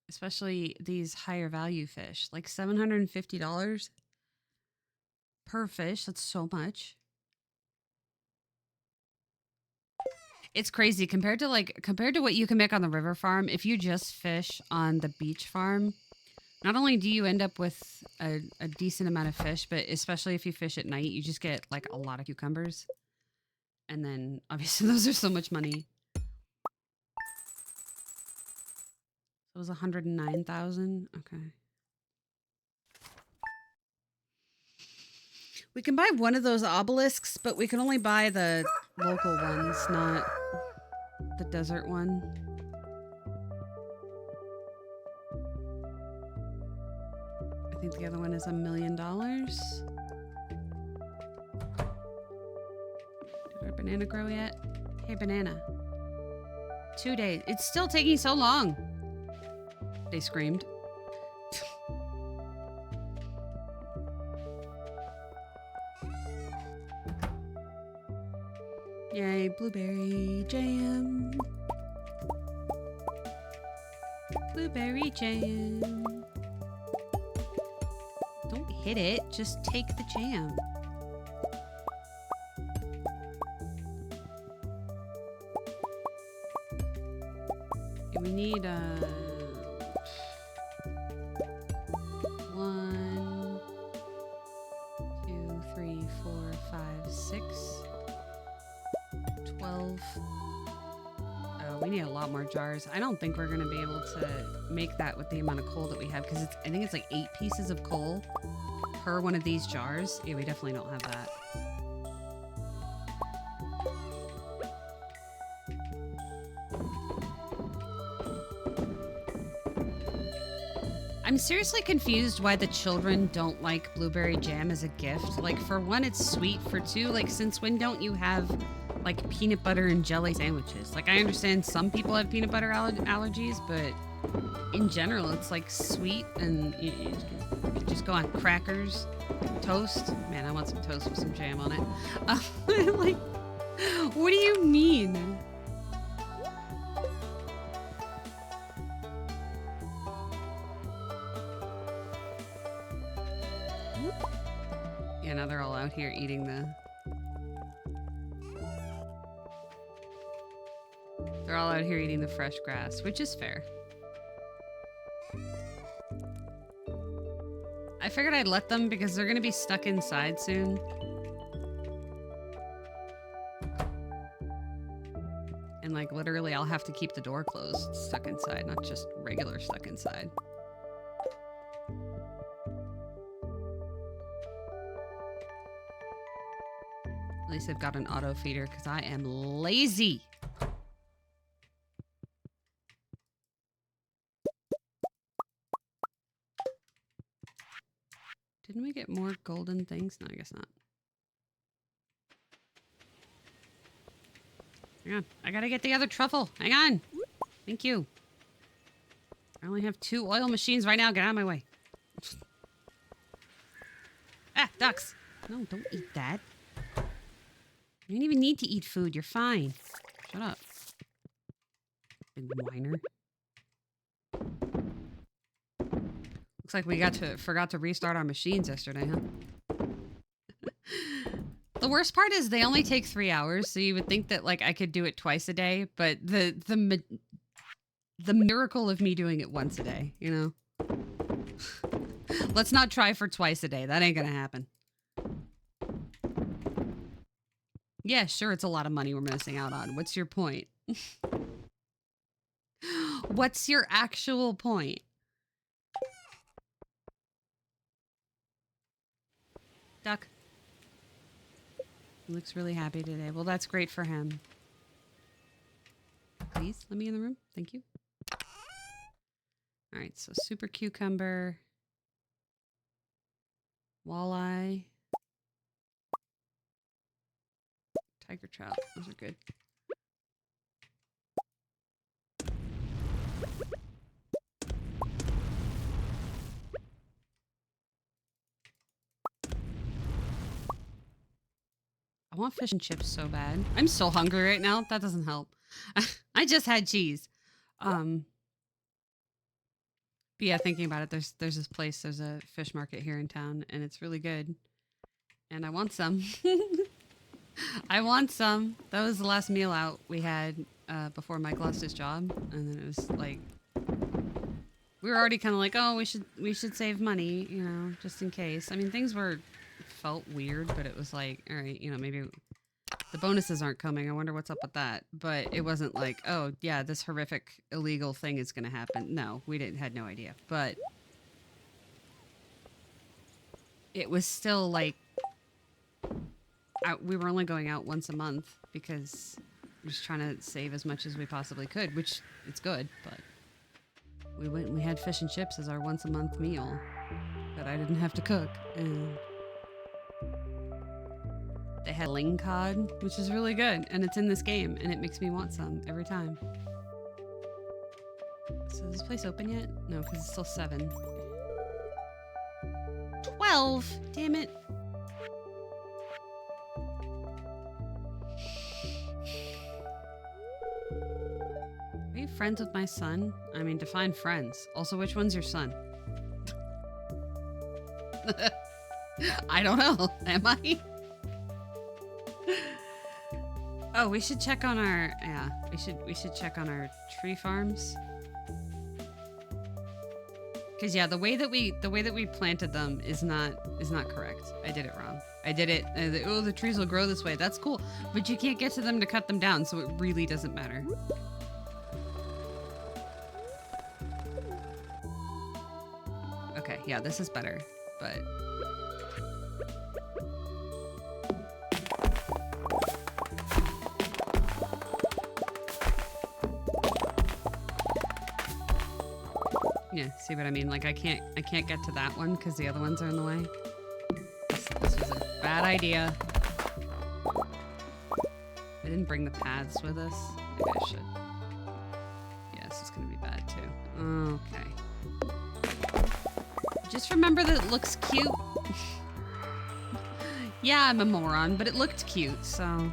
Especially these higher value fish. Like $750 per fish. That's so much. It's crazy compared to what you can make on the river farm. If you just fish on the beach farm, not only do you end up with a decent amount of fish, but especially if you fish at night, you just get like a lot of cucumbers. And then obviously those are so much money. So it was 109,000. Okay. We can buy one of those obelisks, but we can only buy the local ones, not the desert one. I think the other one is $1 million. Did our banana grow yet? Hey, banana. 2 days. It's still taking so long. They screamed. Yay, blueberry jam. Blueberry jam. Don't hit it, just take the jam. Okay, we need 1, 2, 3, 4, 5, 6, 12. Oh, we need a lot more jars. I don't think we're gonna be able to make that with the amount of coal that we have because I think it's like 8 pieces of coal per one of these jars. Yeah, we definitely don't have that. I'm seriously confused why the children don't like blueberry jam as a gift. Like, for one, it's sweet. For two, like, since when don't you have, like, peanut butter and jelly sandwiches? Like, I understand some people have peanut butter allergies, but in general, it's, like, sweet and you just go on crackers, toast. Man, I want some toast with some jam on it. Like, what do you mean? Yeah, now they're all out here eating They're all out here eating the fresh grass, which is fair. I figured I'd let them because they're gonna be stuck inside soon. And like literally I'll have to keep the door closed, stuck inside, not just regular stuck inside. At least I've got an auto feeder because I am lazy. Didn't we get more golden things? No, I guess not. Hang on. I gotta get the other truffle. Hang on. Thank you. I only have 2 oil machines right now. Get out of my way. Ah, ducks. No, don't eat that. You don't even need to eat food. You're fine. Shut up. Big whiner. Looks like we forgot to restart our machines yesterday, huh? The worst part is they only take 3 hours, so you would think that like I could do it twice a day, but the miracle of me doing it once a day, you know? Let's not try for twice a day. That ain't gonna happen. Yeah, sure, it's a lot of money we're missing out on. What's your point? What's your actual point? Duck. He looks really happy today. Well, that's great for him. Please, let me in the room. Thank you. All right, so super cucumber, walleye, tiger trout. Those are good. I want fish and chips so bad. I'm so hungry right now. That doesn't help. I just had cheese. But yeah, thinking about it, there's this place, there's a fish market here in town, and it's really good. And I want some. I want some. That was the last meal out we had before Mike lost his job, and then it was like we were already kind of like, oh, we should save money, you know, just in case. I mean, things felt weird, but it was like, all right, you know, maybe the bonuses aren't coming. I wonder what's up with that. But it wasn't like, oh yeah, this horrific illegal thing is going to happen. No, we had no idea. But it was still like we were only going out once a month because we're just trying to save as much as we possibly could, which it's good. But we went and we had fish and chips as our once a month meal that I didn't have to cook. And they had ling cod, which is really good, and it's in this game, and it makes me want some every time. So is this place open yet? No, because it's still 7. 12! Damn it. Are you friends with my son? I mean, define friends. Also, which one's your son? I don't know. Am I? Oh, we should check on our we should check on our tree farms. Cause yeah, the way that we planted them is not correct. I did it wrong. I did it. Oh, the trees will grow this way. That's cool, but you can't get to them to cut them down, so it really doesn't matter. Okay, yeah, this is better, but. Yeah, see what I mean? Like I can't get to that one because the other ones are in the way. This was a bad idea. I didn't bring the paths with us. Maybe I should. Yeah, this is gonna be bad too. Okay. Just remember that it looks cute. Yeah, I'm a moron, but it looked cute, so.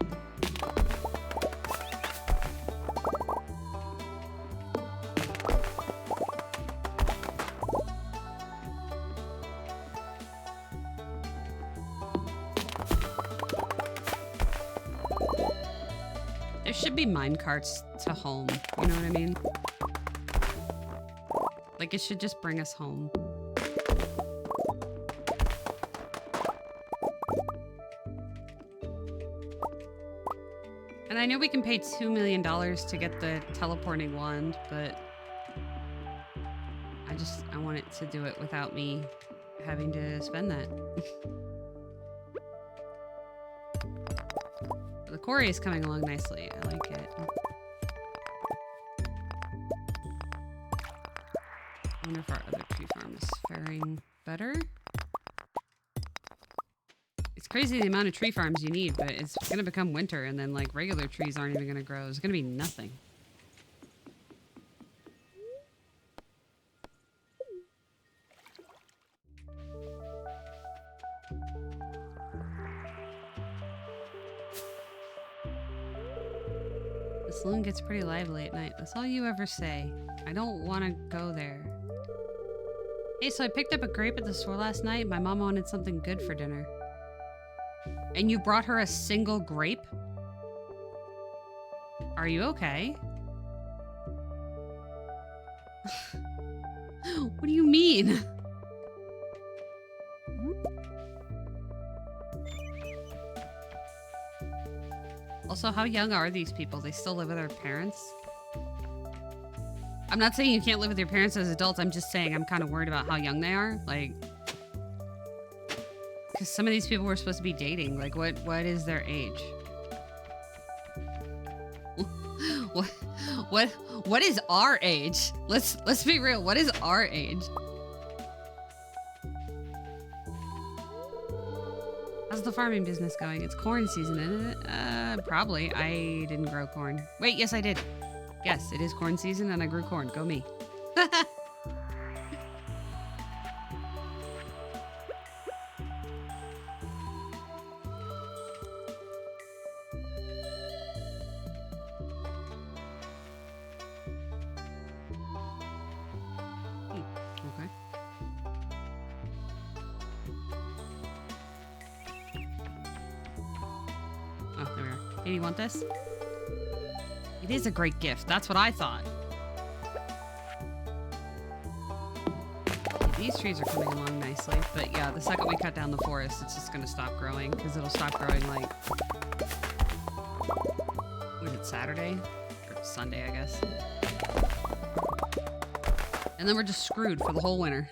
Should be mine carts to home. You know what I mean? Like it should just bring us home. And I know we can pay $2 million to get the teleporting wand, but I want it to do it without me having to spend that. The quarry is coming along nicely. I like it. I wonder if our other tree farm is faring better. It's crazy the amount of tree farms you need, but it's gonna become winter and then like regular trees aren't even gonna grow. It's gonna be nothing. The saloon gets pretty lively at night. That's all you ever say. I don't want to go there. Hey, so I picked up a grape at the store last night. My mom wanted something good for dinner. And you brought her a single grape? Are you okay? What do you mean? Also, how young are these people? They still live with their parents? I'm not saying you can't live with your parents as adults. I'm just saying I'm kind of worried about how young they are. Like, because some of these people were supposed to be dating. Like, what is their age? what what is our age? Let's be real. What is our age? How's the farming business going? It's corn season, isn't it? Probably. I didn't grow corn. Wait, yes, I did. Yes, it is corn season, and I grew corn. Go me. Okay. Oh, there we are. Hey, you want this? It is a great gift. That's what I thought. These trees are coming along nicely, but yeah, the second we cut down the forest, it's just gonna stop growing, because it'll stop growing like... Was it Saturday? Or Sunday, I guess. And then we're just screwed for the whole winter.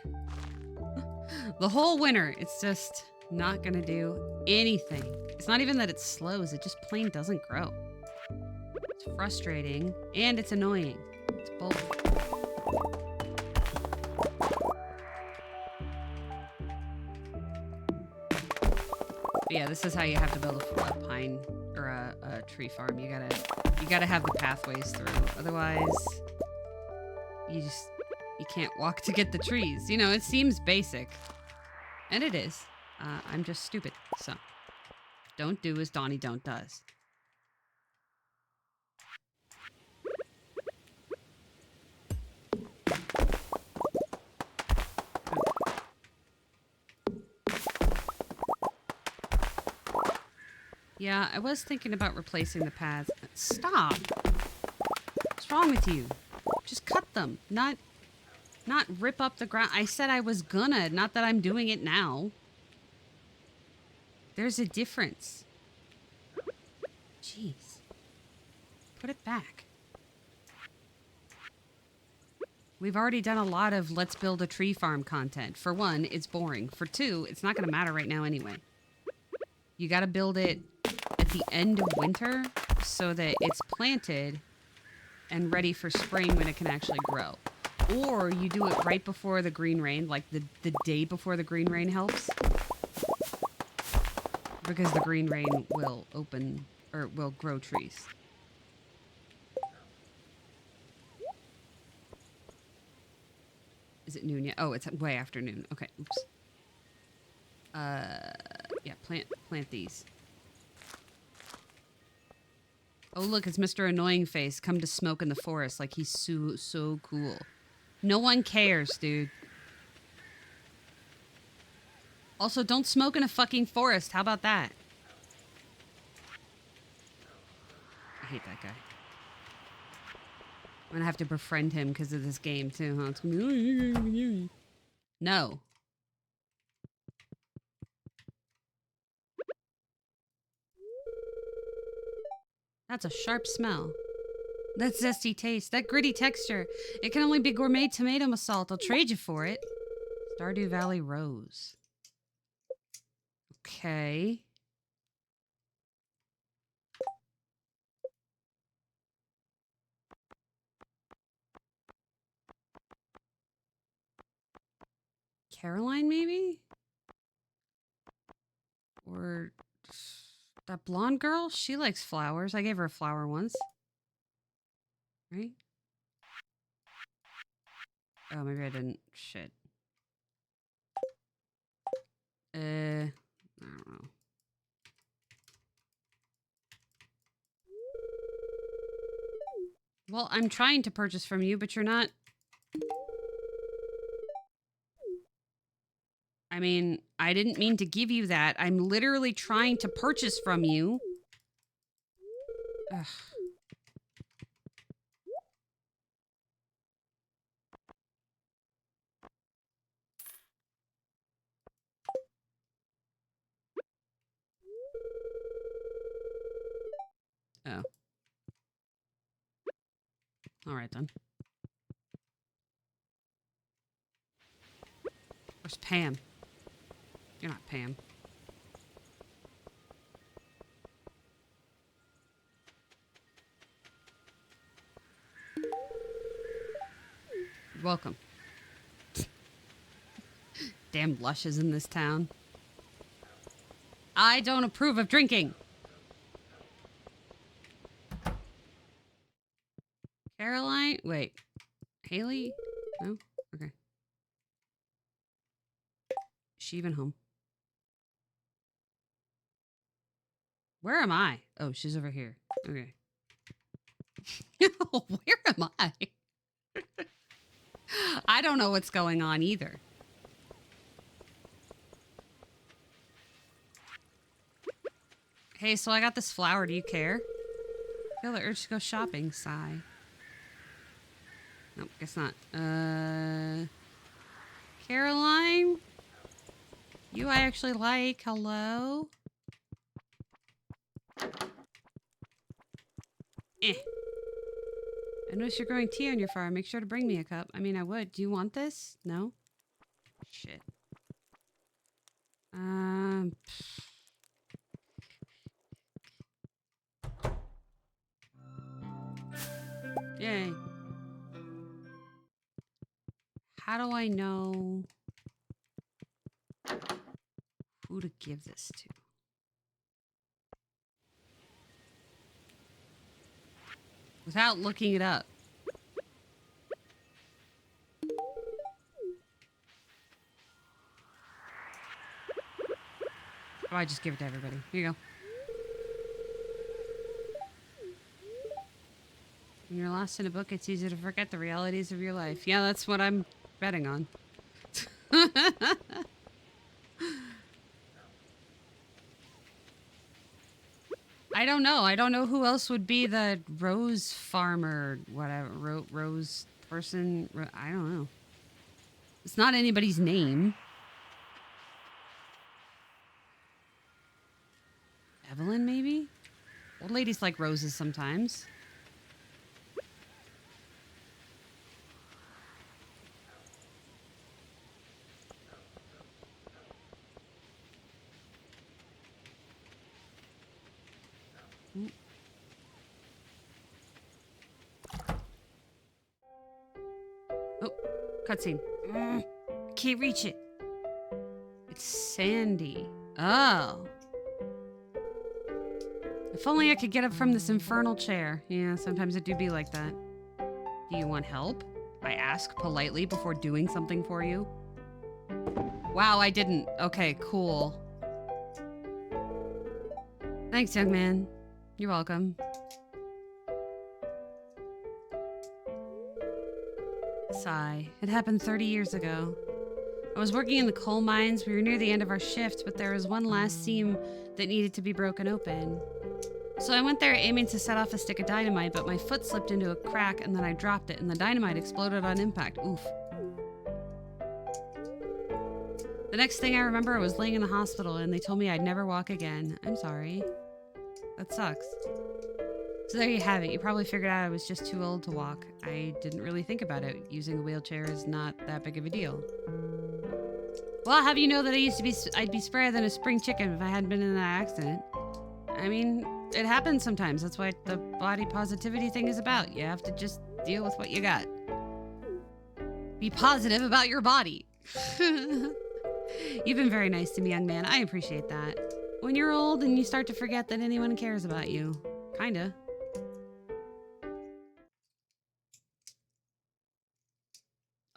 The whole winter, it's just not gonna do anything. It's not even that it slows, it just plain doesn't grow. It's frustrating, and it's annoying. It's both. But yeah, this is how you have to build a pine or a tree farm. You gotta have the pathways through. Otherwise, you can't walk to get the trees. You know, it seems basic, and it is. I'm just stupid, so don't do as Donnie Don't does. Yeah, I was thinking about replacing the paths. Stop! What's wrong with you? Just cut them, not rip up the ground. I said I was gonna, not that I'm doing it now. There's a difference. Jeez. Put it back. We've already done a lot of let's build a tree farm content. For one, it's boring. For two, it's not gonna matter right now anyway. You gotta build it at the end of winter so that it's planted and ready for spring when it can actually grow. Or you do it right before the green rain, like the day before the green rain helps. Because the green rain will open, or will grow trees. Is it noon yet? Oh, it's way after noon. Okay, oops. Yeah, plant these. Oh, look, it's Mr. Annoying Face come to smoke in the forest like he's so cool. No one cares, dude. Also, don't smoke in a fucking forest. How about that? I hate that guy. I'm gonna have to befriend him because of this game, too, huh? It's gonna be... No. That's a sharp smell. That zesty taste, that gritty texture. It can only be gourmet tomato masalt. I'll trade you for it. Stardew Valley Rose. Okay. Caroline, maybe? Or that blonde girl? She likes flowers. I gave her a flower once. Right? Oh, maybe I didn't. Shit. I don't know. Well, I'm trying to purchase from you, but you're not... mean, I didn't mean to give you that. I'm literally trying to purchase from you. Ugh. Oh. All right, then. Where's Pam? You're not Pam. You're welcome. Damn lushes in this town. I don't approve of drinking. Caroline? Wait. Haley? No? Okay. Is she even home? Where am I? Oh, she's over here. Okay. Where am I? I don't know what's going on either. Hey, so I got this flower. Do you care? Feel the urge to go shopping. Sigh. Nope, guess not. Caroline? You I actually like. Hello? Eh. I noticed you're growing tea on your farm. Make sure to bring me a cup. I mean, I would. Do you want this? No? Shit. Yay. How do I know who to give this to? Without looking it up. Oh, I just give it to everybody. Here you go. When you're lost in a book, it's easy to forget the realities of your life. Yeah, that's what I'm betting on. I don't know. I don't know who else would be the rose farmer, whatever, rose person. I don't know. It's not anybody's name. Evelyn, maybe? Old ladies like roses sometimes. Oh, cutscene. Can't reach it. It's Sandy. Oh. If only I could get up from this infernal chair. Yeah, sometimes it do be like that. Do you want help? I ask politely before doing something for you. Wow, I didn't. Okay, cool. Thanks, young man. You're welcome. Sigh. It happened 30 years ago. I was working in the coal mines. We were near the end of our shift, but there was one last seam that needed to be broken open. So I went there aiming to set off a stick of dynamite, but my foot slipped into a crack and then I dropped it and the dynamite exploded on impact. Oof. The next thing I remember, I was laying in the hospital and they told me I'd never walk again. I'm sorry. That sucks. So there you have it. You probably figured out I was just too old to walk. I didn't really think about it. Using a wheelchair is not that big of a deal. Well, I'll have you know that I'd be sprayer than a spring chicken if I hadn't been in that accident. I mean, it happens sometimes. That's what the body positivity thing is about. You have to just deal with what you got. Be positive about your body. You've been very nice to me, young man. I appreciate that. When you're old and you start to forget that anyone cares about you. Kinda.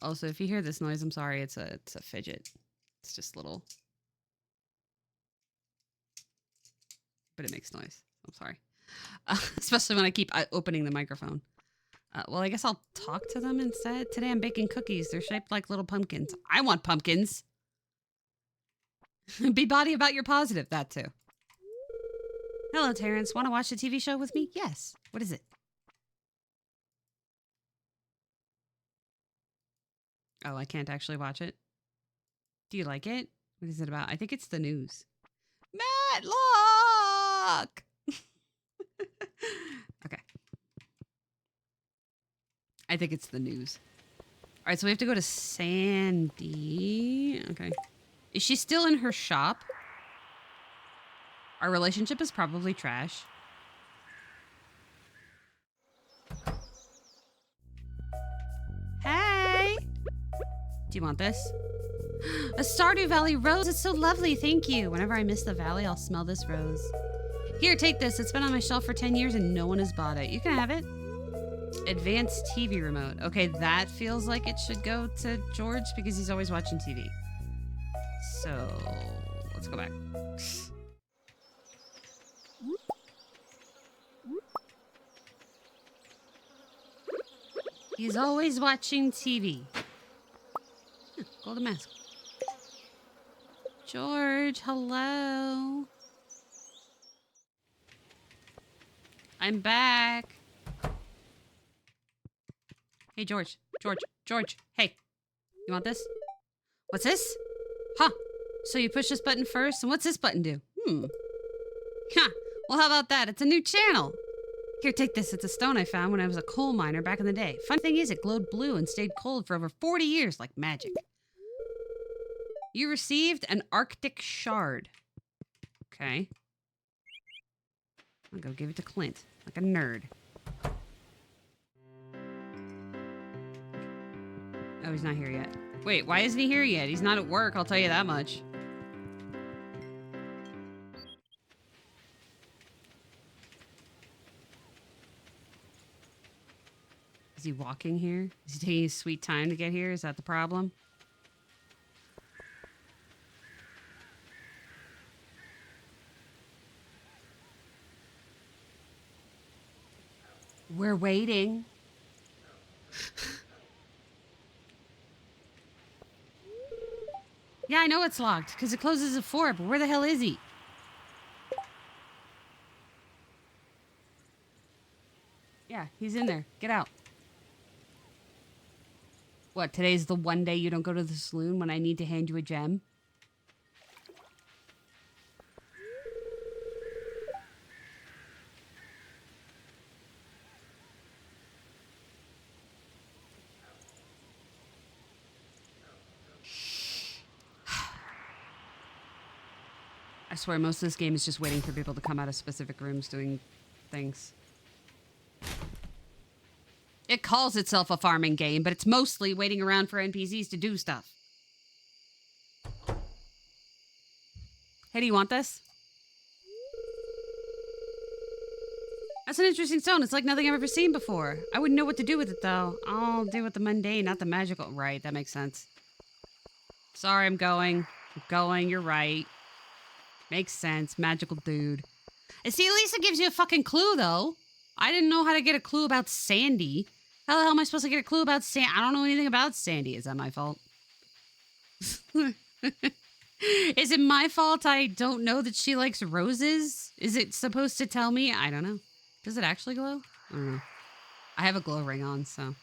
Also, if you hear this noise, I'm sorry. It's a fidget. It's just little. But it makes noise. I'm sorry. Especially when I keep opening the microphone. Well, I guess I'll talk to them instead. Today I'm baking cookies. They're shaped like little pumpkins. I want pumpkins. Be body about your positive, that too. Hello, Terrence. Want to watch the TV show with me? Yes. What is it? Oh, I can't actually watch it. Do you like it? What is it about? I think it's the news. Matlock! Okay. I think it's the news. All right, so we have to go to Sandy. Okay. Is she still in her shop? Our relationship is probably trash. Hey! Do you want this? A Stardew Valley rose. It's so lovely. Thank you. Whenever I miss the valley, I'll smell this rose. Here, take this. It's been on my shelf for 10 years and no one has bought it. You can have it. Advanced TV remote. Okay, that feels like it should go to George because he's always watching TV. So, let's go back. He's always watching TV. Golden mask. George, hello. I'm back. Hey, George. George. Hey, you want this? What's this? Huh. So you push this button first, and what's this button do? Huh. Well, how about that? It's a new channel. Here, take this. It's a stone I found when I was a coal miner back in the day. Fun thing is, it glowed blue and stayed cold for over 40 years like magic. You received an Arctic shard. Okay. I'll go give it to Clint, like a nerd. Oh, he's not here yet. Wait, why isn't he here yet? He's not at work, I'll tell you that much. Is he walking here? Is he taking his sweet time to get here? Is that the problem? We're waiting. Yeah, I know it's locked because it closes at 4, but where the hell is he? Yeah, he's in there. Get out. What, today's the one day you don't go to the saloon when I need to hand you a gem? I swear most of this game is just waiting for people to come out of specific rooms doing things. It calls itself a farming game, but it's mostly waiting around for NPCs to do stuff. Hey, do you want this? That's an interesting stone. It's like nothing I've ever seen before. I wouldn't know what to do with it, though. I'll deal with the mundane, not the magical. Right, that makes sense. Sorry, I'm going. You're right. Makes sense. Magical dude. And see, at least it gives you a fucking clue, though. I didn't know how to get a clue about Sandy. How the hell am I supposed to get a clue about Sandy? I don't know anything about Sandy. Is that my fault? Is it my fault I don't know that she likes roses? Is it supposed to tell me? I don't know. Does it actually glow? I don't know. I have a glow ring on, so.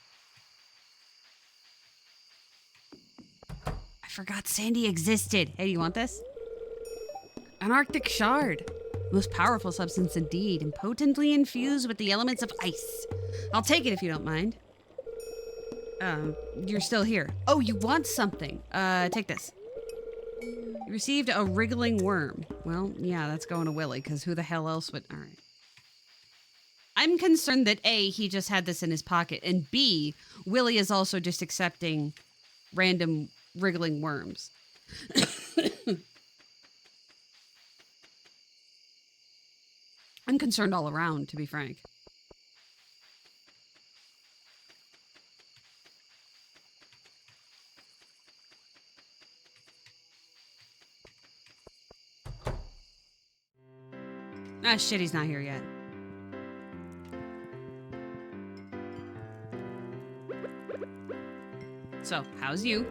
I forgot Sandy existed. Hey, do you want this? An Arctic shard. Most powerful substance indeed, and potently infused with the elements of ice. I'll take it if you don't mind. You're still here. Oh, you want something. Take this. You received a wriggling worm. Well, yeah, that's going to Willy, because who the hell else would... All right. I'm concerned that A, he just had this in his pocket, and B, Willy is also just accepting random wriggling worms. I'm concerned all around, to be frank. Ah, shit, he's not here yet. So, how's you?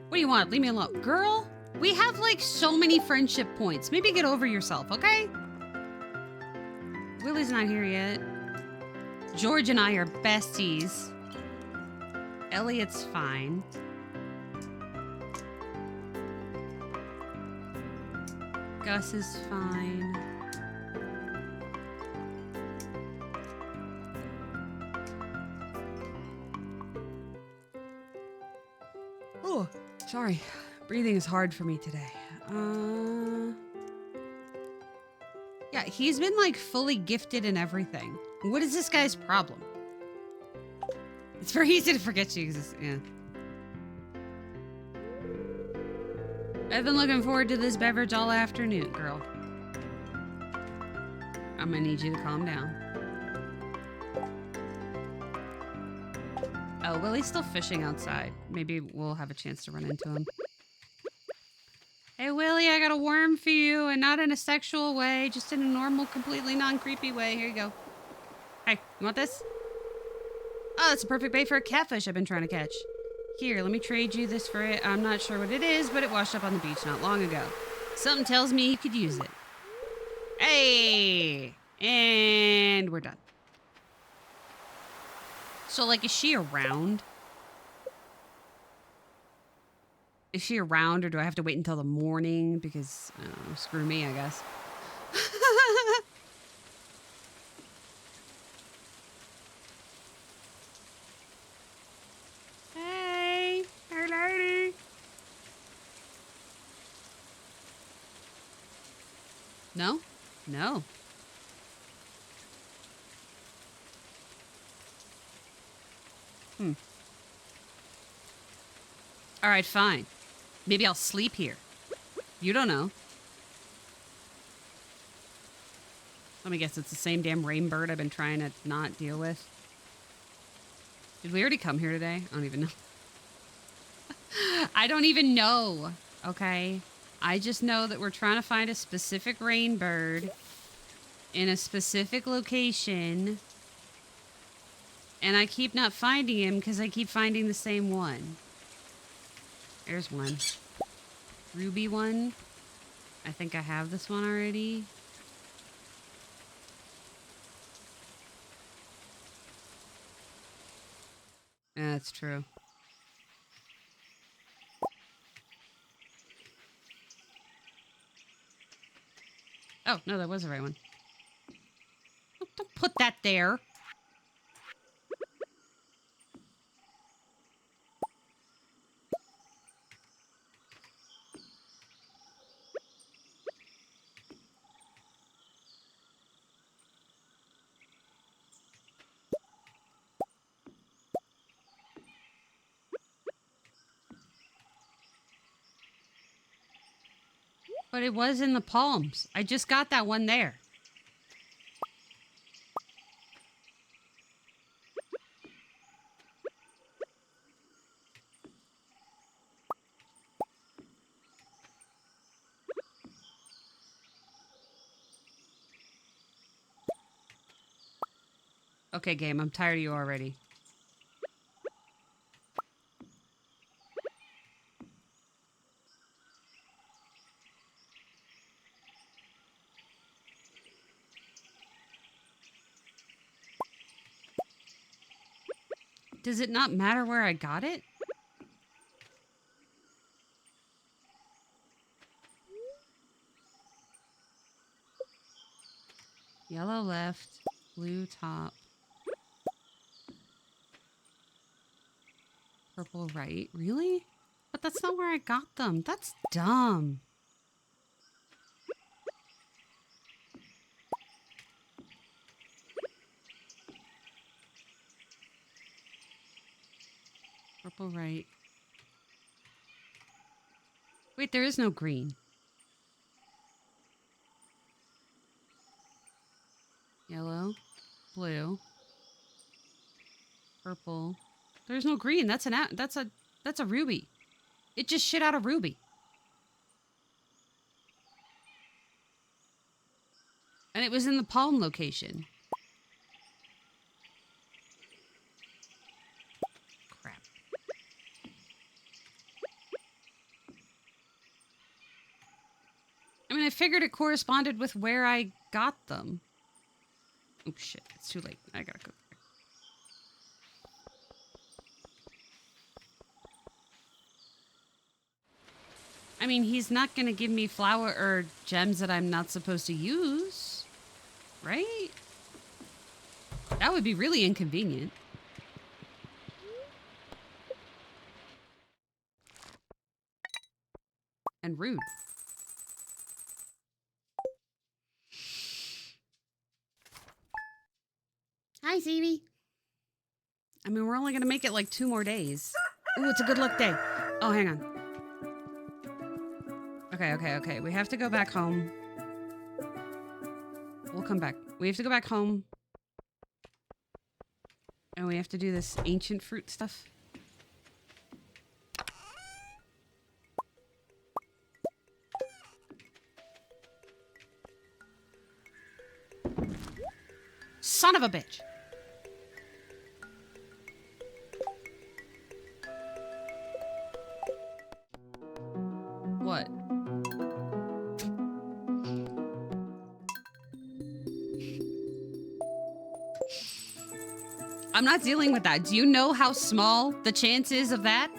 What do you want? Leave me alone. Girl, We have like so many friendship points. Maybe get over yourself, okay? Willie's not here yet. George and I are besties. Elliot's fine. Gus is fine. Oh, sorry. Breathing is hard for me today. Yeah, he's been like fully gifted and everything. What is this guy's problem? It's very easy to forget you exist. Yeah. I've been looking forward to this beverage all afternoon, girl. I'm gonna need you to calm down. Oh, Willie's still fishing outside. Maybe we'll have a chance to run into him. Hey, Willie, I got a worm for you, and not in a sexual way, just in a normal, completely non-creepy way. Here you go. Hey, you want this? Oh, it's a perfect bait for a catfish I've been trying to catch. Here, let me trade you this for it. I'm not sure what it is, but it washed up on the beach not long ago. Something tells me you could use it. Hey! And we're done. So, like, is she around? Is she around, or do I have to wait until the morning? Because, I don't know, screw me, I guess. Hey! Hey, lady! No? No. All right, fine. Maybe I'll sleep here. You don't know. Let me guess, it's the same damn rain bird I've been trying to not deal with. Did we already come here today? I don't even know. I don't even know, okay? I just know that we're trying to find a specific rain bird in a specific location, and I keep not finding him because I keep finding the same one. There's one. Ruby one. I think I have this one already. Yeah, that's true. Oh, no, that was the right one. Don't put that there. But it was in the palms. I just got that one there. Okay, game, I'm tired of you already. Does it not matter where I got it? Yellow left, blue top, purple right. Really? But that's not where I got them. That's dumb. Purple right. Wait, there is no green. Yellow, blue, purple. There's no green. That's a ruby. It just shit out a ruby. And it was in the palm location. Crap. figured it corresponded with where I got them. Oh shit, it's too late. I gotta go. I mean, he's not gonna give me flower or gems that I'm not supposed to use, right? That would be really inconvenient. And rude. Hi, Stevie. I mean, we're only gonna make it like 2 more days. Ooh, it's a good luck day. Oh, hang on. Okay. We have to go back home. We'll come back. We have to go back home. And we have to do this ancient fruit stuff. Son of a bitch. What? I'm not dealing with that. Do you know how small the chance is of that?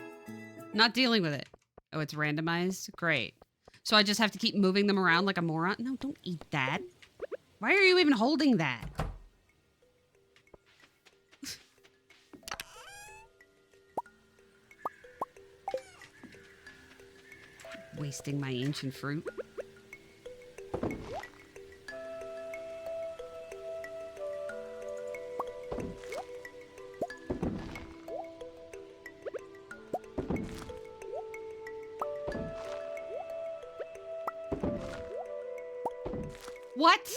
Not dealing with it. Oh, it's randomized? Great. So I just have to keep moving them around like a moron? No, don't eat that. Why are you even holding that? Wasting my ancient fruit. What?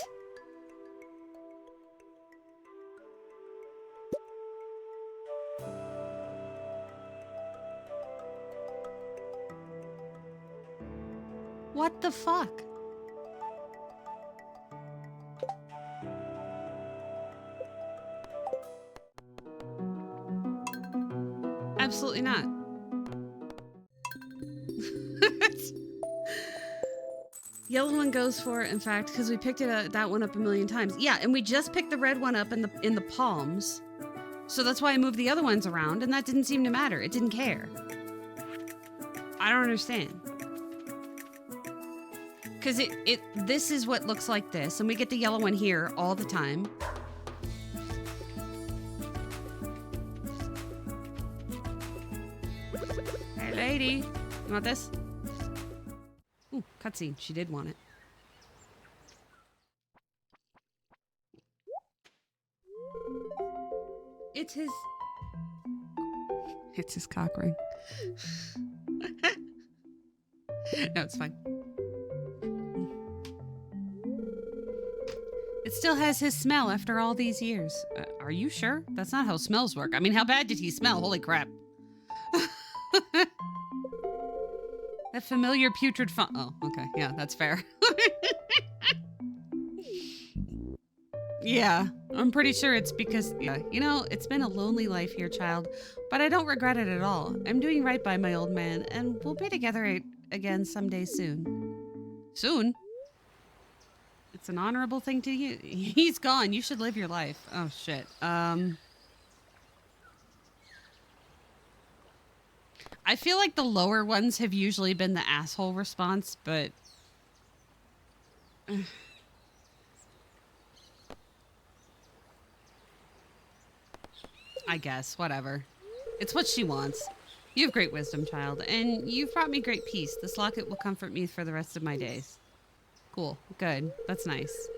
What the fuck? Absolutely not. Yellow one goes for it, in fact, because we picked that one up a million times. Yeah, and we just picked the red one up in the palms. So that's why I moved the other ones around, and that didn't seem to matter. It didn't care. I don't understand. Because this is what looks like this, and we get the yellow one here all the time. Hey, lady. You want this? Ooh, cutscene. She did want it. It's his cock ring. No, it's fine. It still has his smell after all these years. Are you sure? That's not how smells work. I mean, how bad did he smell? Holy crap. That familiar putrid oh, okay. Yeah, that's fair. Yeah, I'm pretty sure it's because, yeah, you know, it's been a lonely life here, child, but I don't regret it at all. I'm doing right by my old man, and we'll be together again someday soon. Soon? It's an honorable thing to you. He's gone. You should live your life. Oh, shit. I feel like the lower ones have usually been the asshole response, but... I guess, whatever. It's what she wants. You have great wisdom, child, and you've brought me great peace. This locket will comfort me for the rest of my days. Cool. Good. That's nice.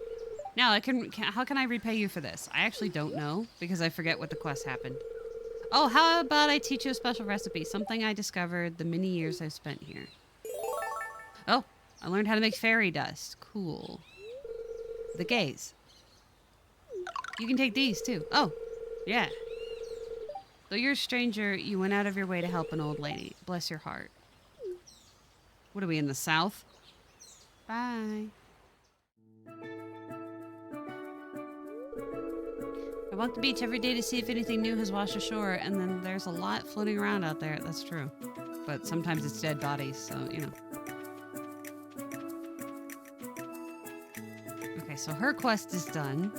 Now, how can I repay you for this? I actually don't know, because I forget what the quest happened. Oh, how about I teach you a special recipe? Something I discovered the many years I've spent here. Oh, I learned how to make fairy dust. Cool. The gaze. You can take these, too. Oh, yeah. Though you're a stranger, you went out of your way to help an old lady. Bless your heart. What are we, in the South? Bye. I walk the beach every day to see if anything new has washed ashore, and then there's a lot floating around out there. That's true. But sometimes it's dead bodies, so, you know. so her quest is done.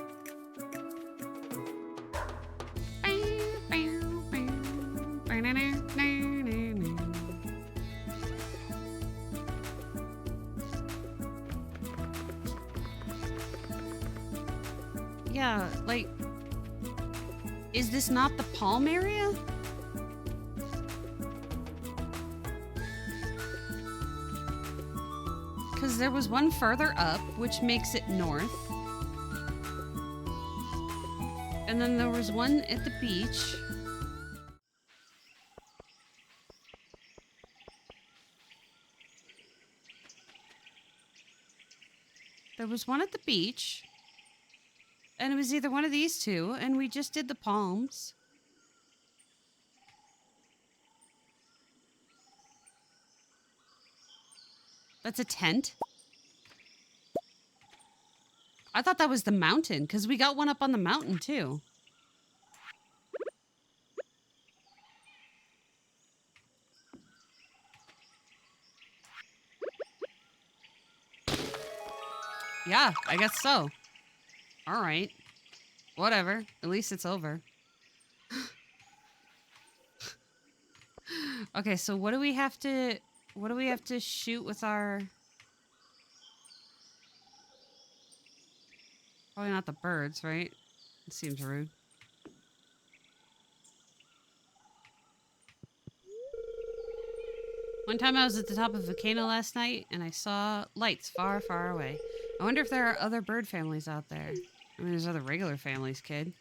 Yeah, like, is this not the Palm area? Because there was one further up, which makes it north. And then there was one at the beach. There was one at the beach. And it was either one of these two, and we just did the palms. That's a tent. I thought that was the mountain, because we got one up on the mountain, too. Yeah, I guess so. All right. Whatever. At least it's over. Okay, so what do we have to shoot with our... Probably not the birds, right? It seems rude. One time I was at the top of a volcano last night and I saw lights far, far away. I wonder if there are other bird families out there. I mean, there's other regular families, kid.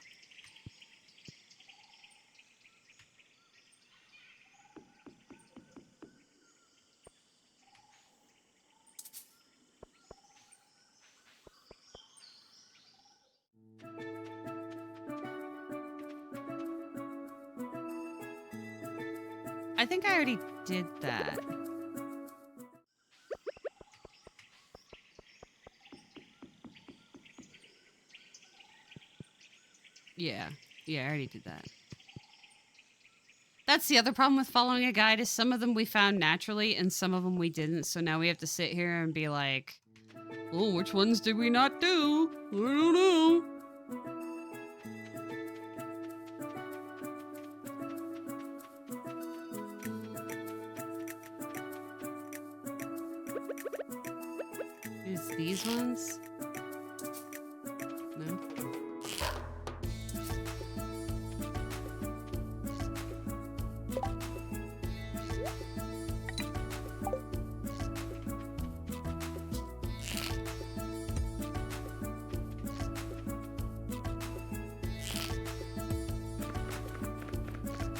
I think I already did that. Yeah, I already did that. That's the other problem with following a guide is some of them we found naturally and some of them we didn't. So now we have to sit here and be like, oh, which ones did we not do? I don't know. Is these ones? No.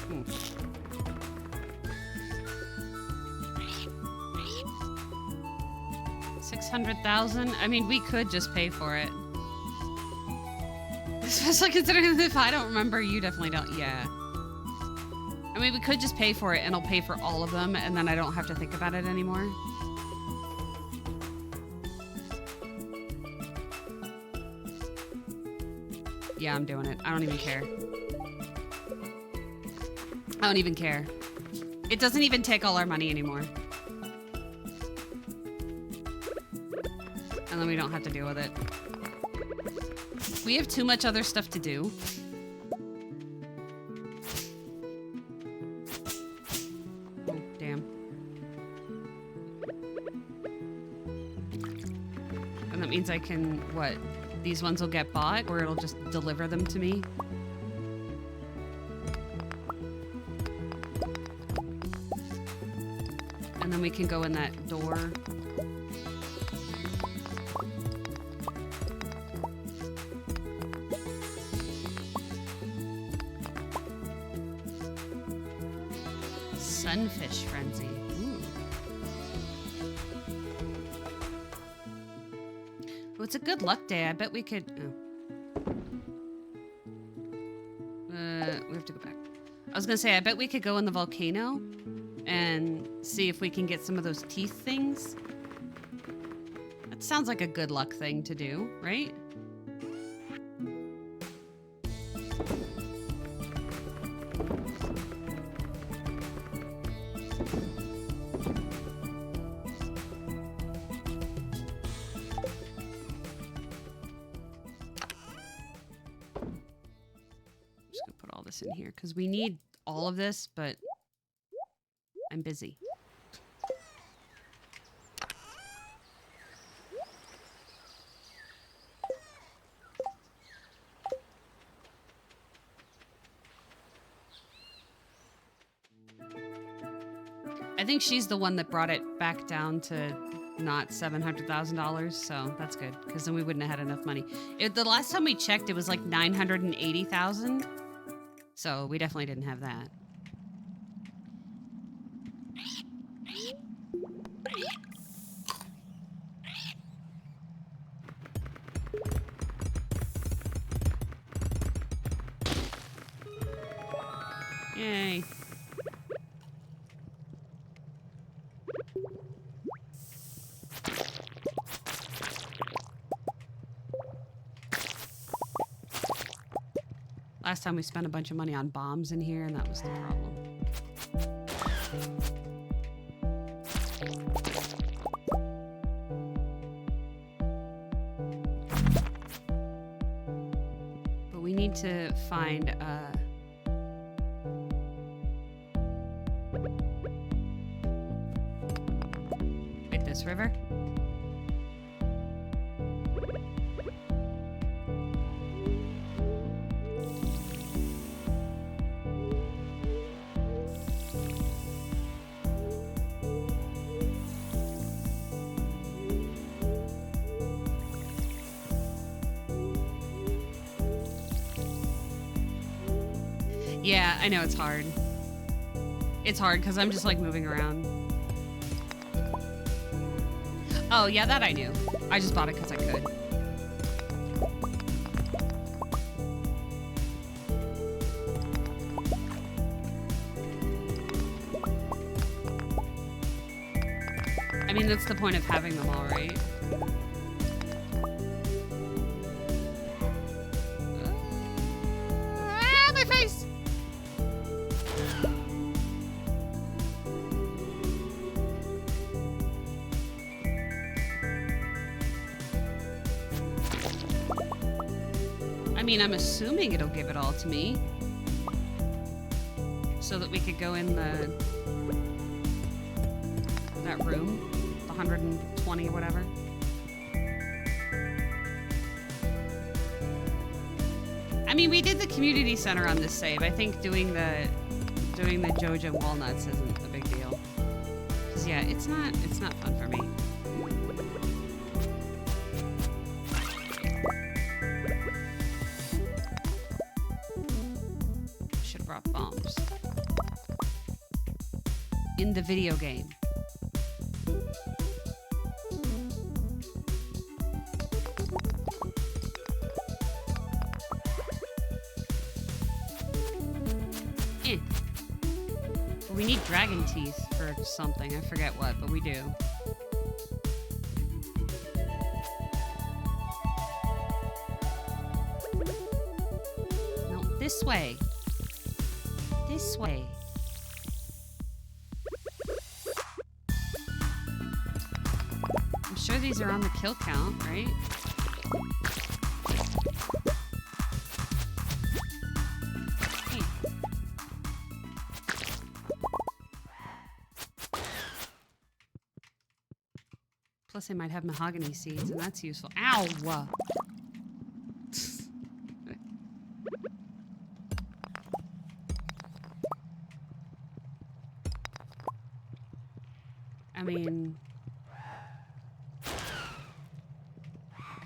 Hmm. 600,000? I mean, we could just pay for it. Especially considering that if I don't remember, you definitely don't. Yeah. I mean, we could just pay for it and I'll pay for all of them and then I don't have to think about it anymore. Yeah, I'm doing it. I don't even care. I don't even care. It doesn't even take all our money anymore. And then we don't have to deal with it. We have too much other stuff to do. Oh, damn. And that means I can, what? These ones will get bought, or it'll just deliver them to me? And then we can go in that door. Sunfish frenzy. Ooh. Well, it's a good luck day. I bet we could... Oh. We have to go back. I was gonna say, I bet we could go in the volcano and see if we can get some of those teeth things. That sounds like a good luck thing to do, right? this in here because we need all of this, but I'm busy. I think she's the one that brought it back down to not $700,000, so that's good because then we wouldn't have had enough money. The last time we checked, it was like 980,000, so we definitely didn't have that. Yay. Last time we spent a bunch of money on bombs in here, and that was the problem. But we need to find wait, this river? Yeah, I know it's hard. It's hard because I'm just like moving around. Oh, yeah, that I knew. I just bought it because I could. I mean, that's the point of having them all, right? My face! I mean, I'm assuming it'll give it all to me. So that we could go in that room, the 120 or whatever. I mean, we did the community center on this save. I think doing the Joja walnuts isn't a big deal. Cause yeah, it's not fun for me. Should have brought bombs. In the video game. We need dragon teeth for something. I forget what, but we do. No, this way. This way. I'm sure these are on the kill count, right? Plus, I might have mahogany seeds, and that's useful. Ow! I mean, I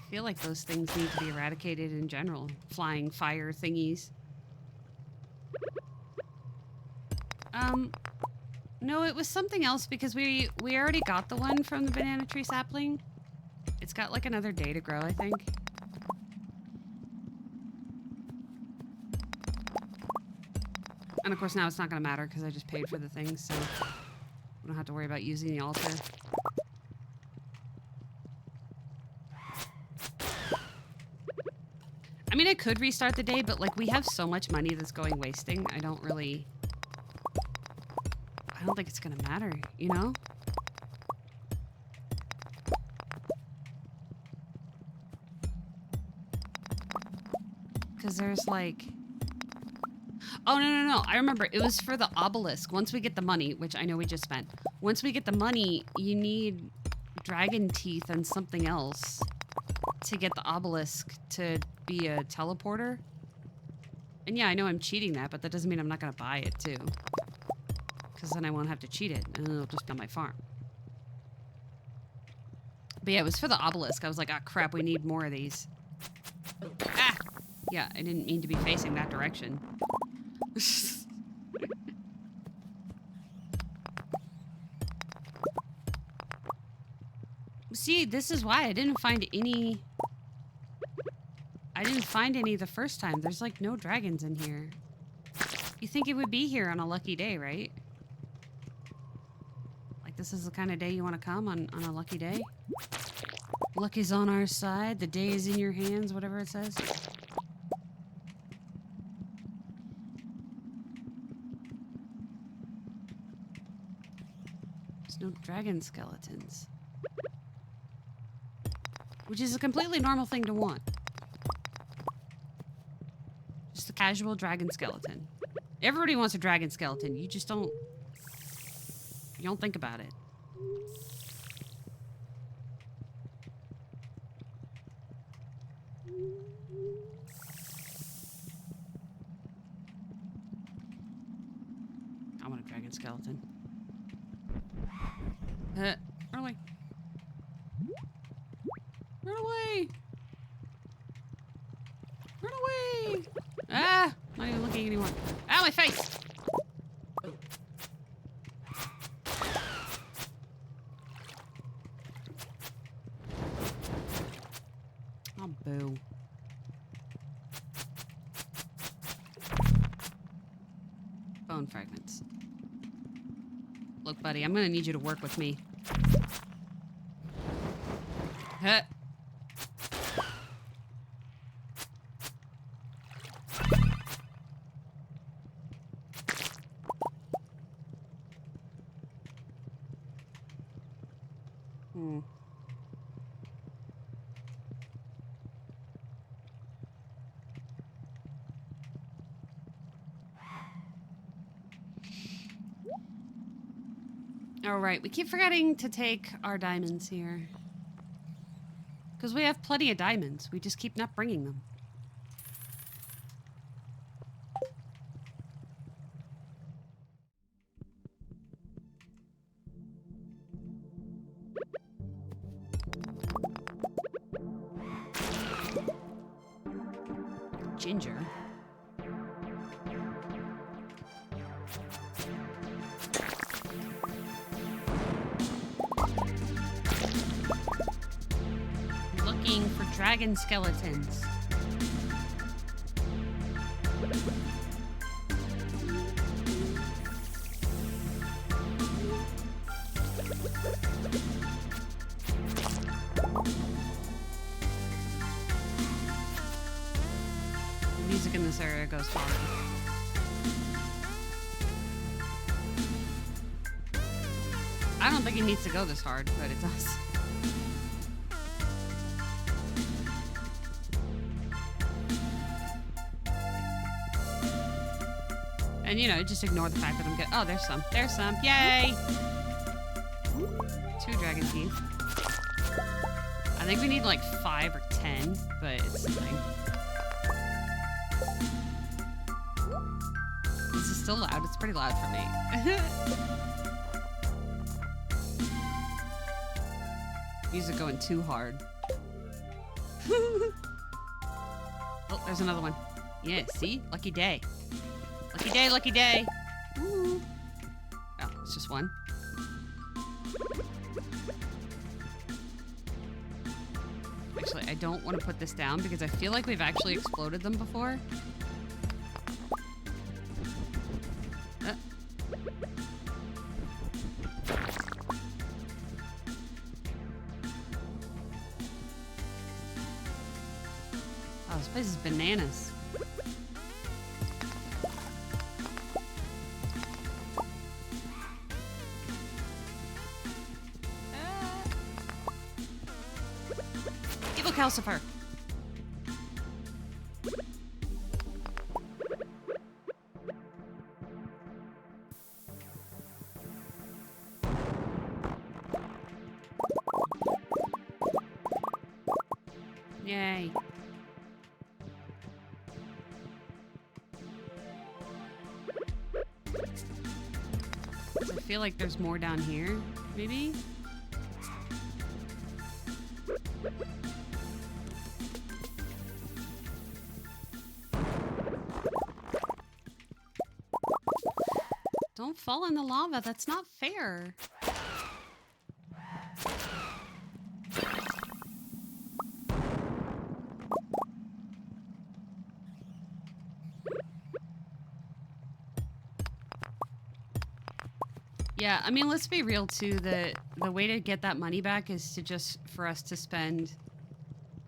feel like those things need to be eradicated in general. Flying fire thingies. No, it was something else because we already got the one from the banana tree sapling. It's got like another day to grow, I think. And of course now it's not going to matter because I just paid for the thing, so we don't have to worry about using the altar. I mean, I could restart the day, but like we have so much money that's going wasting. I don't think it's gonna matter, you know? Because there's like... Oh, no. I remember. It was for the obelisk. Once we get the money, which I know we just spent. Once we get the money, you need dragon teeth and something else to get the obelisk to be a teleporter. And yeah, I know I'm cheating that, but that doesn't mean I'm not going to buy it, too. Because then I won't have to cheat it, and it'll just be on my farm. But yeah, it was for the obelisk. I was like, ah, crap, we need more of these. Ah! Yeah, I didn't mean to be facing that direction. See, this is why I didn't find any... I didn't find any the first time. There's, like, no dragons in here. You think it would be here on a lucky day, right? Like, this is the kind of day you want to come on a lucky day? Luck is on our side. The day is in your hands, whatever it says. There's no dragon skeletons. Which is a completely normal thing to want. Just a casual dragon skeleton. Everybody wants a dragon skeleton. You just don't... You don't think about it. I want a dragon skeleton. Run away. Run away! Run away! Ah! Not even looking anymore. Ah, my face! Oh, boo. Bone fragments. Look, buddy, I'm gonna need you to work with me. Huh. All right, we keep forgetting to take our diamonds here. Because we have plenty of diamonds. We just keep not bringing them. Ginger. Looking for dragon skeletons. The music in this area goes hard. I don't think it needs to go this hard, but it does. And, you know, just ignore the fact that I'm good. Oh, there's some. There's some. Yay! 2 dragon teeth. I think we need like 5 or 10, but it's something. This is still loud. It's pretty loud for me. Music going too hard. Oh, there's another one. Yeah, see? Lucky day. Lucky day, lucky day. Ooh. Oh, it's just one. Actually, I don't want to put this down because I feel like we've actually exploded them before. Oh, this place is bananas. Calcifer. Yay. I feel like there's more down here, maybe? Don't fall in the lava. That's not fair. Yeah, I mean, let's be real too. The way to get that money back is to just for us to spend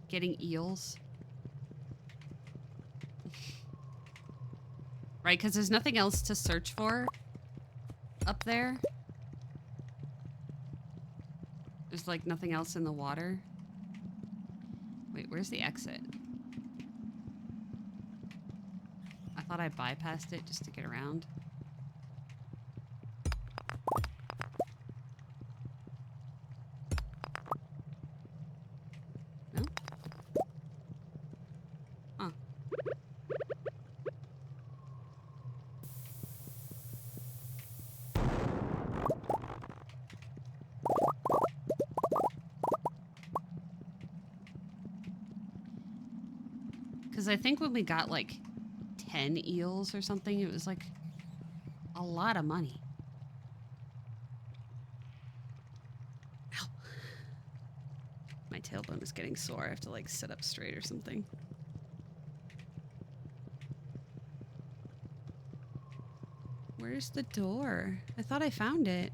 getting eels. Right, because there's nothing else to search for up there. There's like nothing else in the water. Wait, where's the exit? I thought I bypassed it just to get around. No? Huh. Because I think when we got like 10 eels or something, it was like a lot of money. Ow. My tailbone is getting sore. I have to like sit up straight or something. Where's the door? I thought I found it.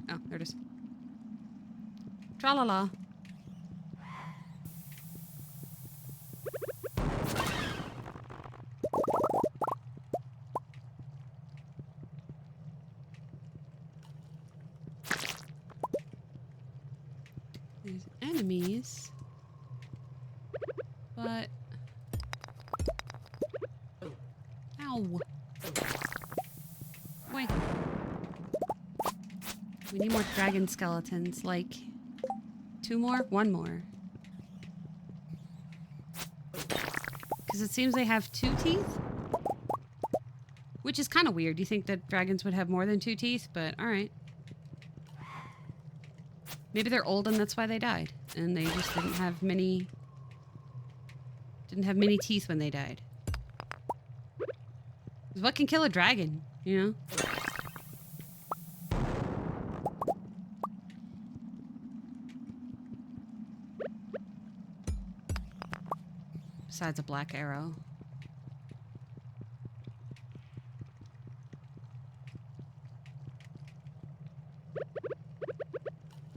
Oh, there it is. Tra-la-la. There's enemies. But... Ow. Wait. We need more dragon skeletons. Like... 2 more? 1 more. Because it seems they have 2 teeth? Which is kind of weird. You think that dragons would have more than 2 teeth, but alright. Maybe they're old and that's why they died. And they just didn't have many... Didn't have many teeth when they died. 'Cause what can kill a dragon, you know? Besides a black arrow.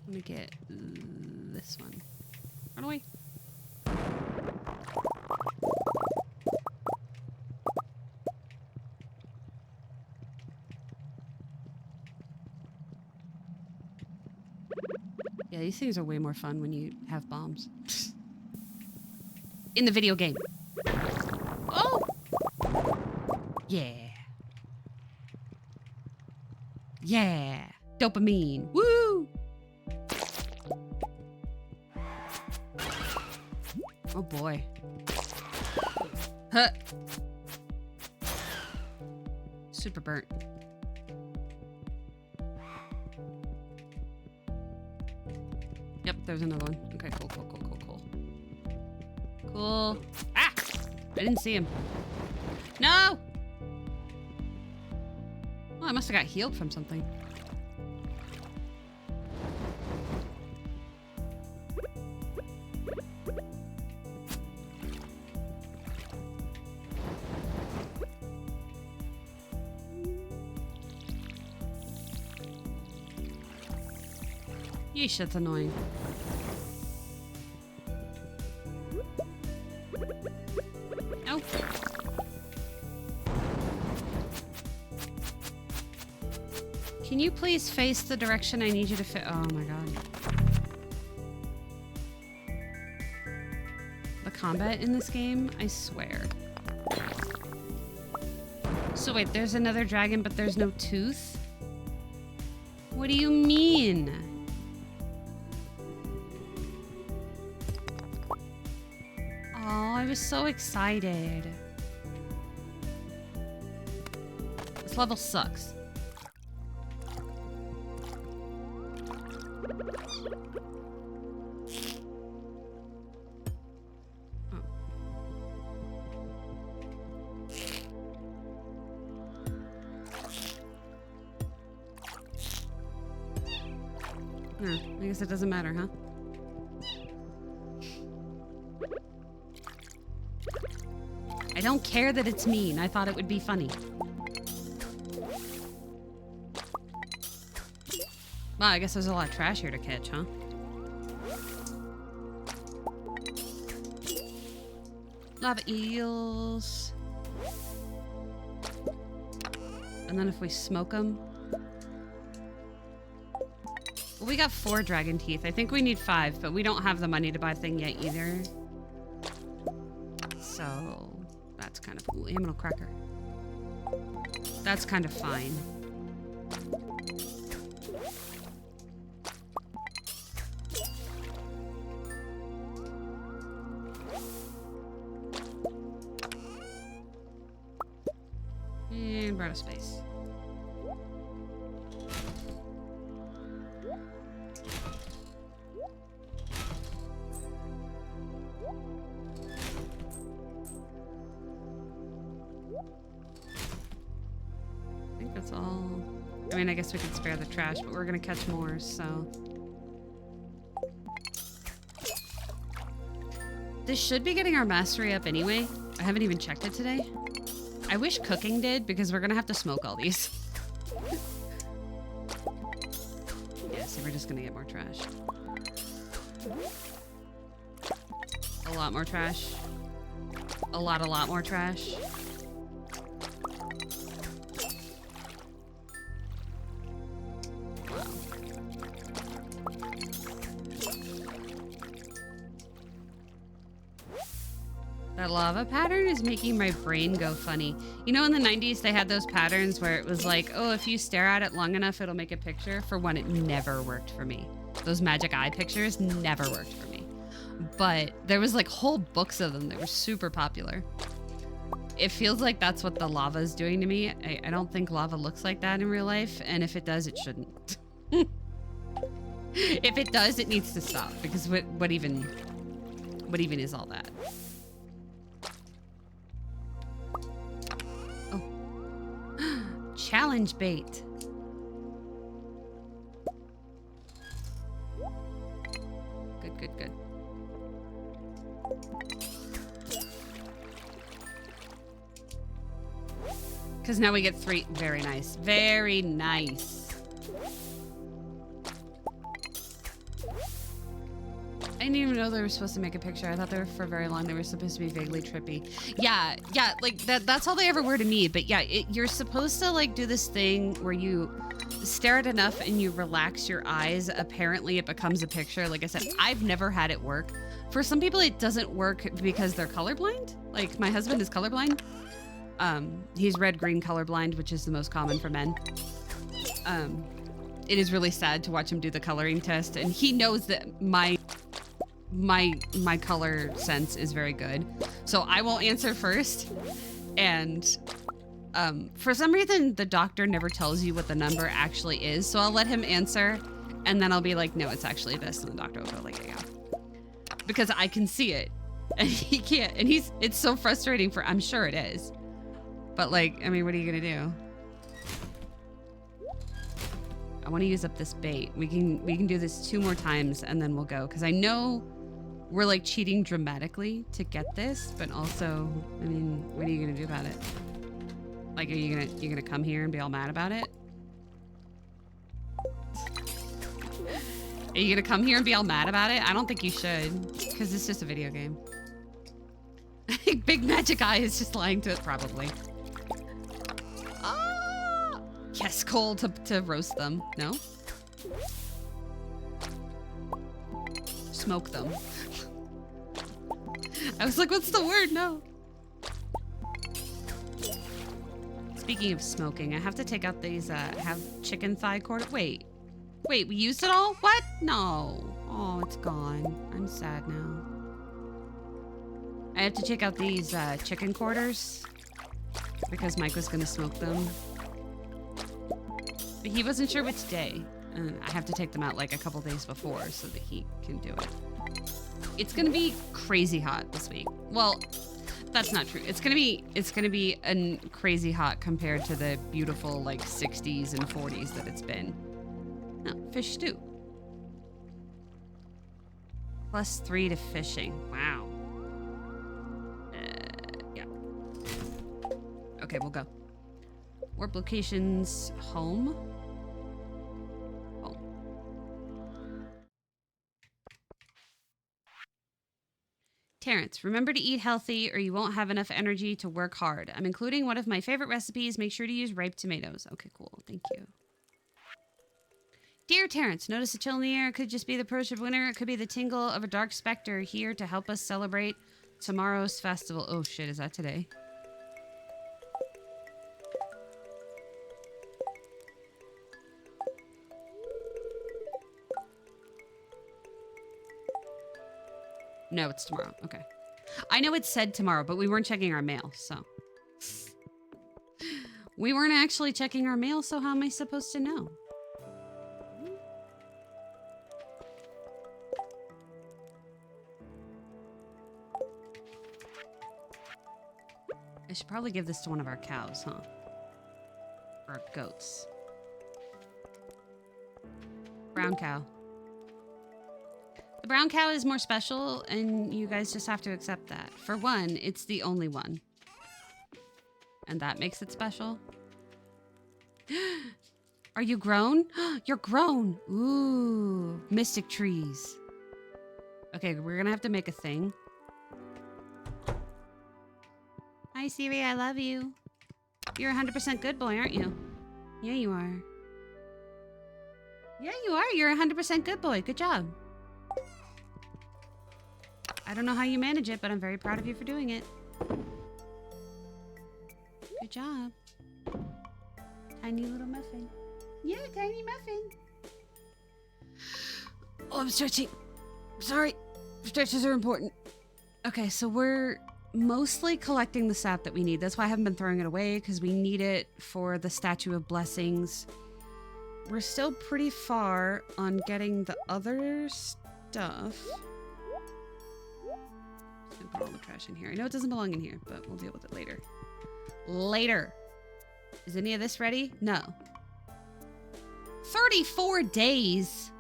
Let me get this one. Run away. Yeah, these things are way more fun when you have bombs. In the video game. Oh! Yeah. Yeah. Dopamine. Woo! Oh boy. Huh. Super burnt. Yep, there's another one. Okay, cool. Cool. Ah! I didn't see him. No! Well, I must have got healed from something. Yeesh, that's annoying. Oh. Can you please face the direction I need you to fit? Oh my god. The combat in this game, I swear. So wait, there's another dragon, but there's no tooth? What do you mean? Oh, I was so excited. This level sucks. I guess it doesn't matter, huh? I don't care that it's mean. I thought it would be funny. Well, I guess there's a lot of trash here to catch, huh? Lava eels. And then if we smoke them... Well, we got 4 dragon teeth. I think we need 5, but we don't have the money to buy a thing yet either. So that's kind of cool. Aminal cracker. That's kind of fine. And we're out of space. I think that's all. I mean, I guess we could spare the trash, but we're gonna catch more, so. This should be getting our mastery up anyway. I haven't even checked it today. I wish cooking did, because we're gonna have to smoke all these. Yeah, so we're just gonna get more trash. A lot more trash. A lot more trash. Wow. That lava pattern is making my brain go funny. You know, in the 90s, they had those patterns where it was like, oh, if you stare at it long enough, it'll make a picture. For one, it never worked for me. Those magic eye pictures never worked for me. But there was like whole books of them that were super popular. It feels like that's what the lava is doing to me. I don't think lava looks like that in real life. And if it does, it shouldn't. If it does, it needs to stop. Because what even is all that? Oh. Challenge bait. Good. Because now we get 3. Very nice. Very nice. I didn't even know they were supposed to make a picture. I thought they were for very long. They were supposed to be vaguely trippy. Yeah, like that's all they ever were to me. But yeah, you're supposed to like do this thing where you stare at enough and you relax your eyes. Apparently it becomes a picture. Like I said, I've never had it work. For some people, it doesn't work because they're colorblind. Like my husband is colorblind. He's red-green colorblind, which is the most common for men. It is really sad to watch him do the coloring test, and he knows that my color sense is very good. So I will answer first. And for some reason, the doctor never tells you what the number actually is. So I'll let him answer, and then I'll be like, no, it's actually this. And the doctor will go like, yeah. Because I can see it, and he can't. And it's so frustrating I'm sure it is. But like, I mean, what are you gonna do? I want to use up this bait. We can do this 2 more times and then we'll go. Because I know we're like cheating dramatically to get this, but also, I mean, what are you gonna do about it? Like, are you gonna come here and be all mad about it? Are you gonna come here and be all mad about it? I don't think you should, because it's just a video game. I think Big Magic Eye is just lying to it, probably. Ah! Yes, coal to roast them. No? Smoke them. I was like, what's the word? No. Speaking of smoking, I have to take out these, have chicken thigh quarter. Wait, we used it all? What? No. Oh, it's gone. I'm sad now. I have to check out these, chicken quarters because Mike was gonna smoke them. But he wasn't sure which day. And I have to take them out like a couple days before so that he can do it. It's gonna be crazy hot this week. Well, that's not true. It's gonna be crazy hot compared to the beautiful like 60s and 40s that it's been. No, fish stew. +3 to fishing. Wow. Yeah. Okay, we'll go. Warp locations, home. Home. Terrence, remember to eat healthy or you won't have enough energy to work hard. I'm including one of my favorite recipes. Make sure to use ripe tomatoes. Okay, cool. Thank you. Dear Terrence, notice a chill in the air. It could just be the approach of winter. It could be the tingle of a dark specter here to help us celebrate tomorrow's festival. Oh shit, is that today? No, it's tomorrow. Okay. I know it said tomorrow, but we weren't checking our mail, so. We weren't actually checking our mail, so how am I supposed to know? I should probably give this to one of our cows, huh? Or our goats. Brown cow. The brown cow is more special, and you guys just have to accept that. For one, it's the only one. And that makes it special. Are you grown? You're grown! Ooh, mystic trees. Okay, we're gonna have to make a thing. Hi, Siri, I love you. You're 100% good boy, aren't you? Yeah, you are. Yeah, you are. You're 100% good boy. Good job. I don't know how you manage it, but I'm very proud of you for doing it. Good job. Tiny little muffin. Yeah, tiny muffin. Oh, I'm stretching. Sorry. Stretches are important. Okay, so we're mostly collecting the sap that we need. That's why I haven't been throwing it away, because we need it for the Statue of Blessings. We're still pretty far on getting the other stuff. Just gonna put all the trash in here. I know it doesn't belong in here, but we'll deal with it later. Later. Is any of this ready? No. 34 days.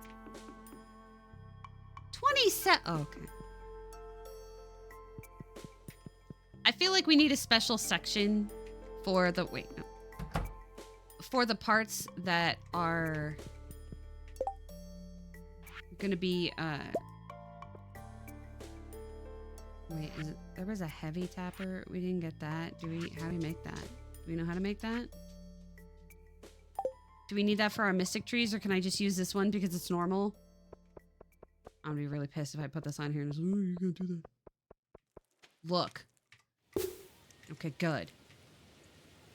27. Oh, okay. I feel like we need a special section for the, wait, no. For the parts that are gonna be, wait, is it, there was a heavy tapper. We didn't get that. How do we make that? Do we know how to make that? Do we need that for our mystic trees, or can I just use this one because it's normal? I'm gonna be really pissed if I put this on here and it's, oh, you can't do that. Look. Okay, good.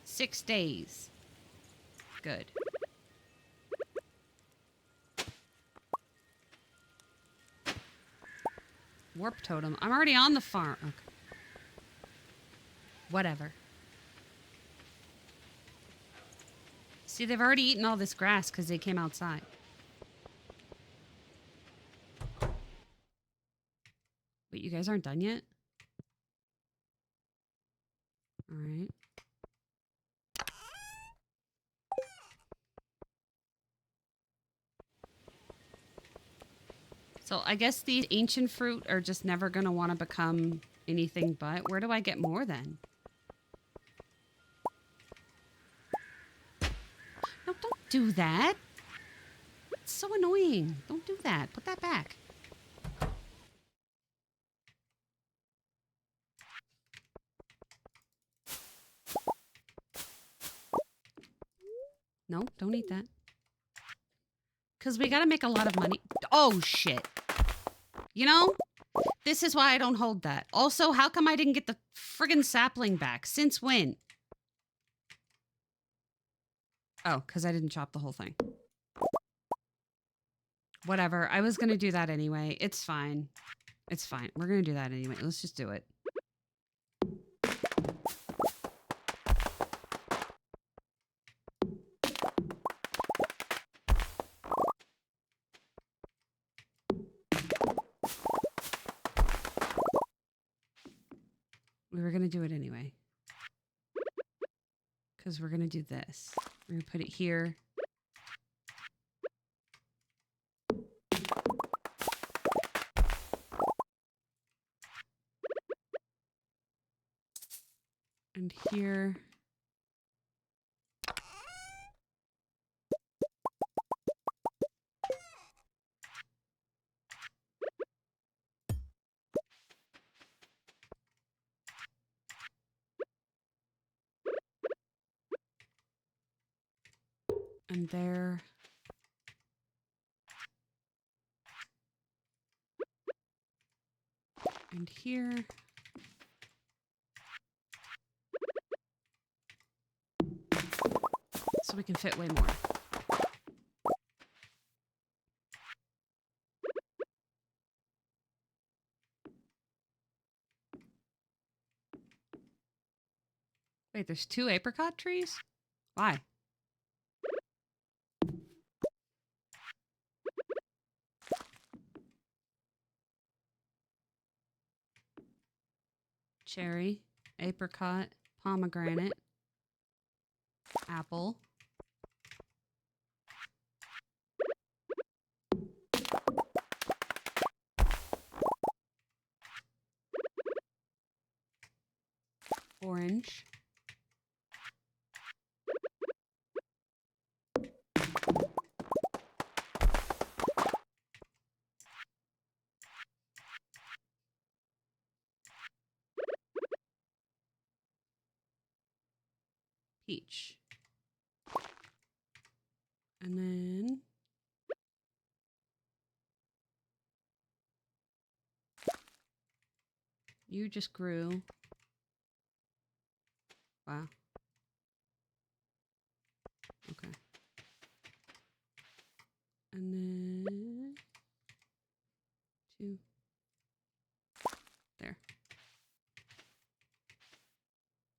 6 days. Good. Warp totem. I'm already on the farm. Okay. Whatever. See, they've already eaten all this grass because they came outside. Wait, you guys aren't done yet? All right. So I guess these ancient fruit are just never going to want to become anything but. Where do I get more then? No, don't do that. It's so annoying. Don't do that. Put that back. No, don't eat that. Because we got to make a lot of money. Oh, shit. You know, this is why I don't hold that. Also, how come I didn't get the friggin' sapling back? Since when? Oh, because I didn't chop the whole thing. Whatever. I was going to do that anyway. It's fine. It's fine. We're going to do that anyway. Let's just do it. We were going to do it anyway. Because we're going to do this. We're going to put it here. And here. And there. And here. So we can fit way more. Wait, there's 2 apricot trees? Why? Cherry, apricot, pomegranate, apple. Orange. Peach. And then you just grew. Wow. Okay. And then 2. There.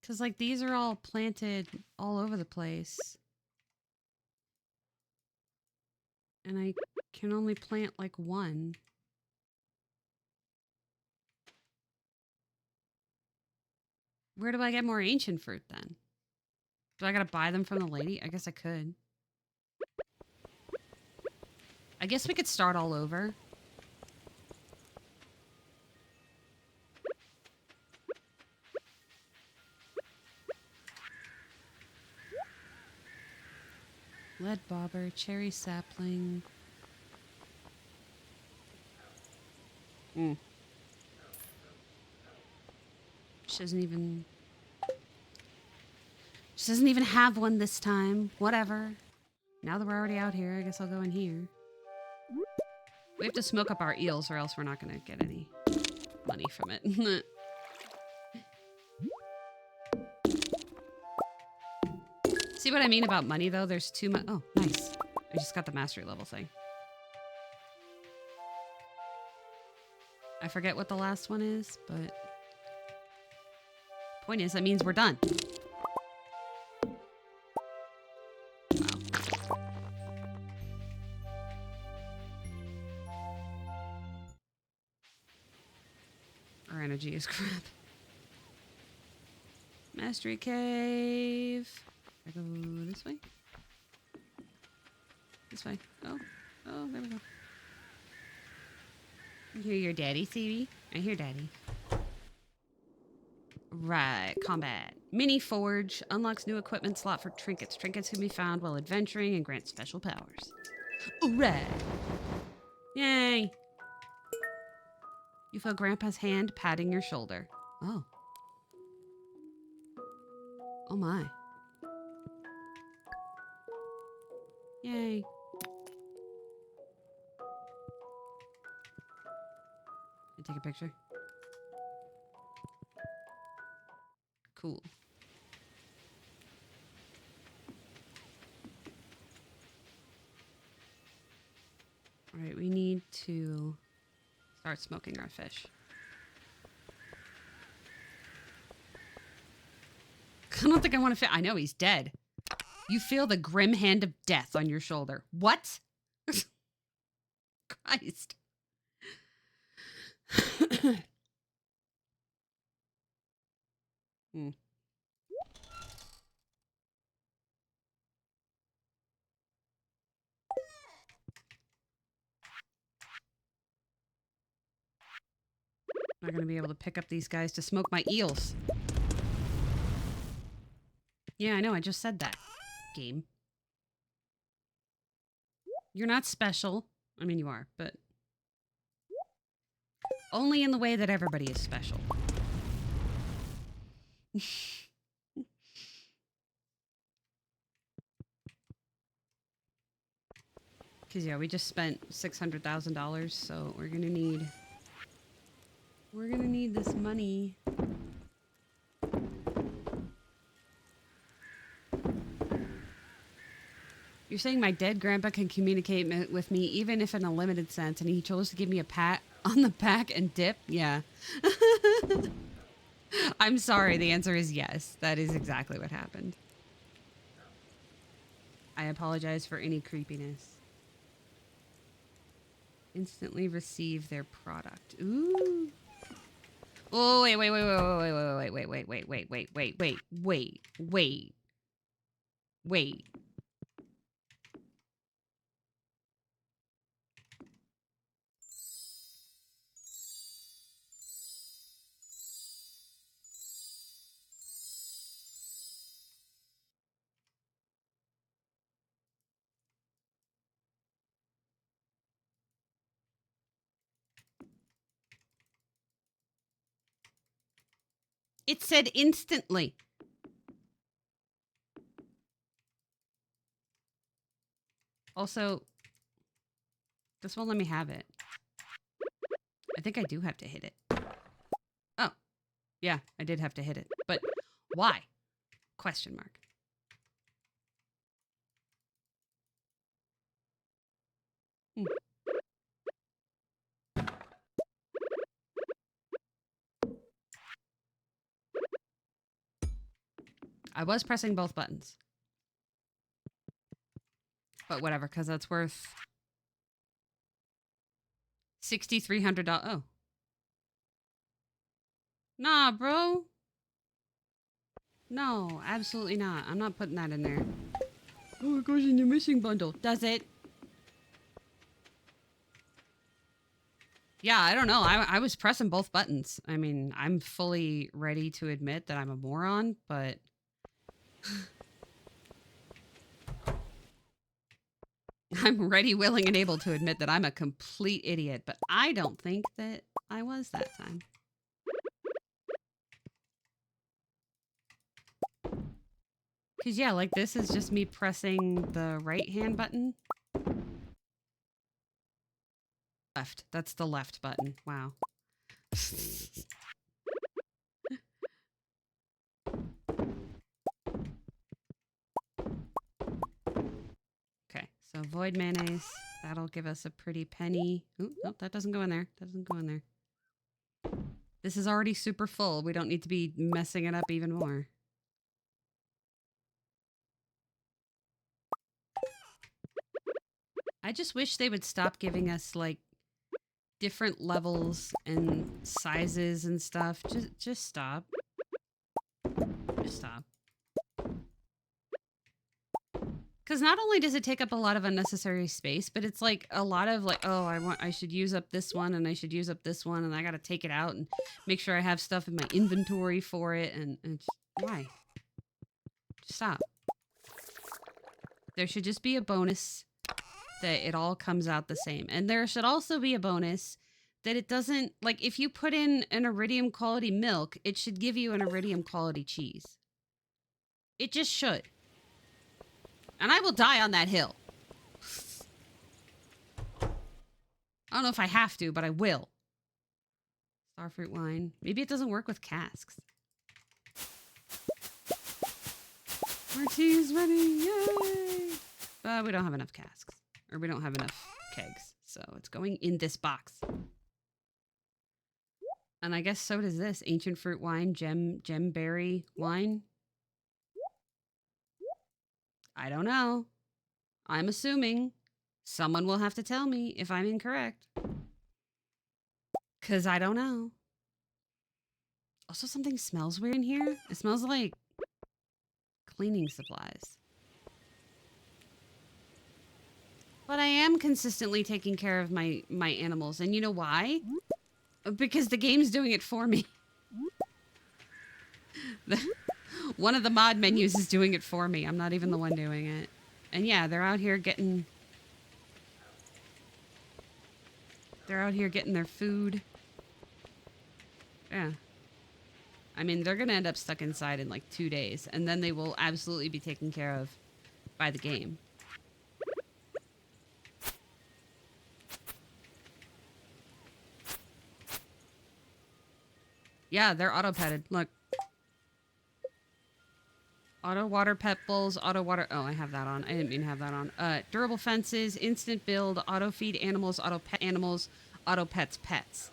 Because, like, these are all planted all over the place. And I can only plant, like, 1. Where do I get more ancient fruit, then? Do I gotta buy them from the lady? I guess I could. I guess we could start all over. Lead bobber, cherry sapling. She doesn't even... She doesn't even have one this time. Whatever. Now that we're already out here, I guess I'll go in here. We have to smoke up our eels or else we're not going to get any money from it. See what I mean about money, though? There's too much... Oh, nice. I just got the mastery level thing. I forget what the last one is, but... Point is, that means we're done. Wow. Our energy is crap. Mastery cave. I go this way? This way. Oh. Oh, there we go. I hear your daddy, Stevie. I hear daddy. Right. Combat. Mini forge. Unlocks new equipment slot for trinkets. Trinkets can be found while adventuring and grant special powers. Alright. Yay. You feel Grandpa's hand patting your shoulder. Oh. Oh my. Yay. Can I take a picture? Cool. All right, we need to start smoking our fish. I don't think I want to I know he's dead. You feel the grim hand of death on your shoulder. What? Christ. Hmm. Not going to be able to pick up these guys to smoke my eels. Yeah, I know. I just said that. Game. You're not special. I mean, you are, but only in the way that everybody is special. Because, yeah, we just spent $600,000, so we're going to need... We're going to need this money. You're saying my dead grandpa can communicate with me even if in a limited sense, and he chose to give me a pat on the back and dip? Yeah. I'm sorry. The answer is yes. That is exactly what happened. I apologize for any creepiness. Instantly receive their product. Ooh. Oh, wait. It said instantly. Also, this won't let me have it. I think I do have to hit it. Oh, yeah, I did have to hit it. But why? Question mark. I was pressing both buttons. But whatever, because that's worth $6,300. Oh. Nah, bro. No, absolutely not. I'm not putting that in there. Oh, it goes in the missing bundle. Does it? Yeah, I don't know. I was pressing both buttons. I mean, I'm fully ready to admit that I'm a moron, but... I'm ready, willing, and able to admit that I'm a complete idiot, but I don't think that I was that time. Because, yeah, like this is just me pressing the right-hand button. Left. That's the left button. Wow. Okay, so void mayonnaise. That'll give us a pretty penny. Ooh, nope, that doesn't go in there. That doesn't go in there. This is already super full. We don't need to be messing it up even more. I just wish they would stop giving us, like, different levels and sizes and stuff. Just stop. Just stop. Because not only does it take up a lot of unnecessary space, but it's like a lot of like, oh, I should use up this one and I should use up this one and I got to take it out and make sure I have stuff in my inventory for it. And it's, why? Just stop. There should just be a bonus that it all comes out the same. And there should also be a bonus that it doesn't, like if you put in an iridium quality milk, it should give you an iridium quality cheese. It just should. And I will die on that hill. I don't know if I have to, but I will. Starfruit wine. Maybe it doesn't work with casks. Our tea is ready. Yay! But we don't have enough casks. Or we don't have enough kegs. So it's going in this box. And I guess so does this. Ancient fruit wine, gemberry wine. I don't know. I'm assuming someone will have to tell me if I'm incorrect. Because I don't know. Also, something smells weird in here. It smells like cleaning supplies. But I am consistently taking care of my animals. And you know why? Because the game's doing it for me. One of the mod menus is doing it for me. I'm not even the one doing it. And yeah, they're out here getting... They're out here getting their food. Yeah. I mean, they're going to end up stuck inside in like 2 days. And then they will absolutely be taken care of by the game. Yeah, they're auto-petted. Look. Auto water pet bowls, auto water... Oh, I have that on. I didn't mean to have that on. Durable fences, instant build, auto feed animals, auto pet animals, auto pets pets.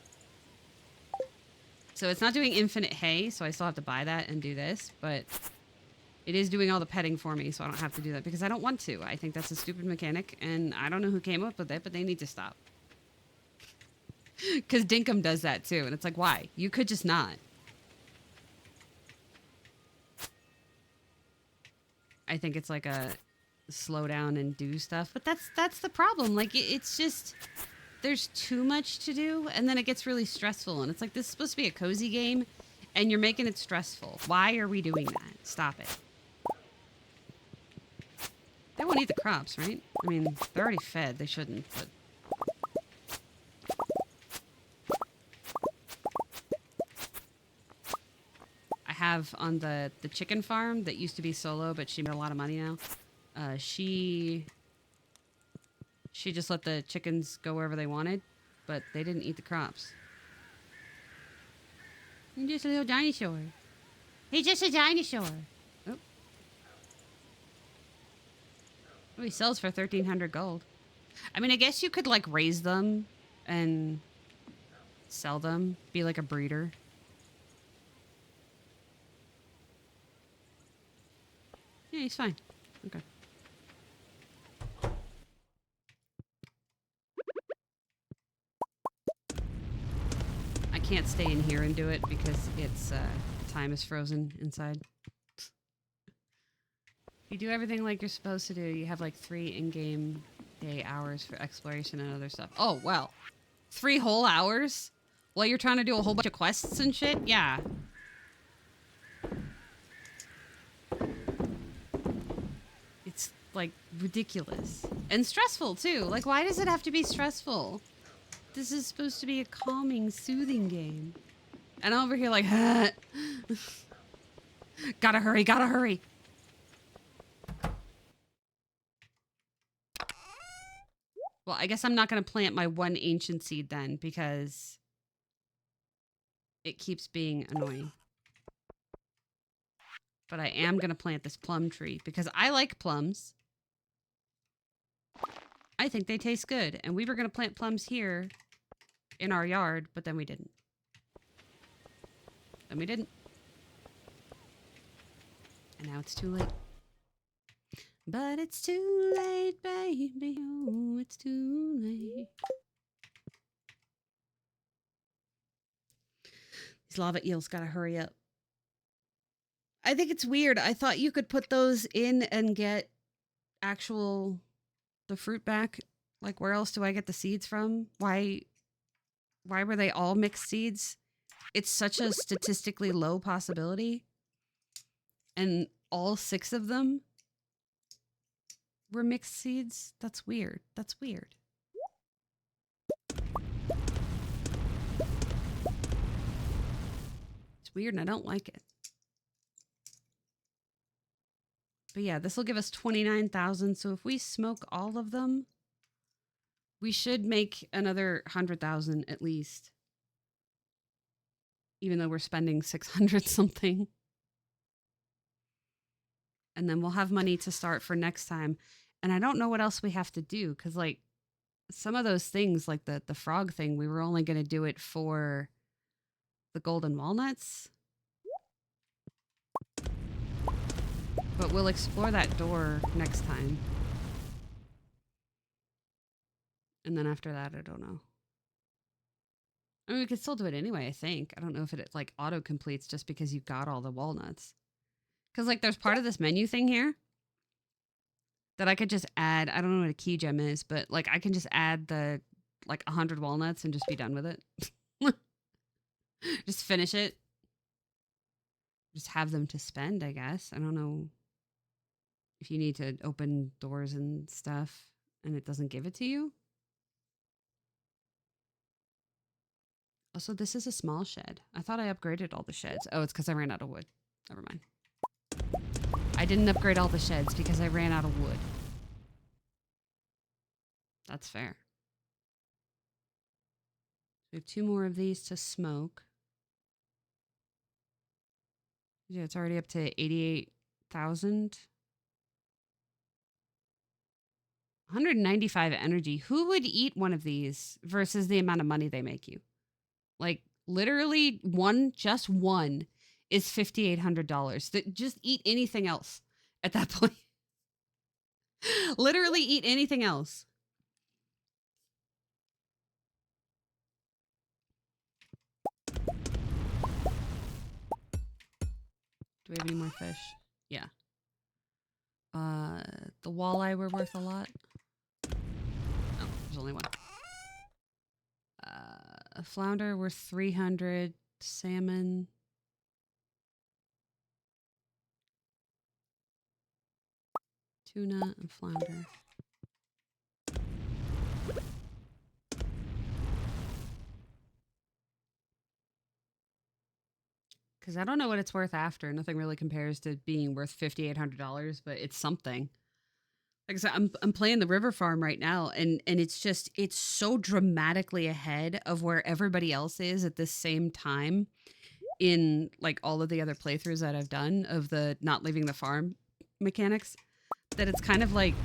So it's not doing infinite hay, so I still have to buy that and do this, but it is doing all the petting for me, so I don't have to do that because I don't want to. I think that's a stupid mechanic, and I don't know who came up with it, but they need to stop. Because Dinkum does that too, and it's like, why? You could just not. I think it's like a slow down and do stuff, but that's the problem. Like, it's just... There's too much to do, and then it gets really stressful. And it's like, this is supposed to be a cozy game, and you're making it stressful. Why are we doing that? Stop it. They won't eat the crops, right? I mean, they're already fed. They shouldn't, but... I have on the chicken farm that used to be solo, but she made a lot of money now. She just let the chickens go wherever they wanted, but they didn't eat the crops. He's just a little dinosaur. He's just a dinosaur. Oh. Oh, he sells for 1,300 gold. I mean, I guess you could, like, raise them and sell them. Be like a breeder. Yeah, he's fine. Okay. I can't stay in here and do it because it's time is frozen inside. You do everything like you're supposed to do. You have like 3 in-game day hours for exploration and other stuff. Oh, well. 3 whole hours? While you're trying to do a whole bunch of quests and shit? Yeah. It's like ridiculous. And stressful too. Like, why does it have to be stressful? This is supposed to be a calming, soothing game. And I'm over here like, gotta hurry, gotta hurry. Well, I guess I'm not going to plant my 1 ancient seed then because it keeps being annoying. But I am going to plant this plum tree because I like plums. I think they taste good. And we were going to plant plums here in our yard, but then we didn't. Then we didn't. And now it's too late. But it's too late, baby. Oh, it's too late. These lava eels gotta hurry up. I think it's weird. I thought you could put those in and get the fruit back. Like, where else do I get the seeds from? Why were they all mixed seeds? It's such a statistically low possibility. And all 6 of them were mixed seeds? That's weird. That's weird. It's weird and I don't like it. But yeah, this will give us 29,000. So if we smoke all of them, we should make another 100,000 at least. Even though we're spending 600 something. And then we'll have money to start for next time. And I don't know what else we have to do because, like, some of those things, like the frog thing, we were only going to do it for the golden walnuts. But we'll explore that door next time. And then after that, I don't know. I mean, we could still do it anyway, I think. I don't know if it like auto completes just because you got all the walnuts. Because like there's part of this menu thing here that I could just add. I don't know what a key gem is, but like I can just add the like 100 walnuts and just be done with it. Just finish it. Just have them to spend, I guess. I don't know if you need to open doors and stuff and it doesn't give it to you. Also, this is a small shed. I thought I upgraded all the sheds. Oh, it's because I ran out of wood. Never mind. I didn't upgrade all the sheds because I ran out of wood. That's fair. We have 2 more of these to smoke. Yeah, it's already up to 88,000. 195 energy. Who would eat one of these versus the amount of money they make you? Like literally just one is $5,800. Just eat anything else at that point. Literally eat anything else. Do we have any more fish? Yeah. The walleye were worth a lot. Oh, there's only one. A flounder worth 300. Salmon. Tuna and flounder. Because I don't know what it's worth after. Nothing really compares to being worth $5,800, but it's something. Like I said, I'm playing the river farm right now, and it's so dramatically ahead of where everybody else is at this same time in like all of the other playthroughs that I've done of the not leaving the farm mechanics, that it's kind of like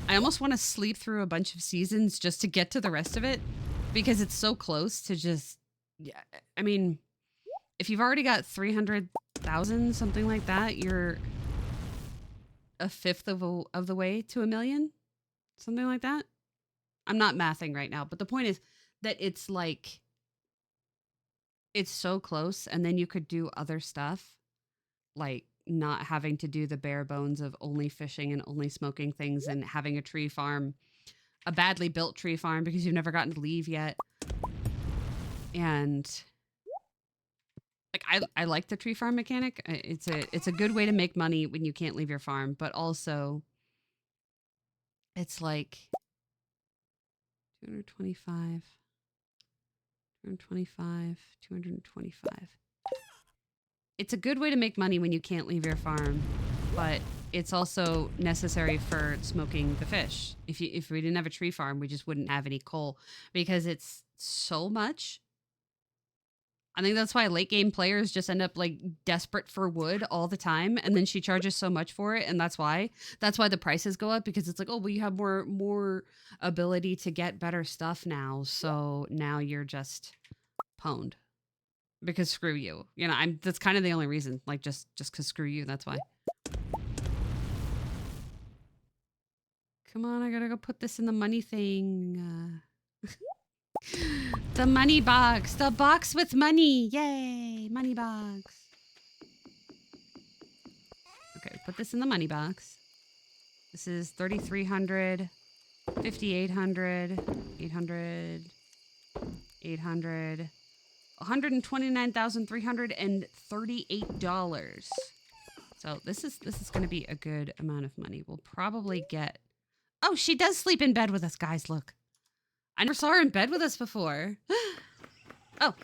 I almost want to sleep through a bunch of seasons just to get to the rest of it because it's so close to just, yeah. I mean, if you've already got 300,000, something like that, you're a fifth of the way to 1,000,000, something like that. I'm not mathing right now, but the point is that it's like, it's so close. And then you could do other stuff like not having to do the bare bones of only fishing and only smoking things and having a tree farm, a badly built tree farm because you've never gotten to leave yet. And like I like the tree farm mechanic. It's a good way to make money when you can't leave your farm, but also it's like 225, 225, 225. It's a good way to make money when you can't leave your farm, but it's also necessary for smoking the fish. If we didn't have a tree farm, we just wouldn't have any coal because it's so much. I think that's why late game players just end up like desperate for wood all the time, and then she charges so much for it, and that's why the prices go up because it's like, oh well, you have more ability to get better stuff now, so now you're just pwned because screw you. You know, that's kind of the only reason, like just because screw you. That's why. Come on, I gotta go put this in the money thing. The money box. The box with money. Yay. Money box. Okay, put this in the money box. This is 3,300, 5,800, 800, 800, $129,338. So this is going to be a good amount of money. We'll probably get... Oh, she does sleep in bed with us, guys. Look. I never saw her in bed with us before. Oh.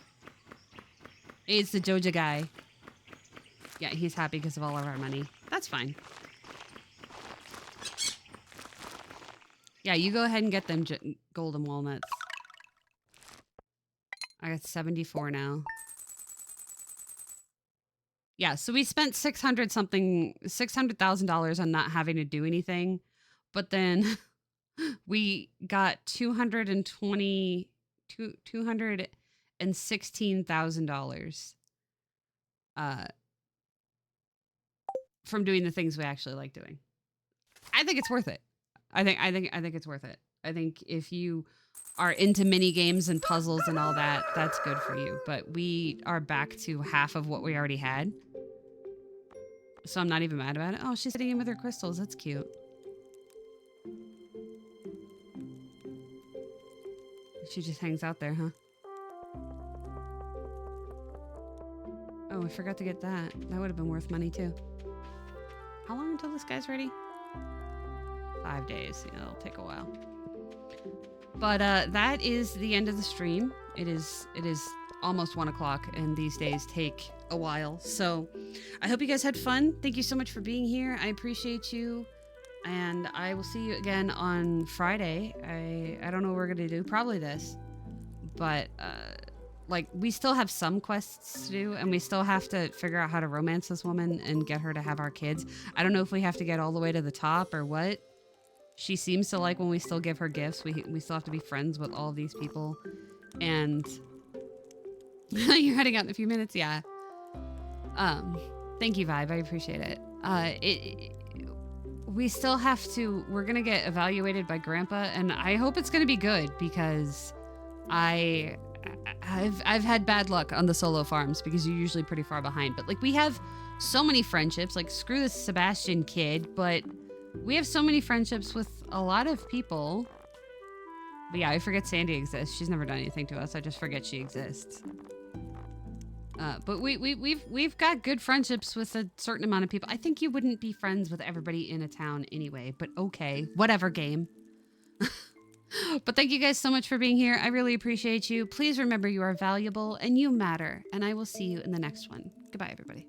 It's the Joja guy. Yeah, he's happy because of all of our money. That's fine. Yeah, you go ahead and get them golden walnuts. I got 74 now. Yeah, so we spent $600,000 on not having to do anything. But then We got $216,000 from doing the things we actually like doing. I think it's worth it. I think it's worth it. I think if you are into mini games and puzzles and all that, that's good for you. But we are back to half of what we already had. So I'm not even mad about it. Oh, she's sitting in with her crystals. That's cute. She just hangs out there, huh? Oh, I forgot to get that. That would have been worth money too. How long until this guy's ready? 5 days. Yeah, it'll take a while. But that is the end of the stream. It is almost 1 o'clock, and these days take a while. So I hope you guys had fun. Thank you so much for being here. I appreciate you. And I will see you again on Friday. I don't know what we're gonna do. Probably this. But like we still have some quests to do, and we still have to figure out how to romance this woman and get her to have our kids. I don't know if we have to get all the way to the top or what. She seems to like when we still give her gifts. We still have to be friends with all these people. And you're heading out in a few minutes, yeah. Thank you, Vibe. I appreciate it. We still have to. We're gonna get evaluated by Grandpa, and I hope it's gonna be good because I've had bad luck on the solo farms because you're usually pretty far behind. But like we have so many friendships. Like screw this Sebastian kid, but we have so many friendships with a lot of people. But yeah, I forget Sandy exists. She's never done anything to us. I just forget she exists. But we've got good friendships with a certain amount of people. I think you wouldn't be friends with everybody in a town anyway. But okay, whatever, game. But thank you guys so much for being here. I really appreciate you. Please remember you are valuable and you matter. And I will see you in the next one. Goodbye, everybody.